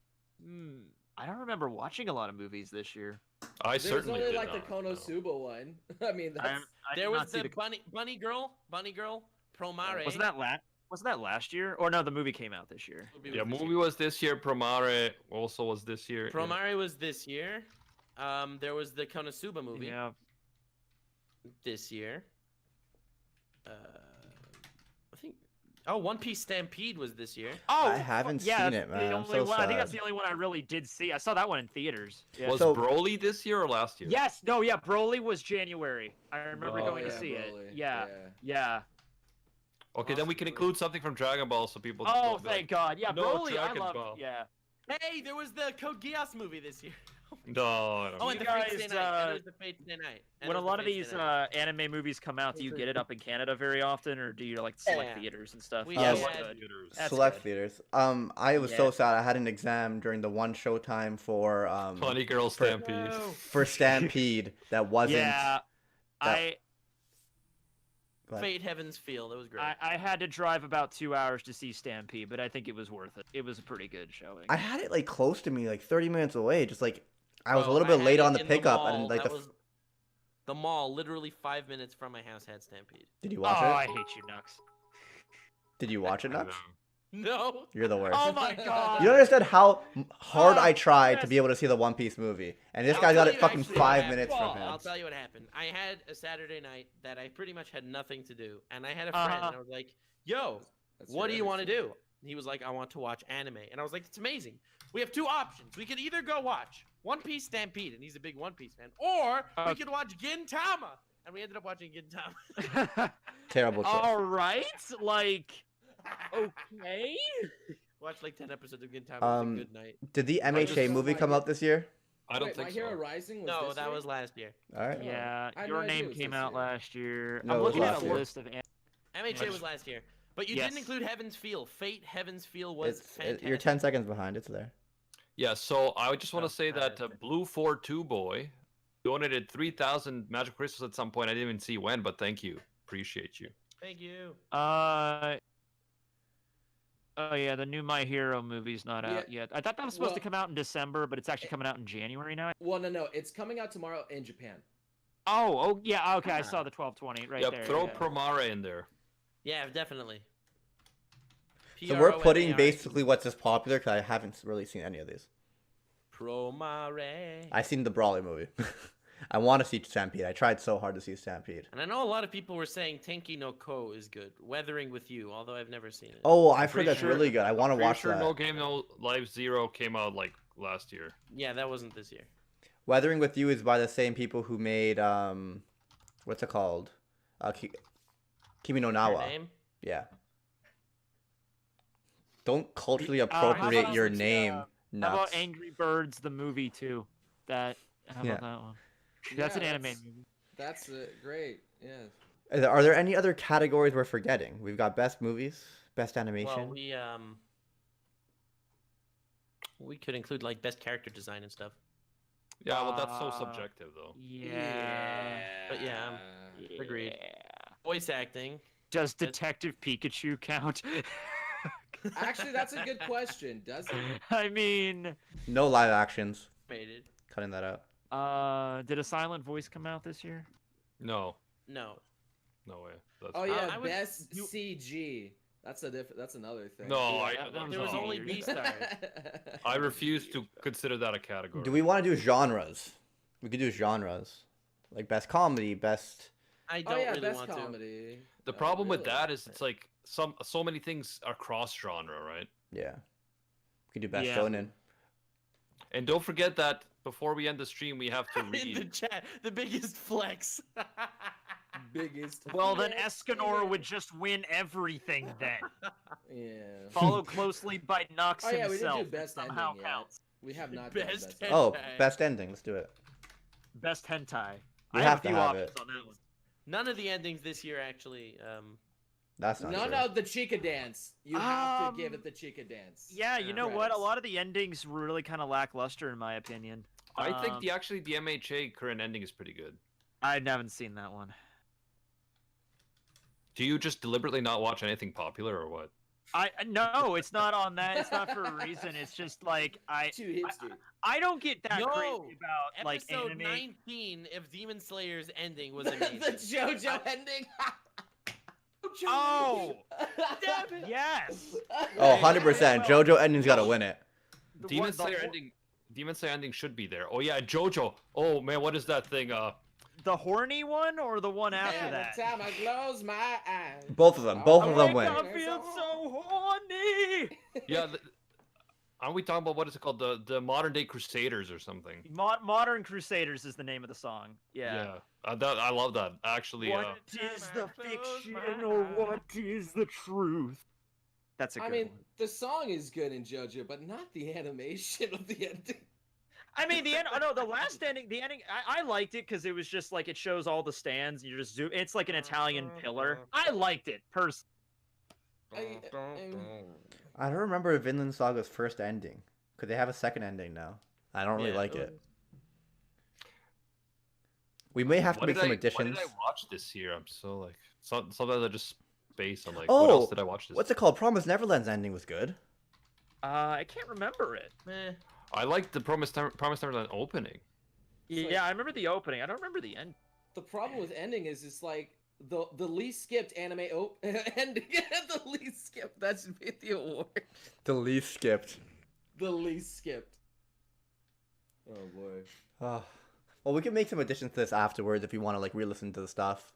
[SPEAKER 5] I don't remember watching a lot of movies this year.
[SPEAKER 2] I
[SPEAKER 6] There's
[SPEAKER 2] certainly
[SPEAKER 6] only
[SPEAKER 2] did
[SPEAKER 6] like
[SPEAKER 2] not,
[SPEAKER 6] the
[SPEAKER 2] no.
[SPEAKER 6] Konosuba one. I mean, that's
[SPEAKER 5] I
[SPEAKER 4] There
[SPEAKER 5] did
[SPEAKER 4] was
[SPEAKER 5] not see
[SPEAKER 4] the bunny girl, Promare.
[SPEAKER 5] Wasn't that last year? Or no, the movie came out this year.
[SPEAKER 2] Yeah, movie was this year. Promare also was this year. yeah.
[SPEAKER 4] Promare was this year. There was the Konosuba movie
[SPEAKER 5] Yeah.
[SPEAKER 4] this year. I think. Oh, One Piece Stampede was this year.
[SPEAKER 5] Oh,
[SPEAKER 3] I haven't
[SPEAKER 5] yeah,
[SPEAKER 3] seen
[SPEAKER 5] that's
[SPEAKER 3] it,
[SPEAKER 5] the
[SPEAKER 3] man. I'm
[SPEAKER 5] only
[SPEAKER 3] so
[SPEAKER 5] one- I think that's
[SPEAKER 3] sad.
[SPEAKER 5] the only one I really did see. I saw that one in theaters. Yeah.
[SPEAKER 2] Was
[SPEAKER 3] So-
[SPEAKER 2] Broly this year or last year?
[SPEAKER 5] Yes, no, yeah, Broly was January. I remember
[SPEAKER 2] Oh,
[SPEAKER 5] going to
[SPEAKER 6] yeah,
[SPEAKER 5] see
[SPEAKER 6] Broly,
[SPEAKER 5] it. Yeah, yeah.
[SPEAKER 2] Okay, then we can include something from Dragon Ball so people.
[SPEAKER 5] Oh,
[SPEAKER 2] don't be like,
[SPEAKER 5] thank God. Yeah,
[SPEAKER 2] No,
[SPEAKER 5] Broly, I
[SPEAKER 2] Dragon
[SPEAKER 5] love.
[SPEAKER 2] Ball.
[SPEAKER 5] Yeah.
[SPEAKER 4] Hey, there was the Code Geass movie this year.
[SPEAKER 2] No, I don't
[SPEAKER 4] Oh,
[SPEAKER 2] know.
[SPEAKER 4] and the
[SPEAKER 5] guys,
[SPEAKER 4] Fate Stay Night. And there was the Fate Stay Night. And
[SPEAKER 5] When
[SPEAKER 4] there
[SPEAKER 5] a
[SPEAKER 4] was
[SPEAKER 5] lot
[SPEAKER 4] the
[SPEAKER 5] of
[SPEAKER 4] Fate
[SPEAKER 5] these
[SPEAKER 4] Stay Night.
[SPEAKER 5] anime movies come out, do you get it up in Canada very often, or do you like select
[SPEAKER 4] Yeah.
[SPEAKER 5] theaters and stuff?
[SPEAKER 4] We
[SPEAKER 5] Yes,
[SPEAKER 4] had-
[SPEAKER 5] good.
[SPEAKER 2] Theaters.
[SPEAKER 5] That's
[SPEAKER 3] Select
[SPEAKER 5] good.
[SPEAKER 3] theaters. I was
[SPEAKER 5] Yeah.
[SPEAKER 3] so sad. I had an exam during the one showtime for
[SPEAKER 2] Funny Girl Stampede.
[SPEAKER 3] for Stampede that wasn't.
[SPEAKER 5] Yeah, I
[SPEAKER 3] Go ahead.
[SPEAKER 4] Fate Heaven's Feel. That was great.
[SPEAKER 5] I had to drive about 2 hours to see Stampede, but I think it was worth it. It was a pretty good showing.
[SPEAKER 3] I had it like close to me, like 30 minutes away. Just like I was a
[SPEAKER 4] Bro,
[SPEAKER 3] little
[SPEAKER 4] I
[SPEAKER 3] bit
[SPEAKER 4] had
[SPEAKER 3] late
[SPEAKER 4] it
[SPEAKER 3] on the
[SPEAKER 4] in
[SPEAKER 3] pickup,
[SPEAKER 4] mall.
[SPEAKER 3] and like
[SPEAKER 4] That was the mall, literally 5 minutes from my house, had Stampede.
[SPEAKER 3] did you
[SPEAKER 5] Oh,
[SPEAKER 3] watch
[SPEAKER 5] I
[SPEAKER 3] it?
[SPEAKER 5] hate you, Nux.
[SPEAKER 3] Did you watch it,
[SPEAKER 2] I
[SPEAKER 3] Nux?
[SPEAKER 2] know.
[SPEAKER 4] No.
[SPEAKER 3] You're the worst.
[SPEAKER 5] Oh my God.
[SPEAKER 3] You don't understand how hard
[SPEAKER 5] Oh,
[SPEAKER 3] I tried to
[SPEAKER 5] yes.
[SPEAKER 3] be able to see the One Piece movie, and this
[SPEAKER 4] I'll
[SPEAKER 3] guy got
[SPEAKER 4] tell
[SPEAKER 3] it
[SPEAKER 4] you
[SPEAKER 3] fucking
[SPEAKER 4] actually
[SPEAKER 3] 5
[SPEAKER 4] what
[SPEAKER 3] minutes
[SPEAKER 4] happened.
[SPEAKER 3] from him.
[SPEAKER 4] I'll tell you what happened. I had a Saturday night that I pretty much had nothing to do, and I had a friend, and I was like, "Yo, what do you want to do?" And he was like, "I want to watch anime," and I was like, "It's amazing. We have two options. We could either go watch One Piece Stampede, and he's a big One Piece fan, or we could watch Gintama." And we ended up watching Gintama.
[SPEAKER 3] Terrible choice.
[SPEAKER 5] All right, like, okay.
[SPEAKER 4] Watched like 10 episodes of Gintama. It was a good night.
[SPEAKER 3] Did the MHA
[SPEAKER 6] just
[SPEAKER 3] movie
[SPEAKER 6] don't
[SPEAKER 3] come
[SPEAKER 6] like
[SPEAKER 3] out this year?
[SPEAKER 2] I don't
[SPEAKER 6] Wait,
[SPEAKER 2] think
[SPEAKER 6] My Hero
[SPEAKER 2] so.
[SPEAKER 6] Rising was
[SPEAKER 4] No,
[SPEAKER 6] this
[SPEAKER 4] that
[SPEAKER 6] year?
[SPEAKER 4] was last year.
[SPEAKER 3] All right.
[SPEAKER 5] Yeah,
[SPEAKER 6] I had
[SPEAKER 5] Your
[SPEAKER 6] no idea it
[SPEAKER 5] Name
[SPEAKER 6] was
[SPEAKER 5] came
[SPEAKER 6] this
[SPEAKER 5] out
[SPEAKER 6] year.
[SPEAKER 5] last year.
[SPEAKER 3] No,
[SPEAKER 5] I'm
[SPEAKER 3] it was
[SPEAKER 5] looking at
[SPEAKER 3] last
[SPEAKER 5] a
[SPEAKER 3] year.
[SPEAKER 5] list of.
[SPEAKER 4] MHA was last year. But you
[SPEAKER 5] Yes.
[SPEAKER 4] didn't include Heaven's Feel. Fate Heaven's Feel was fantastic.
[SPEAKER 3] You're 10 seconds behind. It's there.
[SPEAKER 2] Yeah, so I just want
[SPEAKER 4] Oh,
[SPEAKER 2] to say that
[SPEAKER 4] fantastic.
[SPEAKER 2] Blue42 Boy donated 3,000 magic crystals at some point. I didn't even see when, but thank you. Appreciate you.
[SPEAKER 4] Thank you.
[SPEAKER 5] Oh yeah, the new My Hero movie's not out yet. I thought that was supposed to
[SPEAKER 6] Well-
[SPEAKER 5] come out in December, but it's actually coming out in January now.
[SPEAKER 6] Well, no, it's coming out tomorrow in Japan.
[SPEAKER 5] Oh yeah, okay. I
[SPEAKER 4] Ah.
[SPEAKER 5] saw the 12/20 right
[SPEAKER 2] Yep,
[SPEAKER 5] there.
[SPEAKER 2] throw
[SPEAKER 5] yeah.
[SPEAKER 2] Promare in there.
[SPEAKER 4] Yeah, definitely.
[SPEAKER 3] So we're putting
[SPEAKER 4] Promare.
[SPEAKER 3] basically what's just popular because I haven't really seen any of these.
[SPEAKER 4] Promare.
[SPEAKER 3] I've seen the Brawley movie. I want to see Stampede. I tried so hard to see Stampede.
[SPEAKER 4] And I know a lot of people were saying Tenki no Ko is good. Weathering with You, although I've never seen it.
[SPEAKER 3] Oh, I've heard
[SPEAKER 2] pretty
[SPEAKER 3] that's
[SPEAKER 2] sure-
[SPEAKER 3] really good. I want to
[SPEAKER 2] Pretty
[SPEAKER 3] watch
[SPEAKER 2] sure
[SPEAKER 3] that.
[SPEAKER 2] No Game No Life Zero came out like last year.
[SPEAKER 4] Yeah, that wasn't this year.
[SPEAKER 3] Weathering with You is by the same people who made what's it called? Kimi no
[SPEAKER 4] Her
[SPEAKER 3] Nawa.
[SPEAKER 4] name?
[SPEAKER 3] Yeah. Don't culturally
[SPEAKER 5] how
[SPEAKER 3] appropriate
[SPEAKER 5] about,
[SPEAKER 3] your name.
[SPEAKER 5] How
[SPEAKER 3] Nuts.
[SPEAKER 5] about Angry Birds the movie too? How
[SPEAKER 3] Yeah.
[SPEAKER 5] about that one? That's an anime
[SPEAKER 6] that's-
[SPEAKER 5] movie.
[SPEAKER 6] That's great. Yeah.
[SPEAKER 3] Are there any other categories we're forgetting? We've got best movies, best animation.
[SPEAKER 4] Well, we could include like best character design and stuff.
[SPEAKER 2] Yeah, well, that's so
[SPEAKER 5] Uh,
[SPEAKER 2] subjective though.
[SPEAKER 4] But yeah, agreed. Voice acting.
[SPEAKER 5] Does Detective Pikachu count?
[SPEAKER 6] Actually, that's a good question. Does it?
[SPEAKER 5] I mean,
[SPEAKER 3] No live actions.
[SPEAKER 4] Rated.
[SPEAKER 3] Cutting that out.
[SPEAKER 5] did A Silent Voice come out this year?
[SPEAKER 2] No,
[SPEAKER 4] No.
[SPEAKER 2] no way. That's
[SPEAKER 6] Oh yeah,
[SPEAKER 4] I would-
[SPEAKER 6] best
[SPEAKER 4] you-
[SPEAKER 6] CG. That's That's another thing.
[SPEAKER 2] No,
[SPEAKER 5] Yeah, that
[SPEAKER 4] There was
[SPEAKER 5] was
[SPEAKER 4] only
[SPEAKER 5] weird.
[SPEAKER 4] B stars.
[SPEAKER 2] I refuse to consider that a category.
[SPEAKER 3] Do we want to do genres? We could do genres. Like best comedy, best...
[SPEAKER 4] I
[SPEAKER 6] Oh
[SPEAKER 4] don't
[SPEAKER 6] yeah,
[SPEAKER 4] really
[SPEAKER 6] best
[SPEAKER 4] want
[SPEAKER 6] comedy.
[SPEAKER 2] The
[SPEAKER 6] Oh,
[SPEAKER 2] problem with
[SPEAKER 6] really?
[SPEAKER 2] that is it's like so many things are cross genre, right?
[SPEAKER 3] Yeah. We could do best
[SPEAKER 5] Yeah.
[SPEAKER 3] shonen.
[SPEAKER 2] And don't forget that before we end the stream, we have to
[SPEAKER 4] to. In the
[SPEAKER 2] read.
[SPEAKER 4] chat, the biggest flex.
[SPEAKER 6] Biggest.
[SPEAKER 5] Well, then
[SPEAKER 6] Yeah,
[SPEAKER 5] Escanor
[SPEAKER 6] yeah.
[SPEAKER 5] would just win everything then.
[SPEAKER 6] Yeah.
[SPEAKER 5] Followed closely by Nux
[SPEAKER 6] Oh yeah, we didn't
[SPEAKER 5] himself.
[SPEAKER 6] do best
[SPEAKER 5] somehow
[SPEAKER 6] ending yet.
[SPEAKER 5] counts.
[SPEAKER 6] We have not done
[SPEAKER 4] Best
[SPEAKER 6] best.
[SPEAKER 4] ending.
[SPEAKER 3] Oh,
[SPEAKER 4] Okay.
[SPEAKER 3] best ending. Let's do it.
[SPEAKER 5] Best hentai.
[SPEAKER 3] We
[SPEAKER 5] I
[SPEAKER 3] have
[SPEAKER 5] have
[SPEAKER 3] to
[SPEAKER 5] a few
[SPEAKER 3] have
[SPEAKER 5] options
[SPEAKER 3] it.
[SPEAKER 5] on that one.
[SPEAKER 4] None of the endings this year actually.
[SPEAKER 3] That's not
[SPEAKER 6] No,
[SPEAKER 3] true.
[SPEAKER 6] no, the Chica dance. You have to give
[SPEAKER 5] Um,
[SPEAKER 6] it the Chica dance.
[SPEAKER 5] Yeah, you know what? A
[SPEAKER 6] Credits.
[SPEAKER 5] lot of the endings were really kind of lackluster in my opinion.
[SPEAKER 2] I think
[SPEAKER 5] Um,
[SPEAKER 2] the MHA current ending is pretty good.
[SPEAKER 5] I haven't seen that one.
[SPEAKER 2] Do you just deliberately not watch anything popular or what?
[SPEAKER 5] No, it's not on that. It's not for a reason. It's just like
[SPEAKER 6] Too hipster.
[SPEAKER 5] I don't get that
[SPEAKER 4] Yo,
[SPEAKER 5] crazy about like
[SPEAKER 4] Episode
[SPEAKER 5] anime.
[SPEAKER 4] 19 of Demon Slayer's ending was
[SPEAKER 6] the
[SPEAKER 4] amazing.
[SPEAKER 6] JoJo ending.
[SPEAKER 5] Oh,
[SPEAKER 6] Damn it.
[SPEAKER 5] yes.
[SPEAKER 3] Oh, 100%. JoJo ending's got to win it.
[SPEAKER 5] The
[SPEAKER 2] Demon
[SPEAKER 5] one- the
[SPEAKER 2] Slayer
[SPEAKER 5] hor-
[SPEAKER 2] ending. Demon Slayer ending should be there. Oh yeah, JoJo. Oh man, what is that thing?
[SPEAKER 5] The horny one or the one after
[SPEAKER 6] Every
[SPEAKER 5] that?
[SPEAKER 6] time I close my eyes.
[SPEAKER 3] Both of them. Both of them
[SPEAKER 5] Make
[SPEAKER 3] win.
[SPEAKER 5] I feel so horny.
[SPEAKER 2] Yeah. Aren't we talking about what is it called? The modern day Crusaders or something?
[SPEAKER 5] Modern Crusaders is the name of the song. Yeah.
[SPEAKER 2] I love that. Actually,
[SPEAKER 5] What is the fiction or what is the truth? That's a good
[SPEAKER 6] I mean,
[SPEAKER 5] one.
[SPEAKER 6] the song is good in JoJo, but not the animation of the ending.
[SPEAKER 5] I mean, the end. Oh no, the last ending. The ending. I liked it because it was just like it shows all the stands. And you just zoom. It's like an Italian pillar. I liked it personally.
[SPEAKER 3] I don't remember Vinland Saga's first ending. Could they have a second ending now? I don't really
[SPEAKER 4] Yeah,
[SPEAKER 3] like
[SPEAKER 4] it
[SPEAKER 3] it. We may have to
[SPEAKER 2] what
[SPEAKER 3] make
[SPEAKER 2] did
[SPEAKER 3] some
[SPEAKER 2] I,
[SPEAKER 3] additions.
[SPEAKER 2] What did I watch this year? I'm so like sometimes I just space. I'm like,
[SPEAKER 3] Oh,
[SPEAKER 2] what else did I watch this?
[SPEAKER 3] What's it called? Promise Neverland's ending was good.
[SPEAKER 5] I can't remember it.
[SPEAKER 2] I like the Promise Neverland opening.
[SPEAKER 6] It's
[SPEAKER 5] Yeah, I remember the opening. I don't remember the end.
[SPEAKER 6] The problem with ending is it's like the least skipped anime ending. The least skipped. That should be the award.
[SPEAKER 3] The least skipped.
[SPEAKER 6] The least skipped. Oh boy.
[SPEAKER 3] Oh. Well, we can make some additions to this afterwards if you want to like re-listen to the stuff.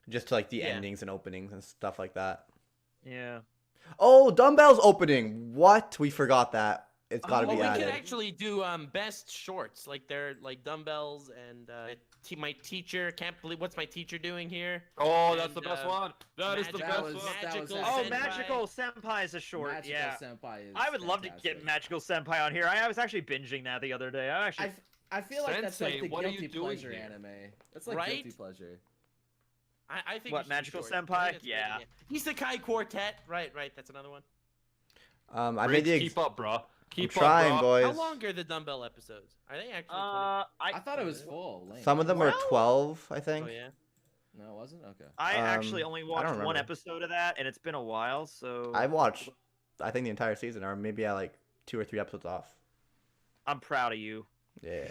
[SPEAKER 3] Just to like the
[SPEAKER 4] Yeah.
[SPEAKER 3] endings and openings and stuff like that.
[SPEAKER 5] Yeah.
[SPEAKER 3] Oh, Dumbbell's opening. What? We forgot that. It's got to
[SPEAKER 4] Well,
[SPEAKER 3] be
[SPEAKER 4] we
[SPEAKER 3] added.
[SPEAKER 4] could actually do best shorts, like they're like dumbbells and my teacher. Can't believe what's my teacher doing here?
[SPEAKER 2] Oh, that's
[SPEAKER 4] And,
[SPEAKER 2] the best one. That is the
[SPEAKER 4] Magic-
[SPEAKER 2] best
[SPEAKER 6] was-
[SPEAKER 2] one.
[SPEAKER 6] that was
[SPEAKER 4] Magical
[SPEAKER 5] Oh,
[SPEAKER 6] Senpai.
[SPEAKER 5] Magical Senpai is a short.
[SPEAKER 6] Magical
[SPEAKER 5] yeah.
[SPEAKER 6] Senpai is
[SPEAKER 5] I would love to get
[SPEAKER 6] fantastic.
[SPEAKER 5] Magical Senpai on here. I was actually binging that the other day.
[SPEAKER 6] I feel like that's like
[SPEAKER 2] Sensei,
[SPEAKER 6] the
[SPEAKER 2] what are you
[SPEAKER 6] guilty
[SPEAKER 2] doing
[SPEAKER 6] pleasure
[SPEAKER 2] here?
[SPEAKER 6] anime. That's like
[SPEAKER 4] Right?
[SPEAKER 6] guilty pleasure.
[SPEAKER 4] I think
[SPEAKER 5] What,
[SPEAKER 4] we should
[SPEAKER 5] Magical
[SPEAKER 4] do short.
[SPEAKER 5] Senpai?
[SPEAKER 4] I think that's a
[SPEAKER 5] Yeah.
[SPEAKER 4] good idea. Isekai Quartet. Right. That's another one.
[SPEAKER 3] I made
[SPEAKER 2] Riggs,
[SPEAKER 3] the
[SPEAKER 2] keep up, bro. Keep
[SPEAKER 3] trying,
[SPEAKER 2] up, bro.
[SPEAKER 3] boys.
[SPEAKER 4] How long are the dumbbell episodes? Are they actually? 20?
[SPEAKER 6] I thought it was full length.
[SPEAKER 3] Some of them are
[SPEAKER 5] Well-
[SPEAKER 3] 12, I think.
[SPEAKER 4] Oh yeah.
[SPEAKER 6] No, it wasn't. Okay.
[SPEAKER 5] I actually
[SPEAKER 3] Um,
[SPEAKER 5] only
[SPEAKER 3] I don't
[SPEAKER 5] watched one
[SPEAKER 3] remember.
[SPEAKER 5] episode of that, and it's been a while. So
[SPEAKER 3] I watched, I think, the entire season, or maybe I like 2 or 3 episodes off.
[SPEAKER 5] I'm proud of you.
[SPEAKER 3] Yeah.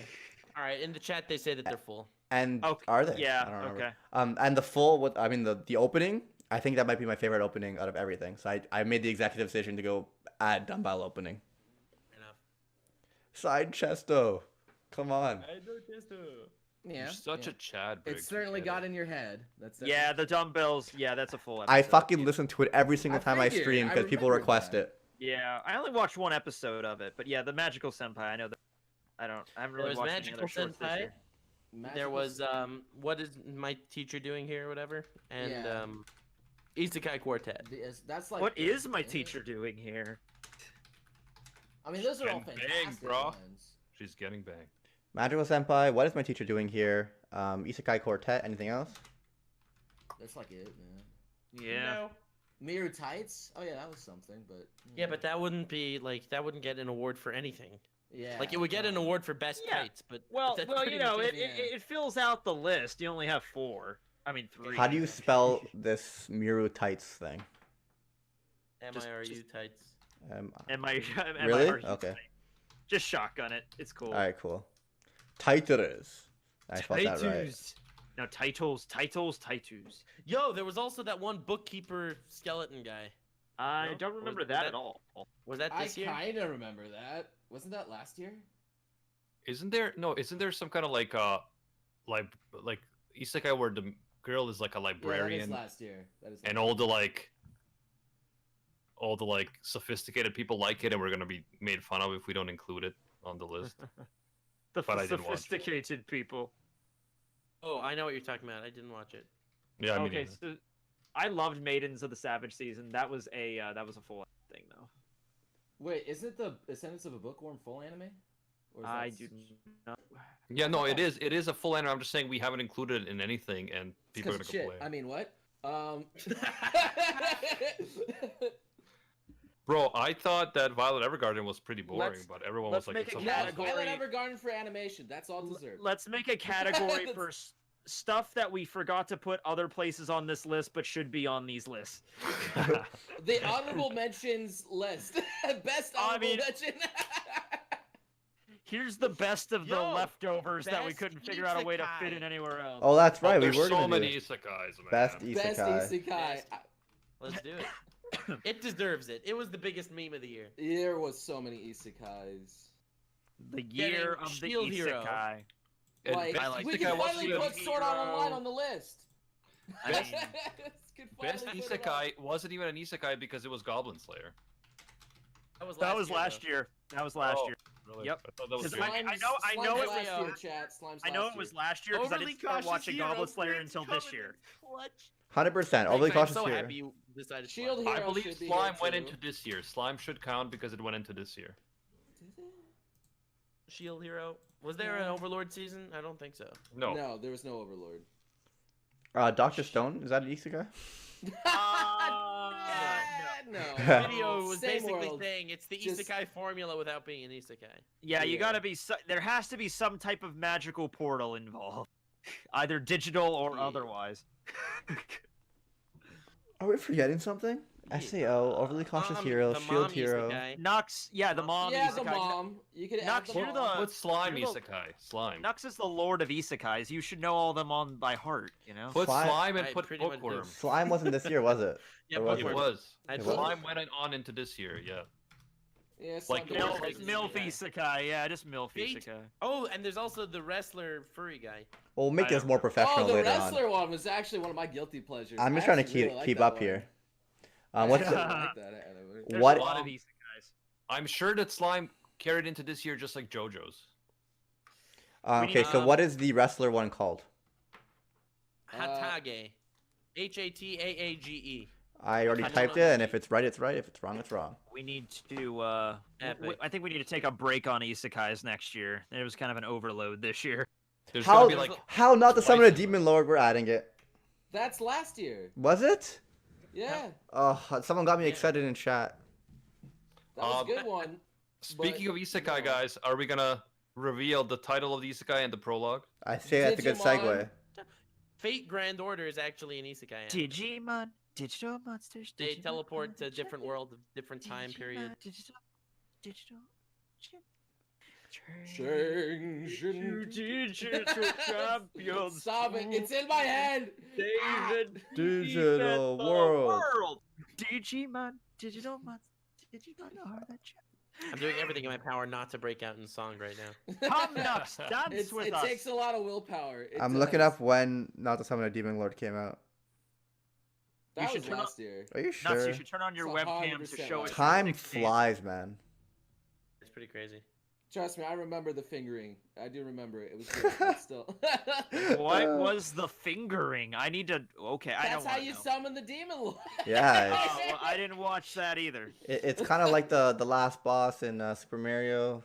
[SPEAKER 4] All right. In the chat, they say that they're full.
[SPEAKER 3] And
[SPEAKER 5] Okay.
[SPEAKER 3] are they?
[SPEAKER 5] Yeah.
[SPEAKER 3] I don't remember.
[SPEAKER 5] Okay.
[SPEAKER 3] And the full, what I mean, the opening, I think that might be my favorite opening out of everything. So I made the executive decision to go add Dumbbell opening.
[SPEAKER 4] Fair enough.
[SPEAKER 3] Side chesto. Come on.
[SPEAKER 6] Yeah.
[SPEAKER 2] You're such
[SPEAKER 6] yeah.
[SPEAKER 2] a Chad.
[SPEAKER 6] It certainly got in your head. That's
[SPEAKER 5] Yeah, the dumbbells. Yeah, that's a full episode.
[SPEAKER 3] I fucking listen to it every single
[SPEAKER 6] I
[SPEAKER 3] time I
[SPEAKER 6] figured,
[SPEAKER 3] stream
[SPEAKER 6] I
[SPEAKER 3] because people
[SPEAKER 6] remembered
[SPEAKER 3] request
[SPEAKER 6] that.
[SPEAKER 3] it.
[SPEAKER 5] Yeah, I only watched one episode of it, but yeah, the Magical Senpai. I know that. I haven't really
[SPEAKER 4] There was
[SPEAKER 5] watched any
[SPEAKER 4] Magical
[SPEAKER 5] other shorts this
[SPEAKER 4] Senpai.
[SPEAKER 5] year.
[SPEAKER 4] There was what is my teacher doing here or whatever, and
[SPEAKER 6] Yeah.
[SPEAKER 4] Isekai Quartet.
[SPEAKER 6] That's like.
[SPEAKER 5] What is my
[SPEAKER 6] yeah.
[SPEAKER 5] teacher doing here?
[SPEAKER 6] I mean, those are all
[SPEAKER 2] Getting
[SPEAKER 6] fantastic
[SPEAKER 2] banged, bro.
[SPEAKER 6] ones.
[SPEAKER 2] She's getting banged.
[SPEAKER 3] Magical Senpai, what is my teacher doing here? Isekai Quartet, anything else?
[SPEAKER 6] That's like it, man.
[SPEAKER 5] Yeah.
[SPEAKER 4] No.
[SPEAKER 6] Mirror Tights. Oh yeah, that was something, but.
[SPEAKER 4] Yeah, but that wouldn't be like that wouldn't get an award for anything.
[SPEAKER 6] Yeah.
[SPEAKER 4] Like it would get an
[SPEAKER 6] no.
[SPEAKER 4] award for best
[SPEAKER 5] Yeah.
[SPEAKER 4] tights, but
[SPEAKER 5] Well,
[SPEAKER 4] that's
[SPEAKER 5] well,
[SPEAKER 4] pretty
[SPEAKER 5] you know,
[SPEAKER 4] much
[SPEAKER 5] it,
[SPEAKER 6] yeah.
[SPEAKER 5] it fills out the list. You only have 4. I mean 3.
[SPEAKER 3] How do you spell this Miru Tights thing?
[SPEAKER 4] MIRU tights.
[SPEAKER 5] Am I
[SPEAKER 3] Really?
[SPEAKER 5] already-
[SPEAKER 3] Okay.
[SPEAKER 5] Just shotgun it. It's cool.
[SPEAKER 3] Alright, cool. Titles. I spelled that right.
[SPEAKER 5] Titles. No, titles.
[SPEAKER 4] Yo, there was also that one bookkeeper skeleton guy.
[SPEAKER 5] I
[SPEAKER 4] No?
[SPEAKER 5] don't
[SPEAKER 4] Was-
[SPEAKER 5] remember
[SPEAKER 4] was
[SPEAKER 5] that
[SPEAKER 4] that-
[SPEAKER 5] at all.
[SPEAKER 4] Was that
[SPEAKER 6] I
[SPEAKER 4] this year?
[SPEAKER 6] kind of remember that. Wasn't that last year?
[SPEAKER 2] Isn't there some kind of like isekai where the girl is like a
[SPEAKER 6] Yeah, that
[SPEAKER 2] librarian
[SPEAKER 6] is last year. That is.
[SPEAKER 2] and
[SPEAKER 6] last
[SPEAKER 2] all the like sophisticated people like it and we're gonna be made fun of if we don't include it on the list.
[SPEAKER 5] The
[SPEAKER 2] But I didn't watch it.
[SPEAKER 5] sophisticated people.
[SPEAKER 4] Oh, I know what you're talking about. I didn't watch it.
[SPEAKER 2] Yeah, I mean,
[SPEAKER 5] Okay, so I loved Maidens of the Savage Season. That was a full thing though.
[SPEAKER 6] Wait, isn't the Ascendance of a Bookworm full anime? Or is
[SPEAKER 5] I
[SPEAKER 6] that
[SPEAKER 5] do
[SPEAKER 6] s-
[SPEAKER 5] not.
[SPEAKER 2] yeah, no, it is a full anime. I'm just saying we haven't included it in anything, and
[SPEAKER 6] It's
[SPEAKER 2] people are
[SPEAKER 6] 'cause
[SPEAKER 2] gonna
[SPEAKER 6] of shit.
[SPEAKER 2] complain.
[SPEAKER 6] I mean, what?
[SPEAKER 2] Bro, I thought that Violet Evergarden was pretty boring,
[SPEAKER 5] Let's-
[SPEAKER 2] but everyone
[SPEAKER 5] let's
[SPEAKER 2] was like,
[SPEAKER 5] make
[SPEAKER 2] it's
[SPEAKER 5] a
[SPEAKER 2] so
[SPEAKER 6] Yeah,
[SPEAKER 2] fun.
[SPEAKER 5] category.
[SPEAKER 6] Violet Evergarden for animation. That's all deserved.
[SPEAKER 5] Let's make a category for stuff that we forgot to put other places on this list, but should be on these lists.
[SPEAKER 6] The honorable mentions list. Best
[SPEAKER 5] I
[SPEAKER 6] honorable
[SPEAKER 5] mean-
[SPEAKER 6] mention.
[SPEAKER 5] Here's the best of the
[SPEAKER 4] Yo,
[SPEAKER 5] leftovers that we
[SPEAKER 4] best
[SPEAKER 5] couldn't figure out a way to fit
[SPEAKER 4] isekai.
[SPEAKER 5] in anywhere else.
[SPEAKER 3] Oh, that's right.
[SPEAKER 2] There's
[SPEAKER 3] we were
[SPEAKER 2] so
[SPEAKER 3] gonna
[SPEAKER 2] many
[SPEAKER 3] do
[SPEAKER 2] isekais, man.
[SPEAKER 3] best
[SPEAKER 6] Best
[SPEAKER 3] Isekai.
[SPEAKER 6] isekai.
[SPEAKER 4] Best. Let's do it. It deserves it. It was the biggest meme of the year.
[SPEAKER 6] There was so many isekais.
[SPEAKER 5] The year
[SPEAKER 4] Getting
[SPEAKER 5] of the
[SPEAKER 4] Shield Hero.
[SPEAKER 5] Isekai.
[SPEAKER 2] And
[SPEAKER 6] Like,
[SPEAKER 2] best
[SPEAKER 4] like
[SPEAKER 6] we
[SPEAKER 2] isekai
[SPEAKER 6] can
[SPEAKER 2] was
[SPEAKER 6] finally
[SPEAKER 2] even-
[SPEAKER 6] put Sword Art Online on the list.
[SPEAKER 4] I mean,
[SPEAKER 6] Can
[SPEAKER 2] Best
[SPEAKER 6] finally put it on.
[SPEAKER 2] isekai wasn't even an isekai because it was Goblin Slayer.
[SPEAKER 5] That was last year. That was last
[SPEAKER 2] Oh,
[SPEAKER 5] year.
[SPEAKER 2] Really?
[SPEAKER 5] Yep.
[SPEAKER 2] I thought that was
[SPEAKER 5] Because
[SPEAKER 2] good.
[SPEAKER 5] I know it
[SPEAKER 6] Slime's
[SPEAKER 5] was
[SPEAKER 6] last year, chat. Slime's
[SPEAKER 5] I know
[SPEAKER 6] last
[SPEAKER 5] it was
[SPEAKER 6] year.
[SPEAKER 5] last year because I
[SPEAKER 4] Overly
[SPEAKER 5] didn't start
[SPEAKER 4] cautious
[SPEAKER 5] watching
[SPEAKER 4] hero,
[SPEAKER 5] Goblin Slayer
[SPEAKER 4] Prince
[SPEAKER 5] until this
[SPEAKER 4] Covenant
[SPEAKER 5] year.
[SPEAKER 4] clutch.
[SPEAKER 3] 100%. Overly
[SPEAKER 4] I'm
[SPEAKER 3] cautious
[SPEAKER 4] so
[SPEAKER 3] here.
[SPEAKER 4] happy you decided
[SPEAKER 6] Shield
[SPEAKER 4] Slime.
[SPEAKER 2] I
[SPEAKER 6] Hero
[SPEAKER 2] believe
[SPEAKER 6] should be
[SPEAKER 2] Slime
[SPEAKER 6] here,
[SPEAKER 2] went
[SPEAKER 6] too.
[SPEAKER 2] into this year. Slime should count because it went into this year.
[SPEAKER 4] Shield Hero. Was there an
[SPEAKER 6] Yeah.
[SPEAKER 4] Overlord season? I don't think so.
[SPEAKER 2] No.
[SPEAKER 6] No, there was no Overlord.
[SPEAKER 3] Dr. Stone, is that an Isekai?
[SPEAKER 6] No.
[SPEAKER 4] Video was
[SPEAKER 6] Same
[SPEAKER 4] basically
[SPEAKER 6] world.
[SPEAKER 4] saying it's the
[SPEAKER 6] Just-
[SPEAKER 4] isekai formula without being an isekai.
[SPEAKER 5] Yeah, you
[SPEAKER 6] Yeah.
[SPEAKER 5] gotta be. There has to be some type of magical portal involved, either digital or
[SPEAKER 6] Yeah.
[SPEAKER 5] otherwise.
[SPEAKER 3] Are we forgetting something? SAO, Overly Cautious Hero,
[SPEAKER 4] the
[SPEAKER 3] Shield
[SPEAKER 4] mom
[SPEAKER 3] Hero.
[SPEAKER 4] isekai.
[SPEAKER 5] Nux, yeah, the mom.
[SPEAKER 6] Yeah, the
[SPEAKER 5] isekai.
[SPEAKER 6] mom. You could add
[SPEAKER 5] Knox,
[SPEAKER 6] the
[SPEAKER 5] you're
[SPEAKER 6] mom.
[SPEAKER 5] the-
[SPEAKER 2] Put Slime
[SPEAKER 5] you're the-
[SPEAKER 2] isekai. Slime.
[SPEAKER 5] Nux is the lord of isekais. You should know all them on by heart. You know.
[SPEAKER 2] Put
[SPEAKER 3] Slime-
[SPEAKER 2] Slime and
[SPEAKER 4] I
[SPEAKER 2] put
[SPEAKER 4] pretty much do.
[SPEAKER 2] Bookworm.
[SPEAKER 3] Slime wasn't this year, was it?
[SPEAKER 4] Yeah,
[SPEAKER 3] Or was
[SPEAKER 2] It
[SPEAKER 4] Bookworm.
[SPEAKER 2] was.
[SPEAKER 4] I'd
[SPEAKER 3] It was?
[SPEAKER 2] Slime went on into this year, yeah.
[SPEAKER 6] Yeah, it's
[SPEAKER 2] Like,
[SPEAKER 6] not
[SPEAKER 2] Milf-
[SPEAKER 6] the
[SPEAKER 2] like,
[SPEAKER 5] MILF isekai, yeah, just MILF
[SPEAKER 4] Fate.
[SPEAKER 5] isekai.
[SPEAKER 4] Oh, and there's also the wrestler furry guy.
[SPEAKER 3] We'll make
[SPEAKER 5] I
[SPEAKER 3] this
[SPEAKER 5] don't
[SPEAKER 3] more
[SPEAKER 5] know.
[SPEAKER 3] professional
[SPEAKER 6] Oh, the
[SPEAKER 3] later on.
[SPEAKER 6] wrestler one was actually one of my guilty pleasures.
[SPEAKER 3] I'm
[SPEAKER 6] I
[SPEAKER 3] just trying to
[SPEAKER 6] actually really
[SPEAKER 3] keep
[SPEAKER 6] like
[SPEAKER 3] keep
[SPEAKER 6] that
[SPEAKER 3] up
[SPEAKER 6] one.
[SPEAKER 3] here.
[SPEAKER 6] I
[SPEAKER 3] What's
[SPEAKER 6] actually
[SPEAKER 3] the,
[SPEAKER 6] like that anime.
[SPEAKER 5] There's
[SPEAKER 3] What-
[SPEAKER 5] a lot of isekais.
[SPEAKER 2] I'm sure that Slime carried into this year just like JoJo's.
[SPEAKER 3] okay, so
[SPEAKER 4] Um,
[SPEAKER 3] what is the wrestler one called?
[SPEAKER 4] Hatage. Hataage.
[SPEAKER 3] I already
[SPEAKER 4] I don't
[SPEAKER 3] typed
[SPEAKER 4] know.
[SPEAKER 3] it, and if it's right, it's right. If it's wrong, it's wrong.
[SPEAKER 5] We need to.
[SPEAKER 4] Epic.
[SPEAKER 5] I think we need to take a break on isekais next year. It was kind of an overload this year.
[SPEAKER 2] There's
[SPEAKER 3] How
[SPEAKER 2] gonna be like
[SPEAKER 3] how not to summon a
[SPEAKER 2] twice as
[SPEAKER 3] demon lord? We're adding it.
[SPEAKER 6] That's last year.
[SPEAKER 3] Was it?
[SPEAKER 6] Yeah,
[SPEAKER 3] Oh, someone got me
[SPEAKER 4] Yeah.
[SPEAKER 3] excited in chat.
[SPEAKER 6] that was a
[SPEAKER 2] Um,
[SPEAKER 6] good one.
[SPEAKER 2] Speaking of isekai,
[SPEAKER 6] no.
[SPEAKER 2] guys, are we gonna reveal the title of the isekai and the prologue?
[SPEAKER 3] I say that's a good
[SPEAKER 6] Digimon.
[SPEAKER 3] segue.
[SPEAKER 4] Fate Grand Order is actually an isekai. anime.
[SPEAKER 5] Digimon, digital monsters.
[SPEAKER 4] They
[SPEAKER 5] Digimon,
[SPEAKER 4] teleport to different worlds of different time period.
[SPEAKER 5] Digital.
[SPEAKER 6] Digital Stop it! It's in my head.
[SPEAKER 5] David.
[SPEAKER 3] Digital
[SPEAKER 5] defend the
[SPEAKER 3] world.
[SPEAKER 5] Digimon, digital monsters. Digimon are the
[SPEAKER 4] I'm doing everything in my power not to break out in song right now.
[SPEAKER 5] Come Nux, dance with
[SPEAKER 6] It
[SPEAKER 5] us.
[SPEAKER 6] takes a lot of willpower. It
[SPEAKER 3] I'm looking
[SPEAKER 6] does.
[SPEAKER 3] up when Not to Summon a Demon Lord came out.
[SPEAKER 6] That
[SPEAKER 5] You should
[SPEAKER 6] was
[SPEAKER 5] turn
[SPEAKER 6] last year.
[SPEAKER 3] Are you
[SPEAKER 5] Nuts,
[SPEAKER 3] sure?
[SPEAKER 5] you should turn on your
[SPEAKER 6] It's
[SPEAKER 5] webcam to
[SPEAKER 6] 100%
[SPEAKER 5] show
[SPEAKER 6] right.
[SPEAKER 5] it.
[SPEAKER 3] Time flies, man.
[SPEAKER 4] It's pretty crazy.
[SPEAKER 6] Trust me, I remember the fingering. I do remember it. It was good, but still.
[SPEAKER 5] What was the fingering? I need to. Okay, I
[SPEAKER 6] That's
[SPEAKER 5] don't
[SPEAKER 6] how
[SPEAKER 5] wanna
[SPEAKER 6] you
[SPEAKER 5] know.
[SPEAKER 6] summon the demon lord.
[SPEAKER 3] Yeah,
[SPEAKER 5] Oh, well, I didn't watch that either.
[SPEAKER 3] it's kind of like the last boss in Super Mario.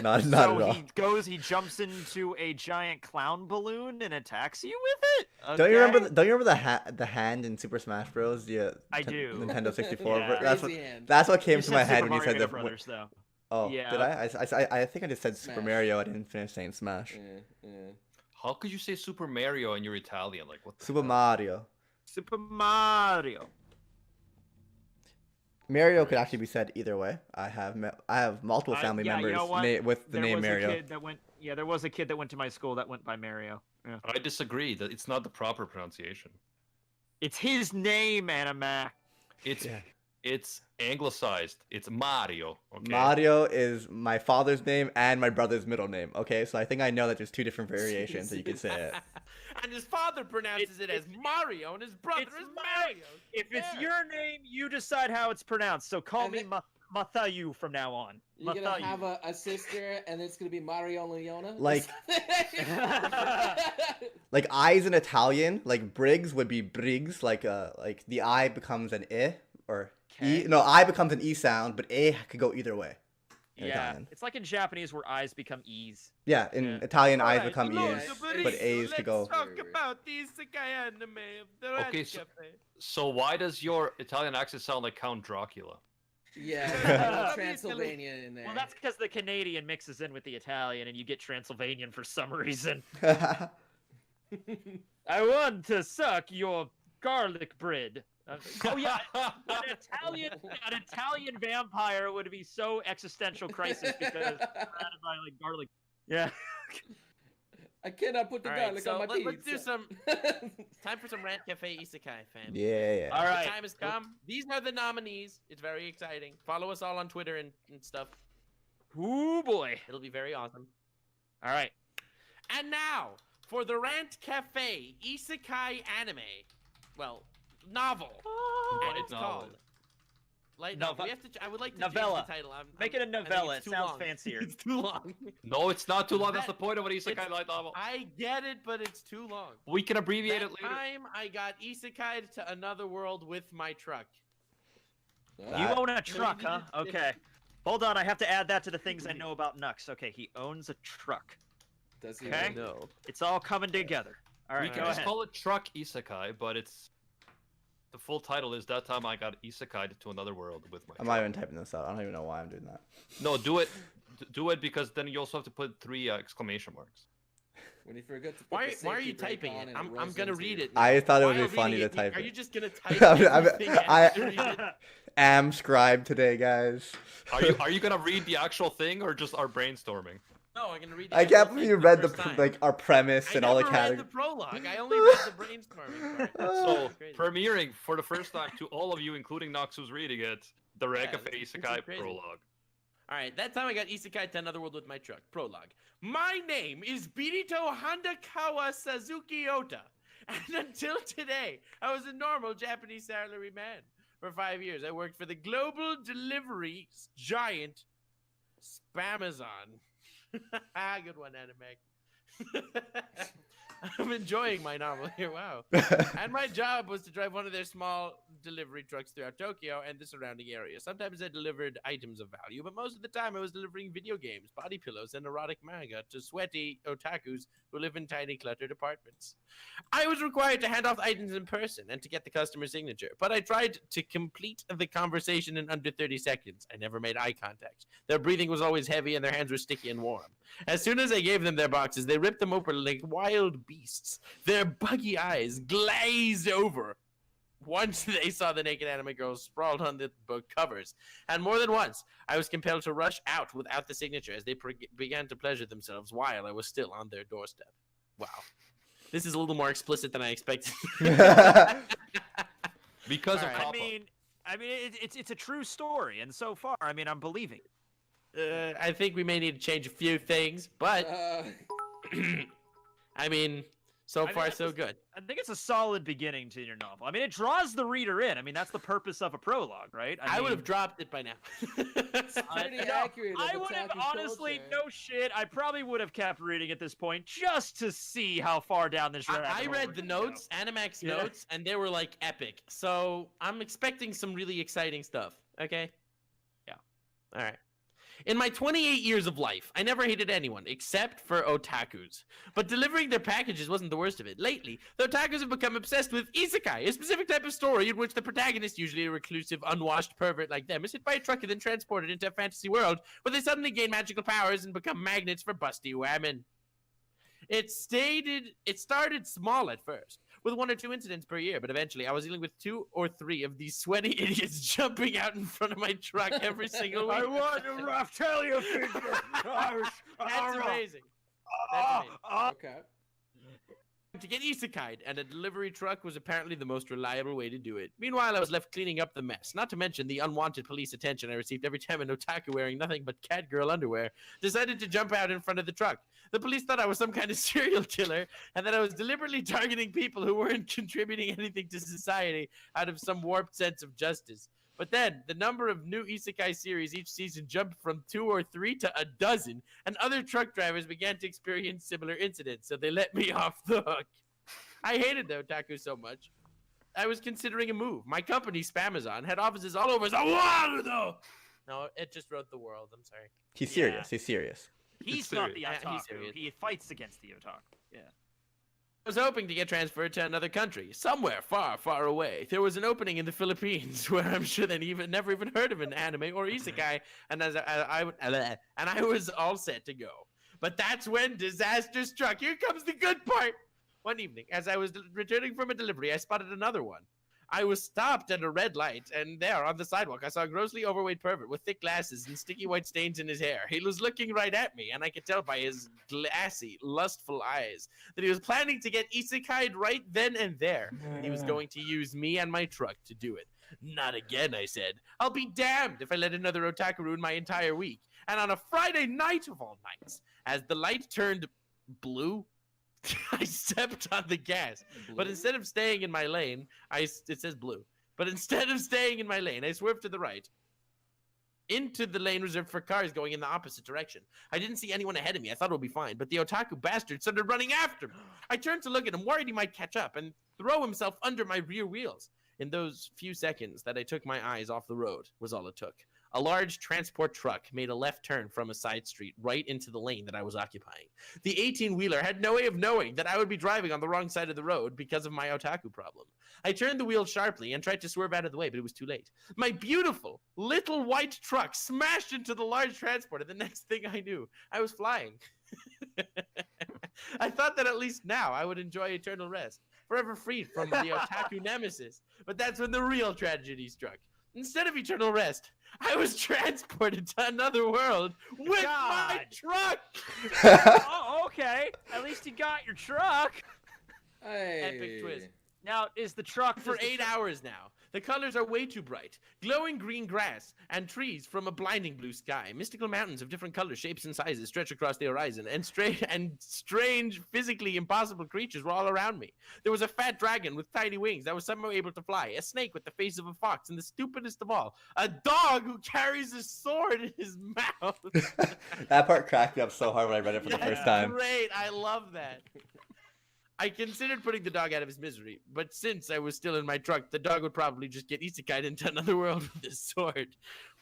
[SPEAKER 3] not
[SPEAKER 5] So
[SPEAKER 3] at all.
[SPEAKER 5] he jumps into a giant clown balloon and attacks you with it.
[SPEAKER 3] Don't you remember?
[SPEAKER 5] Okay.
[SPEAKER 3] Don't you remember the hand in Super Smash Bros? Yeah,
[SPEAKER 5] I do.
[SPEAKER 3] Nintendo 64.
[SPEAKER 5] Yeah.
[SPEAKER 3] That's
[SPEAKER 6] Crazy
[SPEAKER 3] what.
[SPEAKER 6] hand.
[SPEAKER 3] That's what came
[SPEAKER 5] You
[SPEAKER 3] to
[SPEAKER 5] said
[SPEAKER 3] my head
[SPEAKER 5] Super
[SPEAKER 3] when you said
[SPEAKER 5] Mario
[SPEAKER 3] the.
[SPEAKER 5] Brothers, though.
[SPEAKER 3] Oh,
[SPEAKER 5] Yeah.
[SPEAKER 3] did I think I just said Super
[SPEAKER 6] Smash.
[SPEAKER 3] Mario. I didn't finish saying Smash.
[SPEAKER 6] Yeah.
[SPEAKER 2] How could you say Super Mario and you're Italian? Like what? The
[SPEAKER 3] Super
[SPEAKER 2] hell?
[SPEAKER 3] Mario.
[SPEAKER 5] Super Mario.
[SPEAKER 3] Mario could actually be said either way. I have multiple family
[SPEAKER 5] yeah, you
[SPEAKER 3] members
[SPEAKER 5] know what?
[SPEAKER 3] with the
[SPEAKER 5] There
[SPEAKER 3] name
[SPEAKER 5] was
[SPEAKER 3] Mario.
[SPEAKER 5] A kid that went. Yeah, there was a kid that went to my school that went by Mario. Yeah.
[SPEAKER 2] I disagree. That it's not the proper pronunciation.
[SPEAKER 5] It's his name, Animac.
[SPEAKER 2] It's
[SPEAKER 3] Yeah.
[SPEAKER 2] it's anglicized. It's Mario. Okay.
[SPEAKER 3] Mario is my father's name and my brother's middle name. Okay, so I think I know that there's two different variations that you could say it.
[SPEAKER 4] And his father pronounces it as Mario, and his brother
[SPEAKER 5] it's
[SPEAKER 4] is
[SPEAKER 5] Mario.
[SPEAKER 4] Mario.
[SPEAKER 5] If it's
[SPEAKER 4] Yeah.
[SPEAKER 5] your name, you decide how it's pronounced. So call
[SPEAKER 6] And
[SPEAKER 5] me
[SPEAKER 6] it-
[SPEAKER 5] Mathayu from now on.
[SPEAKER 6] You're gonna
[SPEAKER 5] Mathayu.
[SPEAKER 6] have a sister, and it's gonna be Mario Leona.
[SPEAKER 3] Like- Like I's in Italian, like Briggs would be Briggs, like the I becomes an I or E.
[SPEAKER 5] Okay.
[SPEAKER 3] No, I becomes an E sound, but A could go either way. in
[SPEAKER 5] Yeah,
[SPEAKER 3] Italian.
[SPEAKER 5] it's like in Japanese where I's become E's.
[SPEAKER 3] Yeah, in
[SPEAKER 5] Yeah.
[SPEAKER 3] Italian I's
[SPEAKER 4] Alright,
[SPEAKER 3] become
[SPEAKER 6] Lord,
[SPEAKER 3] E's,
[SPEAKER 6] Super
[SPEAKER 3] but
[SPEAKER 6] E's,
[SPEAKER 3] A's could go.
[SPEAKER 4] Let's talk about the isekai anime of the
[SPEAKER 2] Okay,
[SPEAKER 4] Rat
[SPEAKER 2] so-
[SPEAKER 4] Cafe.
[SPEAKER 2] So why does your Italian accent sound like Count Dracula?
[SPEAKER 6] Yeah,
[SPEAKER 5] Obviously.
[SPEAKER 6] Transylvania in there.
[SPEAKER 5] Well, that's because the Canadian mixes in with the Italian, and you get Transylvanian for some reason. I want to suck your garlic bread. Oh yeah, an Italian vampire would be so existential crisis because surrounded by like garlic. Yeah.
[SPEAKER 6] I cannot put the
[SPEAKER 4] All right,
[SPEAKER 6] garlic
[SPEAKER 4] so
[SPEAKER 6] on my
[SPEAKER 4] let's do
[SPEAKER 6] pizza.
[SPEAKER 4] some. It's time for some Rant Cafe Isekai, fam.
[SPEAKER 3] Yeah.
[SPEAKER 5] All right.
[SPEAKER 4] The time has come. These are the nominees. It's very exciting. Follow us all on Twitter and stuff.
[SPEAKER 5] Ooh boy.
[SPEAKER 4] It'll be very awesome.
[SPEAKER 5] All right.
[SPEAKER 4] And now for the Rant Cafe Isekai anime. Well, novel. And
[SPEAKER 2] Light
[SPEAKER 4] it's
[SPEAKER 2] novel.
[SPEAKER 4] called Light Novel. We have to. I would like to
[SPEAKER 5] Novella.
[SPEAKER 4] change the title.
[SPEAKER 5] Make it a
[SPEAKER 4] I think
[SPEAKER 5] novella.
[SPEAKER 4] it's
[SPEAKER 5] It
[SPEAKER 4] too
[SPEAKER 5] sounds
[SPEAKER 4] long.
[SPEAKER 5] fancier.
[SPEAKER 4] It's too long.
[SPEAKER 2] No, it's not too long. That's the
[SPEAKER 4] That-
[SPEAKER 2] point of an isekai
[SPEAKER 4] it's-
[SPEAKER 2] light novel.
[SPEAKER 4] I get it, but it's too long.
[SPEAKER 2] We can abbreviate
[SPEAKER 4] That
[SPEAKER 2] it later.
[SPEAKER 4] time I got isekai to another world with my truck.
[SPEAKER 5] You
[SPEAKER 3] That-
[SPEAKER 5] own a truck, huh? Okay. Hold on, I have to add that to the things I know about Nux. Okay, he owns a truck.
[SPEAKER 6] Does he
[SPEAKER 5] Okay.
[SPEAKER 6] really?
[SPEAKER 4] No.
[SPEAKER 5] It's all coming together. All
[SPEAKER 2] We
[SPEAKER 5] right,
[SPEAKER 2] can
[SPEAKER 5] go
[SPEAKER 2] just
[SPEAKER 5] ahead.
[SPEAKER 2] call it Truck Isekai, but it's the full title is That Time I Got Isekai to Another World with My
[SPEAKER 3] I'm
[SPEAKER 2] Truck.
[SPEAKER 3] not even typing this out. I don't even know why I'm doing that.
[SPEAKER 2] No, do it. Do it because then you also have to put 3 exclamation marks.
[SPEAKER 6] When you forget to put
[SPEAKER 4] Why
[SPEAKER 6] the
[SPEAKER 4] are you
[SPEAKER 6] safety brake
[SPEAKER 4] typing
[SPEAKER 6] on
[SPEAKER 4] it?
[SPEAKER 6] and
[SPEAKER 4] I'm
[SPEAKER 6] rolls
[SPEAKER 4] gonna
[SPEAKER 6] into
[SPEAKER 4] read
[SPEAKER 6] you.
[SPEAKER 4] it.
[SPEAKER 3] I thought it would
[SPEAKER 4] While
[SPEAKER 3] be funny
[SPEAKER 4] reading
[SPEAKER 3] to type
[SPEAKER 4] Are
[SPEAKER 3] it.
[SPEAKER 4] you just gonna type
[SPEAKER 3] I'm-
[SPEAKER 4] everything as you read it?
[SPEAKER 3] Am scribe today, guys.
[SPEAKER 2] Are you gonna read the actual thing or just our brainstorming?
[SPEAKER 4] No, I'm gonna read. The
[SPEAKER 3] I
[SPEAKER 4] actual
[SPEAKER 3] can't
[SPEAKER 4] thing
[SPEAKER 3] believe you
[SPEAKER 4] for
[SPEAKER 3] read the
[SPEAKER 4] first time.
[SPEAKER 3] like our premise
[SPEAKER 4] I
[SPEAKER 3] and all the
[SPEAKER 4] never read
[SPEAKER 3] categories.
[SPEAKER 4] the prologue. I only read the brainstorming part.
[SPEAKER 2] So
[SPEAKER 4] Crazy.
[SPEAKER 2] premiering for the first time to all of you, including Nox who's reading it, the
[SPEAKER 4] Yeah,
[SPEAKER 2] Renkafe
[SPEAKER 4] this is
[SPEAKER 2] Isekai
[SPEAKER 4] crazy.
[SPEAKER 2] prologue.
[SPEAKER 4] All right, that time I got isekai to another world with my truck. Prologue. My name is Birito Handakawa Suzuki Ota, and until today, I was a normal Japanese salary man. For 5 years, I worked for the global delivery giant Spamazon. Good one, Animec. I'm enjoying my novel here. Wow. And my job was to drive one of their small delivery trucks throughout Tokyo and the surrounding area. Sometimes I delivered items of value, but most of the time I was delivering video games, body pillows, and erotic manga to sweaty otakus who live in tiny, cluttered apartments. I was required to hand off items in person and to get the customer signature, but I tried to complete the conversation in under 30 seconds. I never made eye contact. Their breathing was always heavy and their hands were sticky and warm. As soon as I gave them their boxes, they ripped them open like wild beasts. Their buggy eyes glazed over once they saw the naked anime girls sprawled on the book covers. And more than once, I was compelled to rush out without the signature as they began to pleasure themselves while I was still on their doorstep. Wow. This is a little more explicit than I expected.
[SPEAKER 2] Because of
[SPEAKER 4] Alright.
[SPEAKER 5] I
[SPEAKER 2] Kappa.
[SPEAKER 5] mean, I mean, it's a true story, and so far, I mean, I'm believing.
[SPEAKER 4] I think we may need to change a few things, but I mean, so far so good.
[SPEAKER 5] I think it's a solid beginning to your novel. I mean, it draws the reader in. I mean, that's the purpose of a prologue, right?
[SPEAKER 4] I would have dropped it by now.
[SPEAKER 6] Pretty accurate. Of
[SPEAKER 5] I would have
[SPEAKER 6] otaku
[SPEAKER 5] honestly,
[SPEAKER 6] culture.
[SPEAKER 5] no shit. I probably would have kept reading at this point just to see how far down this rabbit
[SPEAKER 4] I
[SPEAKER 5] hole
[SPEAKER 4] read
[SPEAKER 5] we're
[SPEAKER 4] the
[SPEAKER 5] gonna go.
[SPEAKER 4] notes, Animax
[SPEAKER 5] Yeah.
[SPEAKER 4] notes, and they were like epic. So I'm expecting some really exciting stuff. Okay.
[SPEAKER 5] Yeah.
[SPEAKER 4] All right. In my 28 years of life, I never hated anyone except for otakus. But delivering their packages wasn't the worst of it. Lately, the otakus have become obsessed with isekai, a specific type of story in which the protagonist, usually a reclusive, unwashed pervert like them, is hit by a truck and then transported into a fantasy world where they suddenly gain magical powers and become magnets for busty women. It started small at first, with 1 or 2 incidents per year, but eventually I was dealing with 2 or 3 of these sweaty idiots jumping out in front of my truck every single week.
[SPEAKER 5] I want a Raptalia figure.
[SPEAKER 4] That's amazing. That's amazing.
[SPEAKER 6] Okay.
[SPEAKER 4] To get isekai'd, and a delivery truck was apparently the most reliable way to do it. Meanwhile, I was left cleaning up the mess, not to mention the unwanted police attention I received every time an otaku wearing nothing but catgirl underwear decided to jump out in front of the truck. The police thought I was some kind of serial killer, and that I was deliberately targeting people who weren't contributing anything to society out of some warped sense of justice. But then, the number of new isekai series each season jumped from 2 or 3 to a dozen, and other truck drivers began to experience similar incidents, so they let me off the hook. I hated the otaku so much. I was considering a move. My company, Spamazon, had offices all over. No, it just wrote the world. I'm sorry.
[SPEAKER 3] He's serious. He's serious.
[SPEAKER 5] He's not the
[SPEAKER 4] Yeah, he's
[SPEAKER 5] otaku.
[SPEAKER 4] serious.
[SPEAKER 5] He fights against the otaku. Yeah.
[SPEAKER 4] I was hoping to get transferred to another country, somewhere far, far away. There was an opening in the Philippines where I'm sure they'd never even heard of an anime or isekai, and I was all set to go. But that's when disaster struck. Here comes the good part. One evening, as I was returning from a delivery, I spotted another one. I was stopped at a red light, and there on the sidewalk, I saw a grossly overweight pervert with thick glasses and sticky white stains in his hair. He was looking right at me, and I could tell by his glassy, lustful eyes that he was planning to get isekai'd right then and there. He was going to use me and my truck to do it. Not again, I said. I'll be damned if I let another otaku ruin my entire week. And on a Friday night of all nights, as the light turned blue, I stepped on the gas, but instead of staying in my lane, it says blue. But instead of staying in my lane, I swerved to the right, into the lane reserved for cars going in the opposite direction. I didn't see anyone ahead of me. I thought it would be fine, but the otaku bastard started running after me. I turned to look at him, worried he might catch up and throw himself under my rear wheels. In those few seconds that I took my eyes off the road was all it took. A large transport truck made a left turn from a side street right into the lane that I was occupying. The 18-wheeler had no way of knowing that I would be driving on the wrong side of the road because of my otaku problem. I turned the wheel sharply and tried to swerve out of the way, but it was too late. My beautiful little white truck smashed into the large transport, and the next thing I knew, I was flying. I thought that at least now I would enjoy eternal rest, forever freed from the otaku nemesis. But that's when the real tragedy struck. Instead of eternal rest, I was transported to another world with my truck.
[SPEAKER 5] Oh, okay. At least you got your truck.
[SPEAKER 6] Hey.
[SPEAKER 4] Epic twist.
[SPEAKER 5] Now, is the truck
[SPEAKER 4] For 8 hours now. The colors are way too bright. Glowing green grass and trees from a blinding blue sky. Mystical mountains of different colors, shapes, and sizes stretch across the horizon. And strange, physically impossible creatures were all around me. There was a fat dragon with tiny wings that was somehow able to fly. A snake with the face of a fox. And the stupidest of all, a dog who carries a sword in his mouth.
[SPEAKER 3] That part cracked me up so hard when I read it for the
[SPEAKER 4] That's
[SPEAKER 3] first time.
[SPEAKER 4] great. I love that. I considered putting the dog out of his misery, but since I was still in my truck, the dog would probably just get isekai'd into another world with his sword.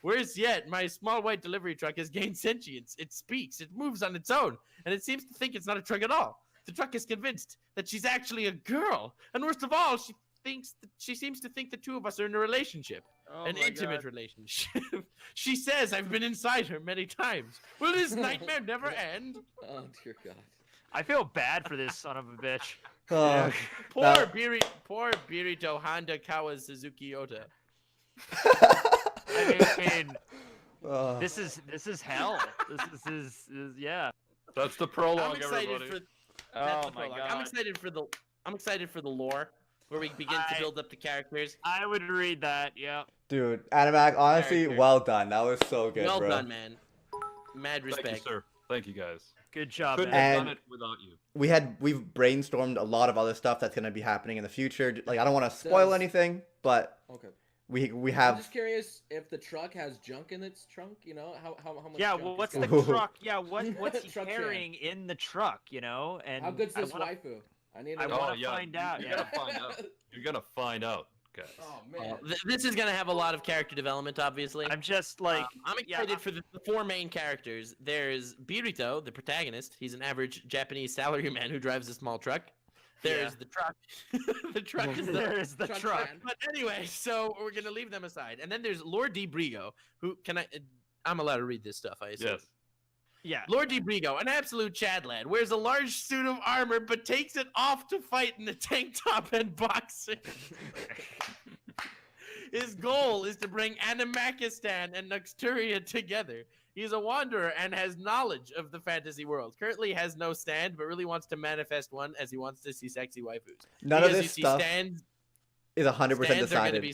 [SPEAKER 4] Worse yet, my small white delivery truck has gained sentience. It speaks, it moves on its own, and it seems to think it's not a truck at all. The truck is convinced that she's actually a girl, and worst of all, she seems to think the two of us are in a relationship. An intimate relationship. She says I've been inside her many times. Will this nightmare never end?
[SPEAKER 6] Oh dear God.
[SPEAKER 5] I feel bad for this son of a bitch.
[SPEAKER 3] Oh,
[SPEAKER 4] Poor
[SPEAKER 3] Now-
[SPEAKER 4] Birito Honda Kawa Suzuki Ota.
[SPEAKER 5] I mean,
[SPEAKER 3] oh.
[SPEAKER 5] this is hell. This is yeah.
[SPEAKER 2] That's the
[SPEAKER 4] I'm
[SPEAKER 2] prologue,
[SPEAKER 4] excited
[SPEAKER 2] everybody.
[SPEAKER 4] for that's
[SPEAKER 5] Oh
[SPEAKER 4] the
[SPEAKER 5] my
[SPEAKER 4] prologue.
[SPEAKER 5] God.
[SPEAKER 4] I'm excited for the lore where we begin to build up the characters.
[SPEAKER 5] I would read that. Yeah.
[SPEAKER 3] Dude, Animac, honestly,
[SPEAKER 4] Character.
[SPEAKER 3] well done. That was so good,
[SPEAKER 4] Well
[SPEAKER 3] bro.
[SPEAKER 4] done, man. Mad
[SPEAKER 2] Thank you,
[SPEAKER 4] respect.
[SPEAKER 2] sir. Thank you, guys.
[SPEAKER 5] Good job,
[SPEAKER 2] Couldn't
[SPEAKER 5] man.
[SPEAKER 2] have
[SPEAKER 3] And-
[SPEAKER 2] done it without you.
[SPEAKER 3] We've brainstormed a lot of other stuff that's gonna be happening in the future. Like, I don't want to spoil
[SPEAKER 6] Does-
[SPEAKER 3] anything, but
[SPEAKER 6] Okay.
[SPEAKER 3] we
[SPEAKER 6] I'm
[SPEAKER 3] have.
[SPEAKER 6] just curious if the truck has junk in its trunk. You know how much.
[SPEAKER 5] Yeah,
[SPEAKER 6] junk
[SPEAKER 5] well,
[SPEAKER 6] it's
[SPEAKER 5] what's
[SPEAKER 6] got?
[SPEAKER 5] the
[SPEAKER 3] Ooh.
[SPEAKER 5] truck? Yeah, what's he
[SPEAKER 6] Truck
[SPEAKER 5] carrying in the truck? You know, and
[SPEAKER 6] How good's
[SPEAKER 5] I
[SPEAKER 6] this
[SPEAKER 5] wanna-
[SPEAKER 6] waifu? I need.
[SPEAKER 5] I
[SPEAKER 6] to
[SPEAKER 5] wanna
[SPEAKER 6] know.
[SPEAKER 2] Oh, yeah.
[SPEAKER 5] find out,
[SPEAKER 2] You're
[SPEAKER 5] yeah.
[SPEAKER 2] gonna find out. You're gonna find out, guys.
[SPEAKER 6] Oh man.
[SPEAKER 4] This is gonna have a lot of character development, obviously.
[SPEAKER 5] I'm just like,
[SPEAKER 4] I'm
[SPEAKER 5] yeah,
[SPEAKER 4] excited for the four main characters. There's Birito, the protagonist. He's an average Japanese salaryman who drives a small truck. There's
[SPEAKER 5] Yeah.
[SPEAKER 4] the truck. The truck is the.
[SPEAKER 5] there's the truck.
[SPEAKER 6] man.
[SPEAKER 4] But anyway, so we're gonna leave them aside, and then there's Lord Di Brigo, who can I? I'm allowed to read this stuff, I assume.
[SPEAKER 2] Yes.
[SPEAKER 5] Yeah.
[SPEAKER 4] Lord Di Brigo, an absolute Chad lad, wears a large suit of armor but takes it off to fight in a tank top and boxing. His goal is to bring Animakistan and Nuxturia together. He's a wanderer and has knowledge of the fantasy world. Currently has no stand, but really wants to manifest one as he wants to see sexy waifus.
[SPEAKER 3] None of
[SPEAKER 4] Because
[SPEAKER 3] this
[SPEAKER 4] you see
[SPEAKER 3] stuff
[SPEAKER 4] stands,
[SPEAKER 3] is 100%
[SPEAKER 4] stands are going to
[SPEAKER 3] decided.
[SPEAKER 4] be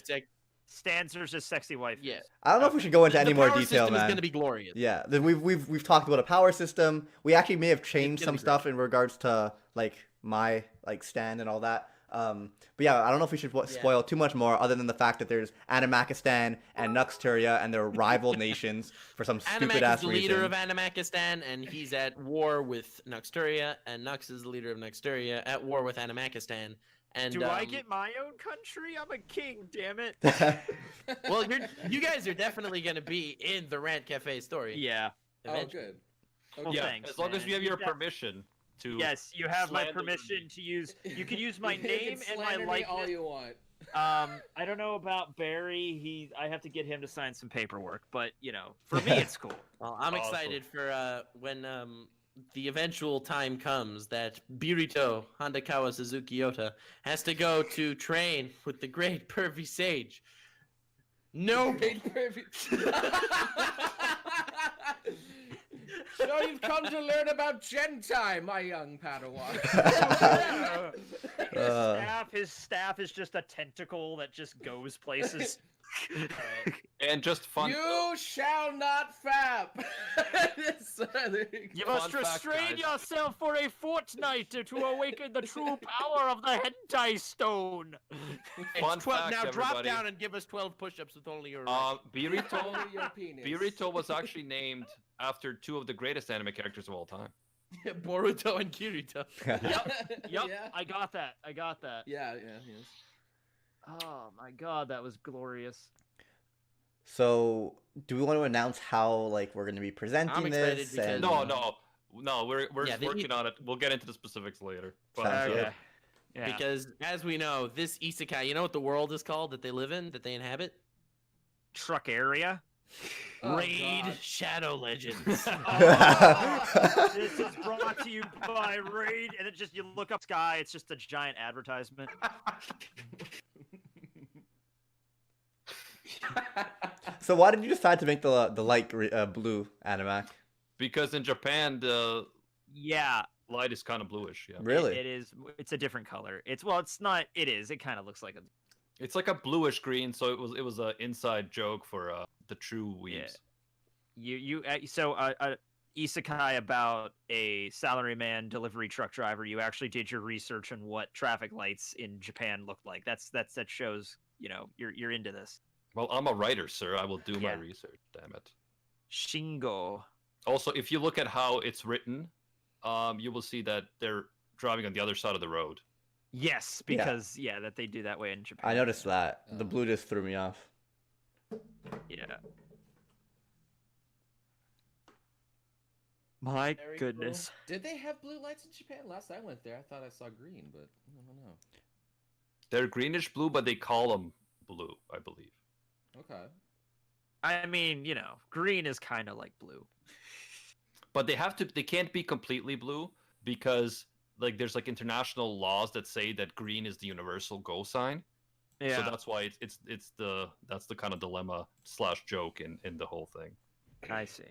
[SPEAKER 5] Stanzer's just sexy wife.
[SPEAKER 4] yeah.
[SPEAKER 3] I don't know if we should go into
[SPEAKER 4] The
[SPEAKER 3] any more
[SPEAKER 4] power
[SPEAKER 3] detail,
[SPEAKER 4] system is
[SPEAKER 3] man.
[SPEAKER 4] going to be glorious.
[SPEAKER 3] Yeah, we've talked about a power system. We actually may have changed
[SPEAKER 4] gonna
[SPEAKER 3] some
[SPEAKER 4] be great.
[SPEAKER 3] stuff in regards to like my stand and all that. But yeah, I don't know if we should spoil too much more, other than the fact that there's Animakistan and Nuxturia, and they're rival nations for some stupid
[SPEAKER 4] Animak is
[SPEAKER 3] ass
[SPEAKER 4] the
[SPEAKER 3] reason.
[SPEAKER 4] leader of Animakistan, and he's at war with Nuxturia, and Nux is the leader of Nuxturia at war with Animakistan. And
[SPEAKER 5] Do I get my own country? I'm a king, damn it.
[SPEAKER 4] well, you guys are definitely going to be in the Rant Cafe story.
[SPEAKER 5] Yeah.
[SPEAKER 6] Oh
[SPEAKER 4] eventually.
[SPEAKER 6] good.
[SPEAKER 5] Well,
[SPEAKER 6] Okay.
[SPEAKER 2] Yeah,
[SPEAKER 5] thanks,
[SPEAKER 2] as long as
[SPEAKER 5] man.
[SPEAKER 2] you have your
[SPEAKER 5] Yeah.
[SPEAKER 2] permission to.
[SPEAKER 5] Yes, you have my
[SPEAKER 2] slander
[SPEAKER 5] permission
[SPEAKER 2] me.
[SPEAKER 5] to use. You can use my
[SPEAKER 6] You can
[SPEAKER 5] name and my
[SPEAKER 6] slander me all
[SPEAKER 5] likeness.
[SPEAKER 6] you want.
[SPEAKER 5] I don't know about Barry. I have to get him to sign some paperwork, but you know, for me, it's cool.
[SPEAKER 4] Well, I'm
[SPEAKER 2] Awesome.
[SPEAKER 4] excited for when the eventual time comes that Birito Handakawa Suzuki Yota has to go to train with the great pervy sage. No.
[SPEAKER 6] Great perfect. So you've come to learn about Gentai, my young Padawan.
[SPEAKER 5] His staff is just a tentacle that just goes places.
[SPEAKER 2] And just fun.
[SPEAKER 6] You shall not fap.
[SPEAKER 5] You
[SPEAKER 2] Fun
[SPEAKER 5] must
[SPEAKER 2] fact,
[SPEAKER 5] restrain
[SPEAKER 2] guys.
[SPEAKER 5] yourself for a fortnight to awaken the true power of the hentai stone.
[SPEAKER 2] Fun fact,
[SPEAKER 4] now drop
[SPEAKER 2] everybody.
[SPEAKER 4] down and give us 12 push-ups with only your
[SPEAKER 2] Birito.
[SPEAKER 6] Only your penis.
[SPEAKER 2] Birito was actually named after two of the greatest anime characters of all time.
[SPEAKER 4] Boruto and Kirito.
[SPEAKER 5] Yep,
[SPEAKER 6] Yeah.
[SPEAKER 5] I got that.
[SPEAKER 6] Yeah, yes.
[SPEAKER 5] Oh my god, that was glorious.
[SPEAKER 3] So, do we want to announce how like we're going to be presenting
[SPEAKER 4] I'm excited
[SPEAKER 3] this?
[SPEAKER 4] because-
[SPEAKER 3] and-
[SPEAKER 2] No, we're
[SPEAKER 4] Yeah,
[SPEAKER 2] just
[SPEAKER 4] they
[SPEAKER 2] working
[SPEAKER 4] need-
[SPEAKER 2] on it. We'll get into the specifics later. But,
[SPEAKER 3] Sounds good.
[SPEAKER 5] Yeah.
[SPEAKER 4] Because, as we know, this isekai, you know what the world is called that they live in, that they inhabit?
[SPEAKER 5] Truck area.
[SPEAKER 6] Oh,
[SPEAKER 4] Raid
[SPEAKER 6] God.
[SPEAKER 4] Shadow Legends.
[SPEAKER 5] This is brought to you by Raid, and it just you look up Sky, it's just a giant advertisement.
[SPEAKER 3] So why did you decide to make the light blue Animac?
[SPEAKER 2] because in Japan, the
[SPEAKER 5] Yeah,
[SPEAKER 2] light is kind of bluish. Yeah,
[SPEAKER 3] Really?
[SPEAKER 5] it is. It's a different color. It's not. It is. It kind of looks like a.
[SPEAKER 2] it's like a bluish green. So it was an inside joke for the true weebs.
[SPEAKER 5] Isekai about a salaryman delivery truck driver. You actually did your research on what traffic lights in Japan looked like. That shows you're into this.
[SPEAKER 2] Well, I'm a writer, sir. I will do my
[SPEAKER 5] Yeah.
[SPEAKER 2] research. Damn it.
[SPEAKER 5] Shingo.
[SPEAKER 2] Also, if you look at how it's written, you will see that they're driving on the other side of the road.
[SPEAKER 5] Yes, because that they do that way in Japan.
[SPEAKER 3] I noticed that. The blue just threw me off.
[SPEAKER 5] Yeah. My
[SPEAKER 6] Very
[SPEAKER 5] goodness.
[SPEAKER 6] cool. Did they have blue lights in Japan? Last I went there, I thought I saw green, but I don't know.
[SPEAKER 2] They're greenish blue, but they call them blue, I believe.
[SPEAKER 6] Okay.
[SPEAKER 5] I mean, green is kind of like blue.
[SPEAKER 2] But they can't be completely blue because like there's like international laws that say that green is the universal go sign.
[SPEAKER 5] Yeah.
[SPEAKER 2] So that's why that's the kind of dilemma / joke in the whole thing.
[SPEAKER 5] I see.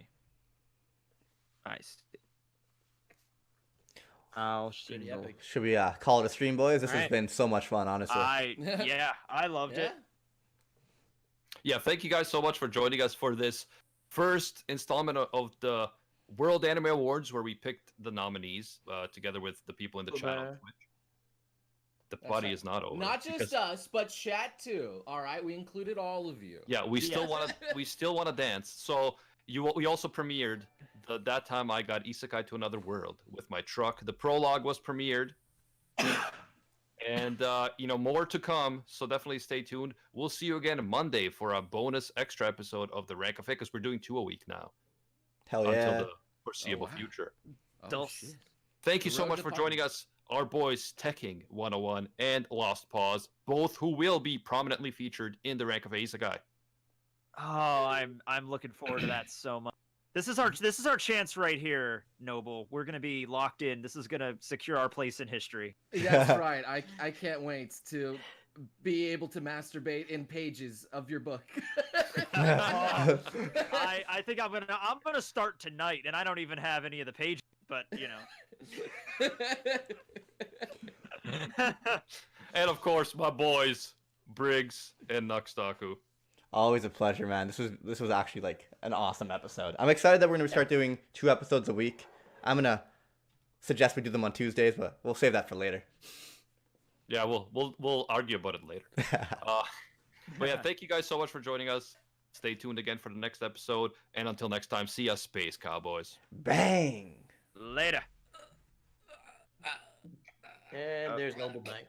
[SPEAKER 5] Oh,
[SPEAKER 6] Pretty
[SPEAKER 5] Shingo.
[SPEAKER 6] epic.
[SPEAKER 3] Should we call it a stream, boys? This has
[SPEAKER 4] Alright.
[SPEAKER 3] been so much fun, honestly.
[SPEAKER 5] I loved it.
[SPEAKER 2] Yeah, thank you guys so much for joining us for this first installment of the World Anime Awards, where we picked the nominees together with the people in the chat on
[SPEAKER 4] Over.
[SPEAKER 2] Twitch. The
[SPEAKER 6] That's
[SPEAKER 2] party
[SPEAKER 6] right.
[SPEAKER 2] is not over.
[SPEAKER 6] Not just
[SPEAKER 2] because-
[SPEAKER 6] us, but chat too. All right, we included all of you.
[SPEAKER 2] Yeah, we still
[SPEAKER 5] Yes.
[SPEAKER 2] want to. We still want to dance. So we also premiered that time I got Isekai to Another World with my truck. The prologue was premiered, and more to come. So definitely stay tuned. We'll see you again Monday for a bonus extra episode of the Rank Cafe, because we're doing 2 a week now
[SPEAKER 3] Hell
[SPEAKER 2] until
[SPEAKER 3] yeah.
[SPEAKER 2] the foreseeable
[SPEAKER 6] wow.
[SPEAKER 2] future.
[SPEAKER 6] Oh,
[SPEAKER 5] Dulce.
[SPEAKER 6] shit.
[SPEAKER 2] Thank you
[SPEAKER 6] The
[SPEAKER 2] so
[SPEAKER 6] road
[SPEAKER 2] much
[SPEAKER 6] to
[SPEAKER 2] for
[SPEAKER 6] Papa.
[SPEAKER 2] joining us, our boys Tekking101 and Lost Pause, both who will be prominently featured in the Rank of Isekai.
[SPEAKER 5] Oh, I'm looking forward to that so much. This is our chance right here, Noble. We're gonna be locked in. This is gonna secure our place in history.
[SPEAKER 6] That's right. I can't wait to be able to masturbate in pages of your book.
[SPEAKER 5] I think I'm gonna start tonight, and I don't even have any of the pages, but you know.
[SPEAKER 2] And of course, my boys Briggs and Nuxtaku.
[SPEAKER 3] Always a pleasure, man. This was actually like an awesome episode. I'm excited that we're gonna start doing 2 episodes a week. I'm gonna suggest we do them on Tuesdays, but we'll save that for later.
[SPEAKER 2] Yeah, we'll argue about it later. But yeah, thank you guys so much for joining us. Stay tuned again for the next episode, and until next time, see ya, Space Cowboys.
[SPEAKER 3] Bang!
[SPEAKER 5] Later.
[SPEAKER 4] And there's Noble Knight.